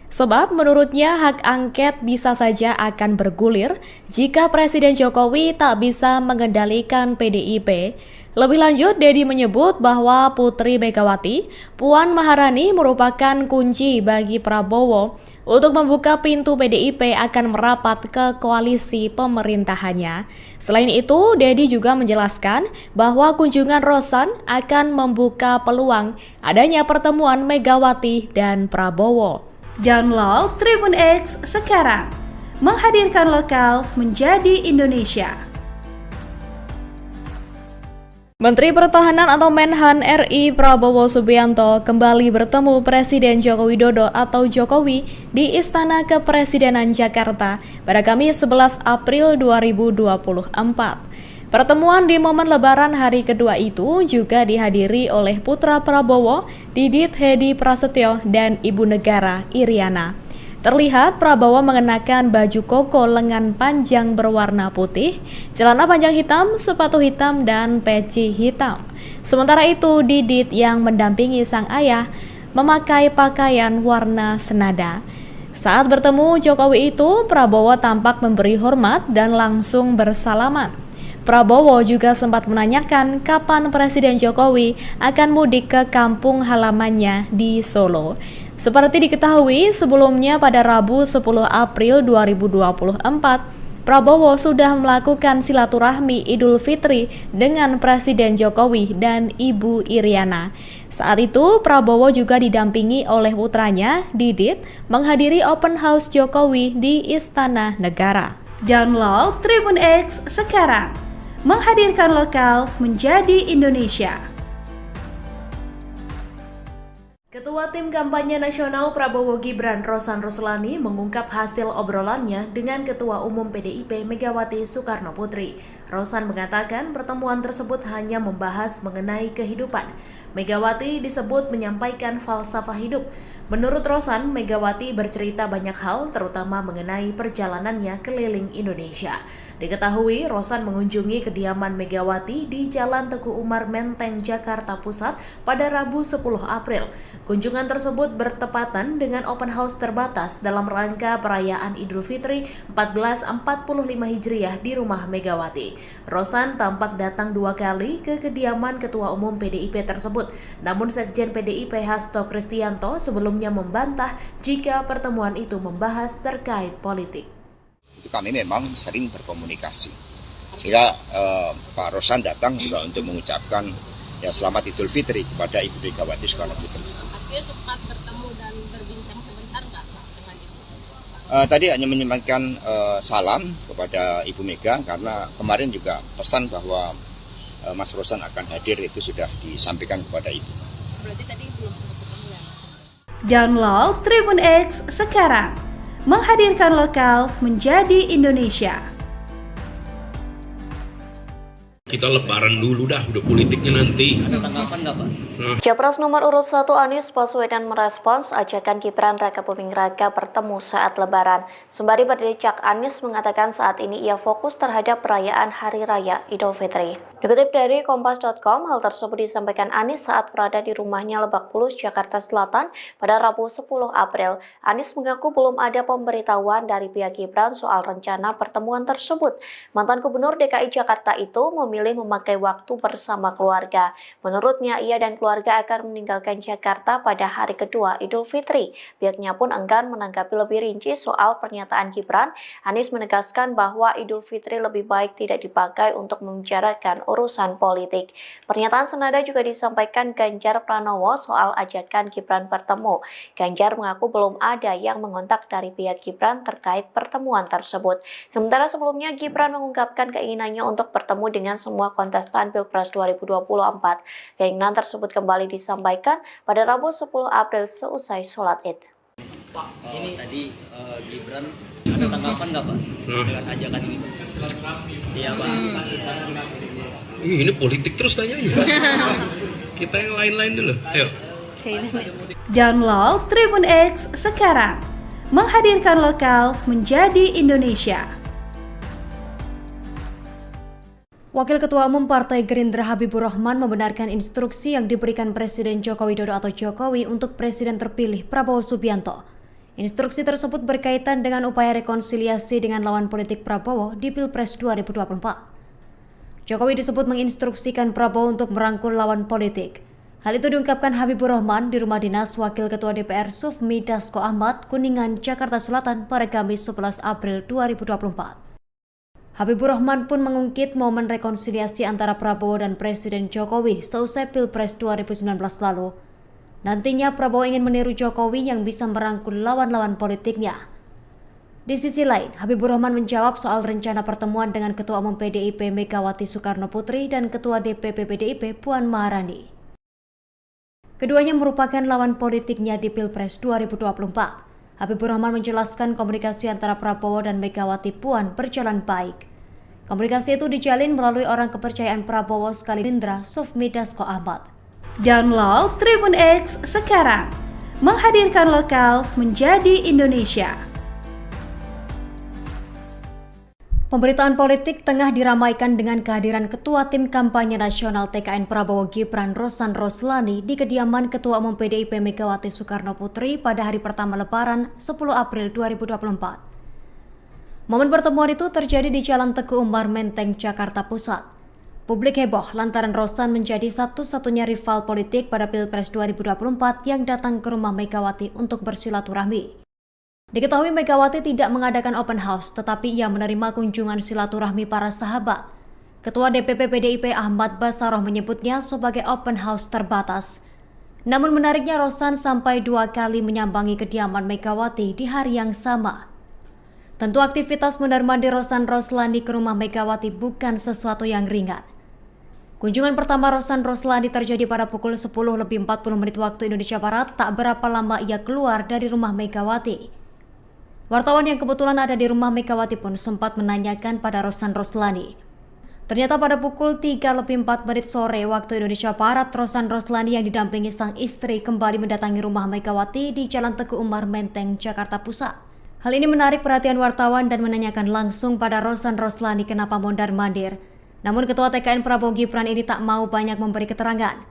Sebab menurutnya hak angket bisa saja akan bergulir jika Presiden Jokowi tak bisa mengendalikan PDIP. Lebih lanjut, Deddy menyebut bahwa Putri Megawati, Puan Maharani merupakan kunci bagi Prabowo untuk membuka pintu PDIP akan merapat ke koalisi pemerintahannya. Selain itu, Deddy juga menjelaskan bahwa kunjungan Rosan akan membuka peluang adanya pertemuan Megawati dan Prabowo. Download Tribun X sekarang, menghadirkan lokal menjadi Indonesia. Menteri Pertahanan atau Menhan RI Prabowo Subianto kembali bertemu Presiden Joko Widodo atau Jokowi di Istana Kepresidenan Jakarta pada Kamis 11 April 2024. Pertemuan di momen Lebaran hari kedua itu juga dihadiri oleh putra Prabowo, Didit Hedi Prasetyo, dan Ibu Negara Iriana. Terlihat Prabowo mengenakan baju koko lengan panjang berwarna putih, celana panjang hitam, sepatu hitam, dan peci hitam. Sementara itu, Didit yang mendampingi sang ayah memakai pakaian warna senada. Saat bertemu Jokowi itu, Prabowo tampak memberi hormat dan langsung bersalaman. Prabowo juga sempat menanyakan kapan Presiden Jokowi akan mudik ke kampung halamannya di Solo. Seperti diketahui sebelumnya pada Rabu 10 April 2024, Prabowo sudah melakukan silaturahmi Idul Fitri dengan Presiden Jokowi dan Ibu Iriana. Saat itu Prabowo juga didampingi oleh putranya, Didit, menghadiri open house Jokowi di Istana Negara. Download Tribun X sekarang, menghadirkan lokal menjadi Indonesia. Ketua Tim Kampanye Nasional Prabowo Gibran, Rosan Roslani, mengungkap hasil obrolannya dengan Ketua Umum PDIP Megawati Soekarno Putri. Rosan mengatakan pertemuan tersebut hanya membahas mengenai kehidupan. Megawati disebut menyampaikan falsafah hidup. Menurut Rosan, Megawati bercerita banyak hal, terutama mengenai perjalanannya keliling Indonesia. Diketahui, Rosan mengunjungi kediaman Megawati di Jalan Teguh Umar Menteng, Jakarta Pusat pada Rabu 10 April. Kunjungan tersebut bertepatan dengan open house terbatas dalam rangka perayaan Idul Fitri 1445 Hijriah di rumah Megawati. Rosan tampak datang 2 kali ke kediaman Ketua Umum PDIP tersebut. Namun Sekjen PDIP Hasto Kristianto sebelumnya membantah jika pertemuan itu membahas terkait politik. kami memang sering berkomunikasi. Sehingga Pak Rosan datang juga untuk mengucapkan ya selamat Idul Fitri kepada Ibu Megawati Soekarno Putri. Artinya sempat bertemu dan berbincang sebentar nggak Pak dengan Ibu? Tadi hanya menyampaikan salam kepada Ibu Mega karena kemarin juga pesan bahwa Mas Rosan akan hadir itu sudah disampaikan kepada Ibu. Berarti tadi belum sempat ketemu ya? Download Tribun X sekarang, menghadirkan lokal menjadi Indonesia. Kita lebaran dulu dah, udah politiknya nanti. Ada tanggapan nggak Pak? Capres nomor urut 1 Anies Baswedan merespons ajakan Gibran Raka Buming Raka bertemu saat Lebaran. Sembari berdecak, Anies mengatakan saat ini ia fokus terhadap perayaan Hari Raya Idul Fitri. Dikutip dari Kompas.com, hal tersebut disampaikan Anies saat berada di rumahnya Lebak Bulus, Jakarta Selatan pada Rabu 10 April. Anies mengaku belum ada pemberitahuan dari pihak Gibran soal rencana pertemuan tersebut. Mantan Gubernur DKI Jakarta itu memilih memakai waktu bersama keluarga. Menurutnya, ia dan keluarga akan meninggalkan Jakarta pada hari kedua Idul Fitri. Pihaknya pun enggan menanggapi lebih rinci soal pernyataan Gibran. Anies menegaskan bahwa Idul Fitri lebih baik tidak dipakai untuk membicarakan urusan politik. Pernyataan senada juga disampaikan Ganjar Pranowo soal ajakan Gibran bertemu. Ganjar mengaku belum ada yang mengontak dari pihak Gibran terkait pertemuan tersebut. Sementara sebelumnya Gibran mengungkapkan keinginannya untuk bertemu dengan semua kontestan Pilpres 2024. Keinginan tersebut kembali disampaikan pada Rabu 10 April seusai sholat Id. Pak, ini tadi Gibran ada tanggapan nggak Pak dengan ajakan ini? Iya Pak. Ini politik terus tanyanya. Kita yang lain-lain dulu. Ayo. Download Tribun X sekarang, menghadirkan lokal menjadi Indonesia. Wakil Ketua Umum Partai Gerindra Habibur Rahman membenarkan instruksi yang diberikan Presiden Joko Widodo atau Jokowi untuk Presiden terpilih Prabowo Subianto. Instruksi tersebut berkaitan dengan upaya rekonsiliasi dengan lawan politik Prabowo di Pilpres 2024. Jokowi disebut menginstruksikan Prabowo untuk merangkul lawan politik. Hal itu diungkapkan Habibur Rahman di rumah dinas Wakil Ketua DPR Sufmi Dasko Ahmad, Kuningan, Jakarta Selatan pada Kamis 11 April 2024. Habibur Rahman pun mengungkit momen rekonsiliasi antara Prabowo dan Presiden Jokowi seusai Pilpres 2019 lalu. Nantinya Prabowo ingin meniru Jokowi yang bisa merangkul lawan-lawan politiknya. Di sisi lain, Habibur Rahman menjawab soal rencana pertemuan dengan Ketua Umum PDIP Megawati Soekarno Putri dan Ketua DPP PDIP Puan Maharani. Keduanya merupakan lawan politiknya di Pilpres 2024. Habibur Rahman menjelaskan komunikasi antara Prabowo dan Megawati Puan berjalan baik. Komunikasi itu dijalin melalui orang kepercayaan Prabowo sekali Gerindra Sufmi Dasko Ahmad. Download Tribun X sekarang, menghadirkan lokal menjadi Indonesia. Pemberitaan politik tengah diramaikan dengan kehadiran Ketua Tim Kampanye Nasional TKN Prabowo Gibran Rosan Roslani di kediaman Ketua Umum PDIP Megawati Soekarno Putri pada hari pertama Lebaran 10 April 2024. Momen pertemuan itu terjadi di Jalan Teguh Umar Menteng, Jakarta Pusat. Publik heboh lantaran Rosan menjadi satu-satunya rival politik pada Pilpres 2024 yang datang ke rumah Megawati untuk bersilaturahmi. Diketahui Megawati tidak mengadakan open house, tetapi ia menerima kunjungan silaturahmi para sahabat. Ketua DPP PDIP Ahmad Basaroh menyebutnya sebagai open house terbatas. Namun menariknya Rosan sampai 2 kali menyambangi kediaman Megawati di hari yang sama. Tentu aktivitas mondar-mandir Rosan Roslani ke rumah Megawati bukan sesuatu yang ringan. Kunjungan pertama Rosan Roslani terjadi pada pukul 10:40 waktu Indonesia Barat, tak berapa lama ia keluar dari rumah Megawati. Wartawan yang kebetulan ada di rumah Megawati pun sempat menanyakan pada Rosan Roslani. Ternyata pada pukul 3:04 sore waktu Indonesia Barat, Rosan Roslani yang didampingi sang istri kembali mendatangi rumah Megawati di Jalan Teguh Umar Menteng, Jakarta Pusat. Hal ini menarik perhatian wartawan dan menanyakan langsung pada Rosan Roslani kenapa mondar-mandir. Namun Ketua TKN Prabowo Gibran ini tak mau banyak memberi keterangan.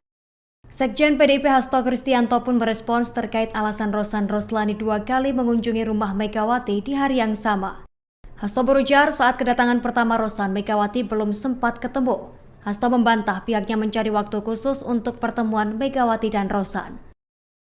Sekjen PDIP Hasto Kristianto pun merespons terkait alasan Rosan Roslani 2 kali mengunjungi rumah Megawati di hari yang sama. Hasto berujar saat kedatangan pertama Rosan, Megawati belum sempat ketemu. Hasto membantah pihaknya mencari waktu khusus untuk pertemuan Megawati dan Rosan.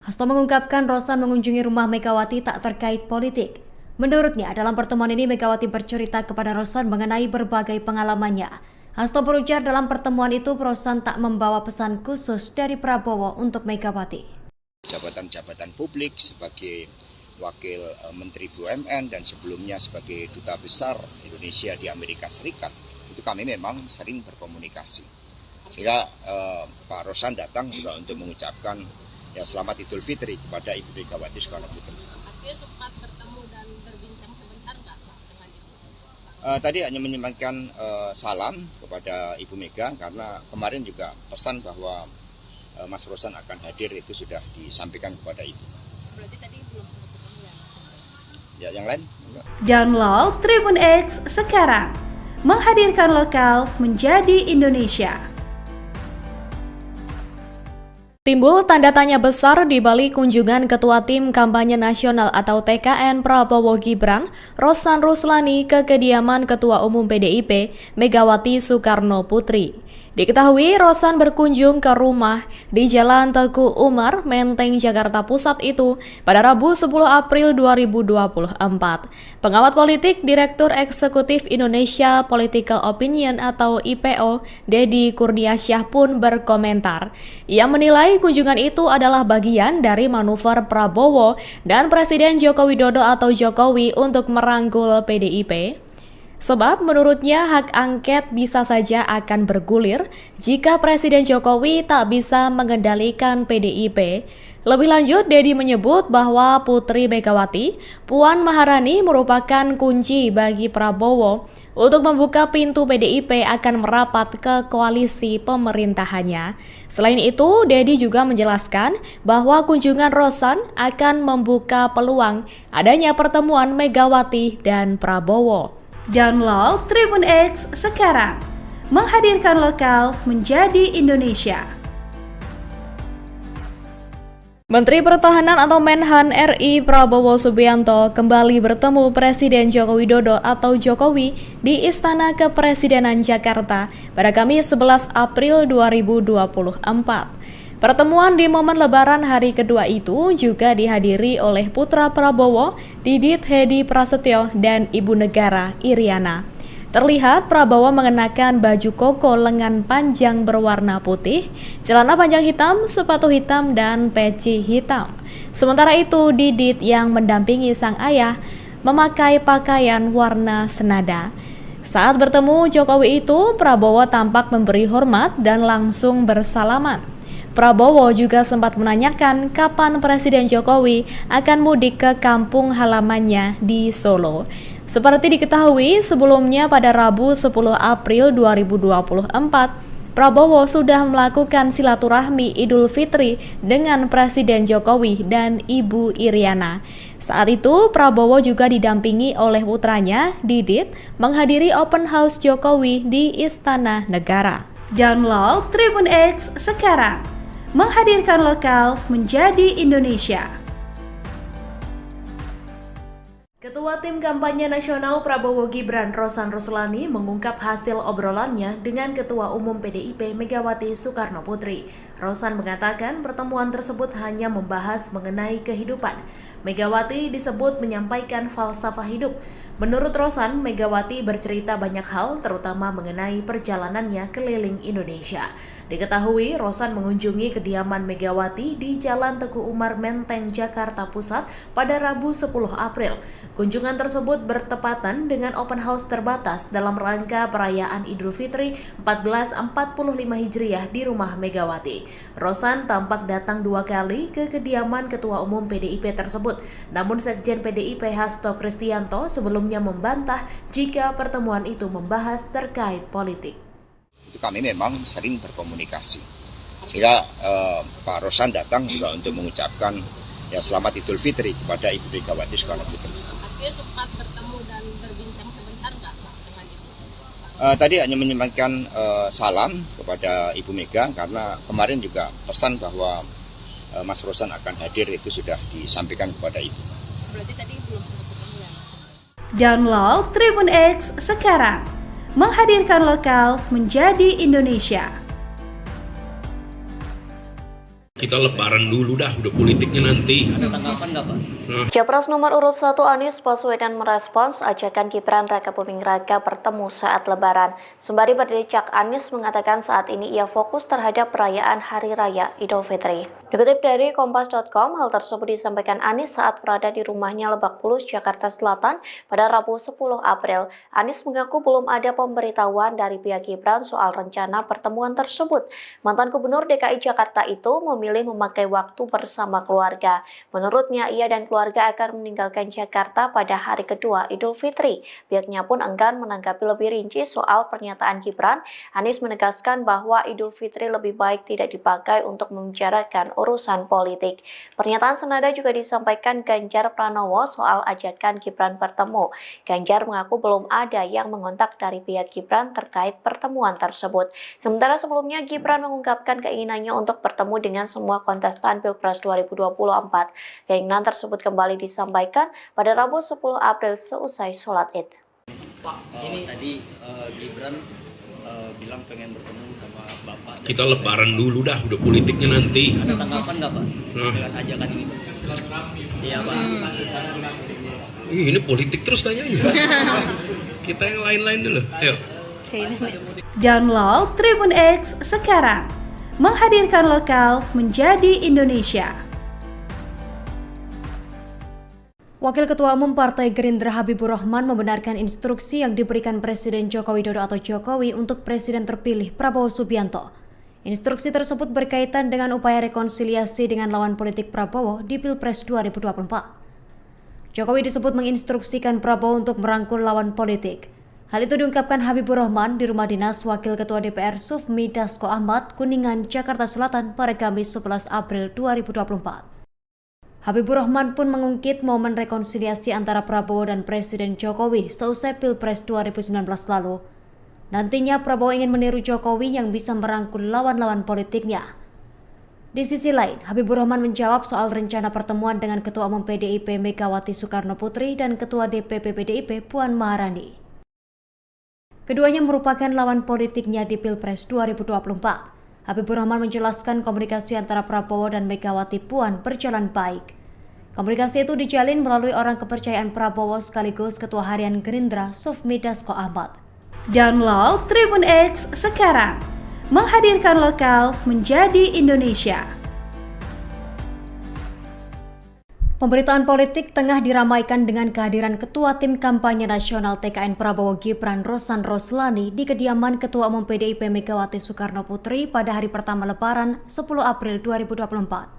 Hasto mengungkapkan Rosan mengunjungi rumah Megawati tak terkait politik. Menurutnya, dalam pertemuan ini Megawati bercerita kepada Rosan mengenai berbagai pengalamannya. Hasto berujar dalam pertemuan itu Rosan tak membawa pesan khusus dari Prabowo untuk Megawati. Jabatan-jabatan publik sebagai Wakil Menteri BUMN dan sebelumnya sebagai Duta Besar Indonesia di Amerika Serikat, itu kami memang sering berkomunikasi. Sehingga Pak Rosan datang juga untuk mengucapkan selamat Idul Fitri kepada Ibu Megawati Soekarno Putri. Artinya sempat bertemu dan berbincang sebentar nggak Pak dengan Ibu? Tadi hanya menyampaikan salam kepada Ibu Mega karena kemarin juga pesan bahwa Mas Rosan akan hadir itu sudah disampaikan kepada Ibu. Berarti tadi belum sempat ketemu ya? Yang lain? Download Tribun X sekarang, menghadirkan lokal menjadi Indonesia. Timbul tanda tanya besar di balik kunjungan Ketua Tim Kampanye Nasional atau TKN Prabowo Gibran, Rosan Ruslani ke kediaman Ketua Umum PDIP, Megawati Soekarno Putri. Diketahui Rosan berkunjung ke rumah di Jalan Teguh Umar, Menteng, Jakarta Pusat itu pada Rabu 10 April 2024. Pengamat politik Direktur Eksekutif Indonesia Political Opinion atau IPO, Deddy Kurniasyah pun berkomentar. Ia menilai kunjungan itu adalah bagian dari manuver Prabowo dan Presiden Joko Widodo atau Jokowi untuk merangkul PDIP. Sebab menurutnya hak angket bisa saja akan bergulir jika Presiden Jokowi tak bisa mengendalikan PDIP. Lebih lanjut, Deddy menyebut bahwa Putri Megawati, Puan Maharani merupakan kunci bagi Prabowo untuk membuka pintu PDIP akan merapat ke koalisi pemerintahannya. Selain itu, Deddy juga menjelaskan bahwa kunjungan Rosan akan membuka peluang adanya pertemuan Megawati dan Prabowo. Download Tribun X sekarang, menghadirkan lokal menjadi Indonesia. Menteri Pertahanan atau Menhan RI Prabowo Subianto kembali bertemu Presiden Joko Widodo atau Jokowi di Istana Kepresidenan Jakarta pada Kamis 11 April 2024. Pertemuan di momen Lebaran hari kedua itu juga dihadiri oleh putra Prabowo, Didit Hedi Prasetyo, dan Ibu Negara Iriana. Terlihat Prabowo mengenakan baju koko lengan panjang berwarna putih, celana panjang hitam, sepatu hitam, dan peci hitam. Sementara itu, Didit yang mendampingi sang ayah memakai pakaian warna senada. Saat bertemu Jokowi itu, Prabowo tampak memberi hormat dan langsung bersalaman. Prabowo juga sempat menanyakan kapan Presiden Jokowi akan mudik ke kampung halamannya di Solo. Seperti diketahui, sebelumnya pada Rabu 10 April 2024, Prabowo sudah melakukan silaturahmi Idul Fitri dengan Presiden Jokowi dan Ibu Iriana. Saat itu, Prabowo juga didampingi oleh putranya, Didit, menghadiri open house Jokowi di Istana Negara. Download Tribun X sekarang, menghadirkan lokal menjadi Indonesia. Ketua Tim Kampanye Nasional Prabowo Gibran, Rosan Ruslani, mengungkap hasil obrolannya dengan Ketua Umum PDIP Megawati Soekarno Putri. Rosan mengatakan pertemuan tersebut hanya membahas mengenai kehidupan. Megawati disebut menyampaikan falsafah hidup. Menurut Rosan, Megawati bercerita banyak hal, terutama mengenai perjalanannya keliling Indonesia. Diketahui, Rosan mengunjungi kediaman Megawati di Jalan Teguh Umar, Menteng, Jakarta Pusat pada Rabu 10 April. Kunjungan tersebut bertepatan dengan open house terbatas dalam rangka perayaan Idul Fitri 1445 Hijriah di rumah Megawati. Rosan tampak datang 2 kali ke kediaman Ketua Umum PDIP tersebut. Namun Sekjen PDIP Hasto Kristianto sebelumnya membantah jika pertemuan itu membahas terkait politik. Itu kami memang sering berkomunikasi. Sehingga Pak Rosan datang juga untuk mengucapkan selamat Idul Fitri kepada Ibu Megawati Soekarno Putri. Artinya sempat bertemu dan berbincang sebentar nggak Pak dengan Ibu? Tadi hanya menyampaikan salam kepada Ibu Mega karena kemarin juga pesan bahwa Mas Rosan akan hadir itu sudah disampaikan kepada Ibu. Berarti tadi belum sempat ketemu ya? Download Tribun X sekarang, menghadirkan lokal menjadi Indonesia. Kita lebaran dulu dah, udah politiknya nanti. Ada tanggapan nggak Pak? Capres nomor urut 1 Anies Baswedan merespons ajakan Gibran Raka Buming Raka bertemu saat Lebaran. Sembari berdecak, Anies mengatakan saat ini ia fokus terhadap perayaan Hari Raya Idul Fitri. Dikutip dari Kompas.com, hal tersebut disampaikan Anies saat berada di rumahnya Lebak Bulus, Jakarta Selatan pada Rabu 10 April. Anies mengaku belum ada pemberitahuan dari pihak Gibran soal rencana pertemuan tersebut. Mantan Gubernur DKI Jakarta itu memilih memakai waktu bersama keluarga. Menurutnya, ia dan keluarga akan meninggalkan Jakarta pada hari kedua Idul Fitri. Pihaknya pun enggan menanggapi lebih rinci soal pernyataan Gibran. Anies menegaskan bahwa Idul Fitri lebih baik tidak dipakai untuk membicarakan urusan politik. Pernyataan senada juga disampaikan Ganjar Pranowo soal ajakan Gibran bertemu. Ganjar mengaku belum ada yang mengontak dari pihak Gibran terkait pertemuan tersebut. Sementara sebelumnya Gibran mengungkapkan keinginannya untuk bertemu dengan semua kontestan Pilpres 2024. Keinginan tersebut kembali disampaikan pada Rabu 10 April seusai sholat Id. Pak, ini tadi Gibran bilang pengen bertemu sama Bapak. Kita lebaran dulu dah, udah politiknya nanti. Ada tanggapan nggak Pak dengan ajakan ini? Iya Pak. Ini politik terus tanyanya. Kita yang lain-lain dulu. Ayo. Download Tribun X sekarang. Menghadirkan lokal menjadi Indonesia. Wakil Ketua Umum Partai Gerindra Habibur Rahman membenarkan instruksi yang diberikan Presiden Joko Widodo atau Jokowi untuk Presiden terpilih Prabowo Subianto. Instruksi tersebut berkaitan dengan upaya rekonsiliasi dengan lawan politik Prabowo di Pilpres 2024. Jokowi disebut menginstruksikan Prabowo untuk merangkul lawan politik. Hal itu diungkapkan Habibur Rahman di rumah dinas Wakil Ketua DPR Sufmi Dasko Ahmad, Kuningan, Jakarta Selatan pada Kamis 11 April 2024. Habibur Rahman pun mengungkit momen rekonsiliasi antara Prabowo dan Presiden Jokowi seusai Pilpres 2019 lalu. Nantinya Prabowo ingin meniru Jokowi yang bisa merangkul lawan-lawan politiknya. Di sisi lain, Habibur Rahman menjawab soal rencana pertemuan dengan Ketua Umum PDIP Megawati Soekarno Putri dan Ketua DPP PDIP Puan Maharani. Keduanya merupakan lawan politiknya di Pilpres 2024. Habibur Rahman menjelaskan komunikasi antara Prabowo dan Megawati Puan berjalan baik. Komunikasi itu dijalin melalui orang kepercayaan Prabowo sekaligus Ketua Harian Gerindra Sufmi Dasko Ahmad. Download Tribun X sekarang. Menghadirkan lokal menjadi Indonesia. Pemberitaan politik tengah diramaikan dengan kehadiran Ketua Tim Kampanye Nasional TKN Prabowo Gibran Rosan Roslani di kediaman Ketua Umum PDIP Megawati Soekarno Putri pada hari pertama Lebaran 10 April 2024.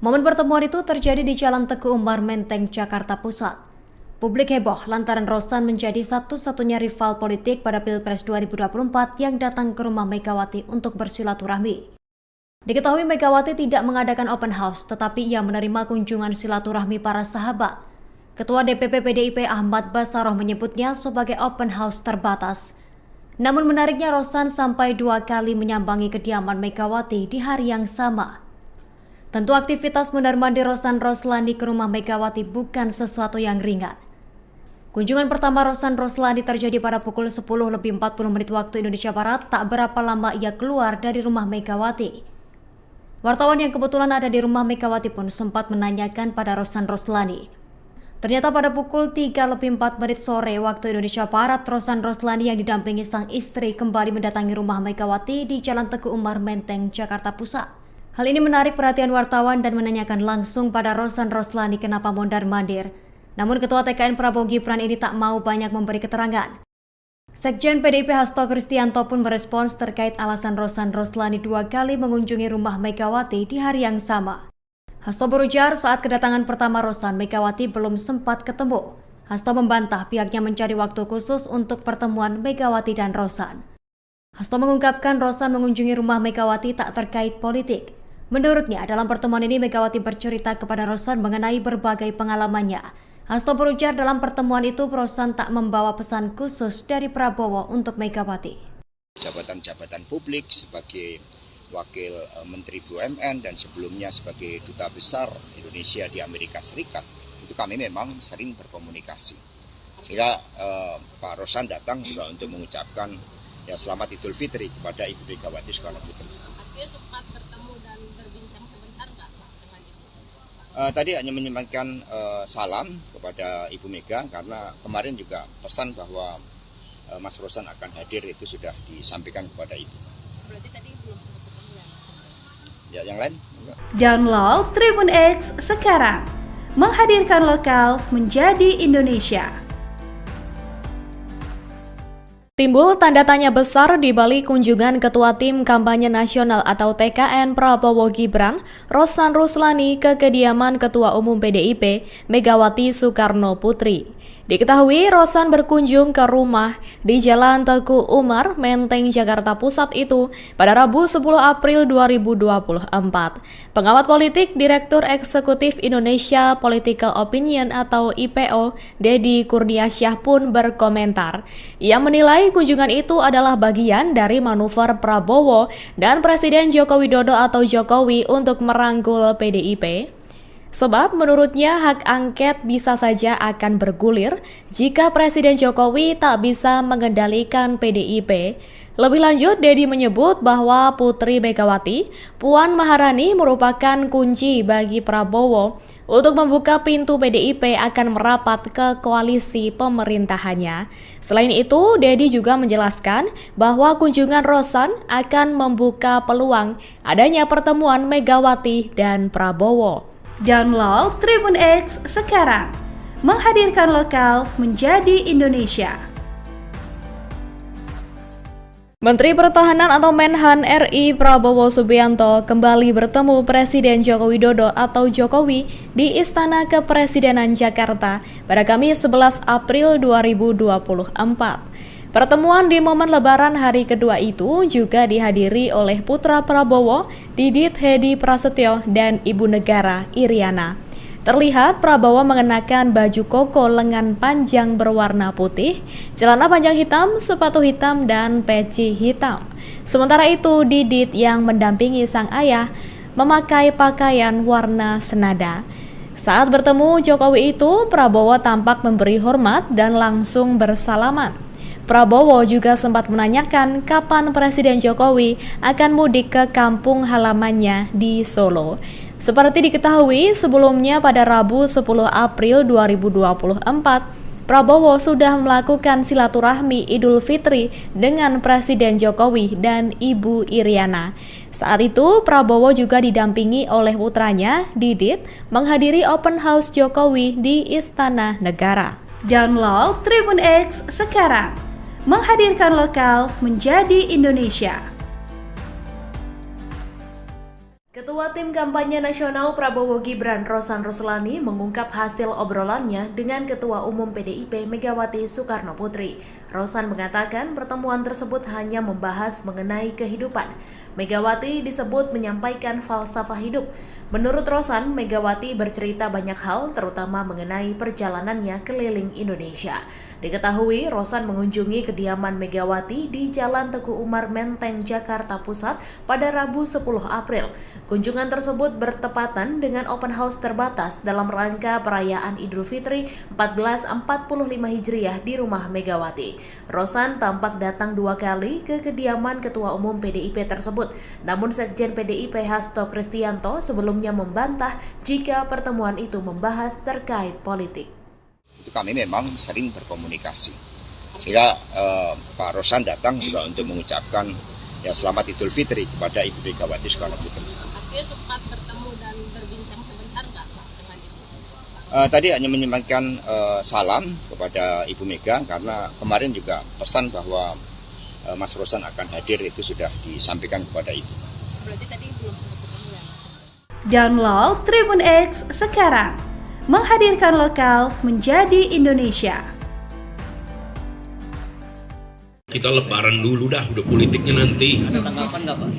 Momen pertemuan itu terjadi di Jalan Teguh Umar Menteng, Jakarta Pusat. Publik heboh lantaran Rosan menjadi satu-satunya rival politik pada Pilpres 2024 yang datang ke rumah Megawati untuk bersilaturahmi. Diketahui Megawati tidak mengadakan open house, tetapi ia menerima kunjungan silaturahmi para sahabat. Ketua DPP PDIP Ahmad Basaroh menyebutnya sebagai open house terbatas. Namun menariknya Rosan sampai 2 kali menyambangi kediaman Megawati di hari yang sama. Tentu aktivitas mondar-mandir Rosan Roslani ke rumah Megawati bukan sesuatu yang ringan. Kunjungan pertama Rosan Roslani terjadi pada pukul 10:40 waktu Indonesia Barat, tak berapa lama ia keluar dari rumah Megawati. Wartawan yang kebetulan ada di rumah Megawati pun sempat menanyakan pada Rosan Roslani. Ternyata pada pukul 3:04 sore waktu Indonesia Barat, Rosan Roslani yang didampingi sang istri kembali mendatangi rumah Megawati di Jalan Teguh Umar Menteng, Jakarta Pusat. Hal ini menarik perhatian wartawan dan menanyakan langsung pada Rosan Roslani kenapa mondar-mandir. Namun Ketua TKN Prabowo Gibran ini tak mau banyak memberi keterangan. Sekjen PDIP Hasto Kristianto pun merespons terkait alasan Rosan Roslani 2 kali mengunjungi rumah Megawati di hari yang sama. Hasto berujar saat kedatangan pertama Rosan, Megawati belum sempat ketemu. Hasto membantah pihaknya mencari waktu khusus untuk pertemuan Megawati dan Rosan. Hasto mengungkapkan Rosan mengunjungi rumah Megawati tak terkait politik. Menurutnya, dalam pertemuan ini Megawati bercerita kepada Rosan mengenai berbagai pengalamannya. Hasto berujar dalam pertemuan itu Rosan tak membawa pesan khusus dari Prabowo untuk Megawati. Jabatan-jabatan publik sebagai Wakil Menteri BUMN dan sebelumnya sebagai Duta Besar Indonesia di Amerika Serikat, itu kami memang sering berkomunikasi. Sehingga Pak Rosan datang juga untuk mengucapkan ya selamat Idul Fitri kepada Ibu Megawati Soekarno Putri. Artinya sempat bertemu dan berbincang Tadi hanya menyampaikan salam kepada Ibu Mega karena kemarin juga pesan bahwa Mas Rosan akan hadir itu sudah disampaikan kepada Ibu. Berarti tadi belum sempat ketemu Ya, yang lain? Download Tribun X sekarang. Menghadirkan lokal menjadi Indonesia. Timbul tanda tanya besar di balik kunjungan Ketua Tim Kampanye Nasional atau TKN Prabowo Gibran, Rosan Ruslani ke kediaman Ketua Umum PDIP, Megawati Soekarno Putri. Diketahui Rosan berkunjung ke rumah di Jalan Teguh Umar, Menteng, Jakarta Pusat itu pada Rabu 10 April 2024. Pengamat politik Direktur Eksekutif Indonesia Political Opinion atau IPO, Deddy Kurniasyah pun berkomentar. Ia menilai kunjungan itu adalah bagian dari manuver Prabowo dan Presiden Joko Widodo atau Jokowi untuk merangkul PDIP. Sebab menurutnya hak angket bisa saja akan bergulir jika Presiden Jokowi tak bisa mengendalikan PDIP. Lebih lanjut, Deddy menyebut bahwa Putri Megawati, Puan Maharani merupakan kunci bagi Prabowo untuk membuka pintu PDIP akan merapat ke koalisi pemerintahannya. Selain itu, Deddy juga menjelaskan bahwa kunjungan Rosan akan membuka peluang adanya pertemuan Megawati dan Prabowo. Download Tribun X sekarang. Menghadirkan lokal menjadi Indonesia. Menteri Pertahanan atau Menhan RI Prabowo Subianto kembali bertemu Presiden Joko Widodo atau Jokowi di Istana Kepresidenan Jakarta pada Kamis 11 April 2024. Pertemuan di momen Lebaran hari kedua itu juga dihadiri oleh putra Prabowo, Didit Hedi Prasetyo dan Ibu Negara Iriana. Terlihat Prabowo mengenakan baju koko lengan panjang berwarna putih, celana panjang hitam, sepatu hitam, dan peci hitam. Sementara itu, Didit yang mendampingi sang ayah memakai pakaian warna senada. Saat bertemu Jokowi itu, Prabowo tampak memberi hormat dan langsung bersalaman. Prabowo juga sempat menanyakan kapan Presiden Jokowi akan mudik ke kampung halamannya di Solo. Seperti diketahui, sebelumnya pada Rabu 10 April 2024, Prabowo sudah melakukan silaturahmi Idul Fitri dengan Presiden Jokowi dan Ibu Iriana. Saat itu, Prabowo juga didampingi oleh putranya, Didit, menghadiri open house Jokowi di Istana Negara. Download Tribun X sekarang. Menghadirkan lokal menjadi Indonesia. Ketua Tim Kampanye Nasional Prabowo Gibran, Rosan Ruslani, mengungkap hasil obrolannya dengan Ketua Umum PDIP Megawati Soekarno Putri. Rosan mengatakan pertemuan tersebut hanya membahas mengenai kehidupan. Megawati disebut menyampaikan falsafah hidup. Menurut Rosan, Megawati bercerita banyak hal, terutama mengenai perjalanannya keliling Indonesia. Diketahui, Rosan mengunjungi kediaman Megawati di Jalan Teguh Umar, Menteng, Jakarta Pusat pada Rabu 10 April. Kunjungan tersebut bertepatan dengan open house terbatas dalam rangka perayaan Idul Fitri 1445 Hijriah di rumah Megawati. Rosan tampak datang 2 kali ke kediaman Ketua Umum PDIP tersebut. Namun Sekjen PDIP Hasto Kristianto sebelumnya membantah jika pertemuan itu membahas terkait politik. Itu kami memang sering berkomunikasi. Sehingga Pak Rosan datang juga untuk mengucapkan ya selamat Idul Fitri kepada Ibu Megawati Soekarno Putri. Artinya sempat bertemu dan berbincang sebentar nggak Pak dengan Ibu? Tadi hanya menyampaikan salam kepada Ibu Mega karena kemarin juga pesan bahwa Mas Rosan akan hadir itu sudah disampaikan kepada Ibu. Berarti tadi belum sempat ketemu ya? Download Tribun X sekarang. Menghadirkan lokal menjadi Indonesia. Kita lebaran dulu dah, udah politiknya nanti. Ada tanggapan nggak Pak?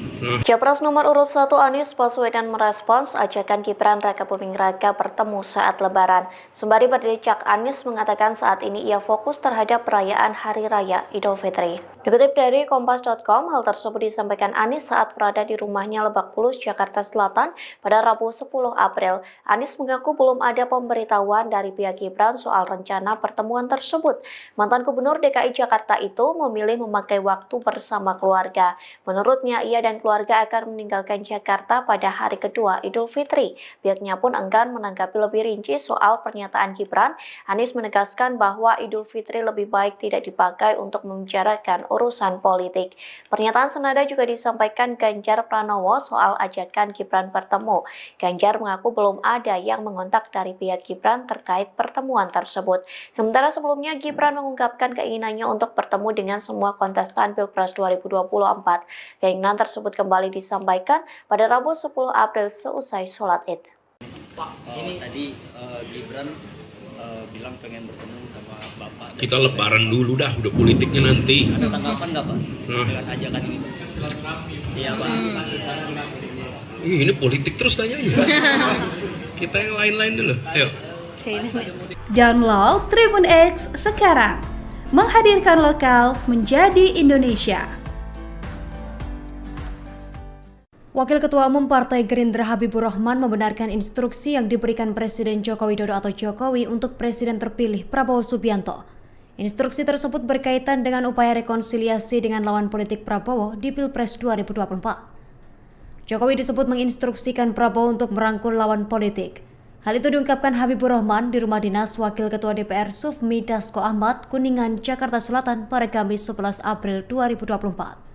Capres nomor urut 1 Anies Baswedan merespons ajakan Gibran Raka Buming Raka bertemu saat Lebaran. Sembari berdecak, Anies mengatakan saat ini ia fokus terhadap perayaan Hari Raya Idul Fitri. Dikutip dari Kompas.com, hal tersebut disampaikan Anies saat berada di rumahnya Lebak Bulus, Jakarta Selatan pada Rabu 10 April. Anies mengaku belum ada pemberitahuan dari pihak Gibran soal rencana pertemuan tersebut. Mantan Gubernur DKI Jakarta itu memilih memilih memakai waktu bersama keluarga. Menurutnya, ia dan keluarga akan meninggalkan Jakarta pada hari kedua Idul Fitri. Pihaknya pun enggan menanggapi lebih rinci soal pernyataan Gibran. Anies menegaskan bahwa Idul Fitri lebih baik tidak dipakai untuk membicarakan urusan politik. Pernyataan senada juga disampaikan Ganjar Pranowo soal ajakan Gibran bertemu. Ganjar mengaku belum ada yang mengontak dari pihak Gibran terkait pertemuan tersebut. Sementara sebelumnya Gibran mengungkapkan keinginannya untuk bertemu dengan semua kontestan Pilpres 2024. Keinginan tersebut kembali disampaikan pada Rabu 10 April seusai sholat Id. Pak, ini tadi Gibran bilang pengen bertemu sama Bapak. Kita lebaran dulu dah, udah politiknya nanti. Ada tanggapan nggak Pak dengan ajakan ini? Iya Pak. Ini politik terus tanyanya. Kita yang lain-lain dulu. Ayo. Download Tribun X sekarang. Menghadirkan lokal menjadi Indonesia. Wakil Ketua Umum Partai Gerindra Habibur Rahman membenarkan instruksi yang diberikan Presiden Joko Widodo atau Jokowi untuk Presiden terpilih Prabowo Subianto. Instruksi tersebut berkaitan dengan upaya rekonsiliasi dengan lawan politik Prabowo di Pilpres 2024. Jokowi disebut menginstruksikan Prabowo untuk merangkul lawan politik. Hal itu diungkapkan Habibur Rahman di rumah dinas Wakil Ketua DPR Sufmi Dasko Ahmad, Kuningan, Jakarta Selatan pada Kamis 11 April 2024.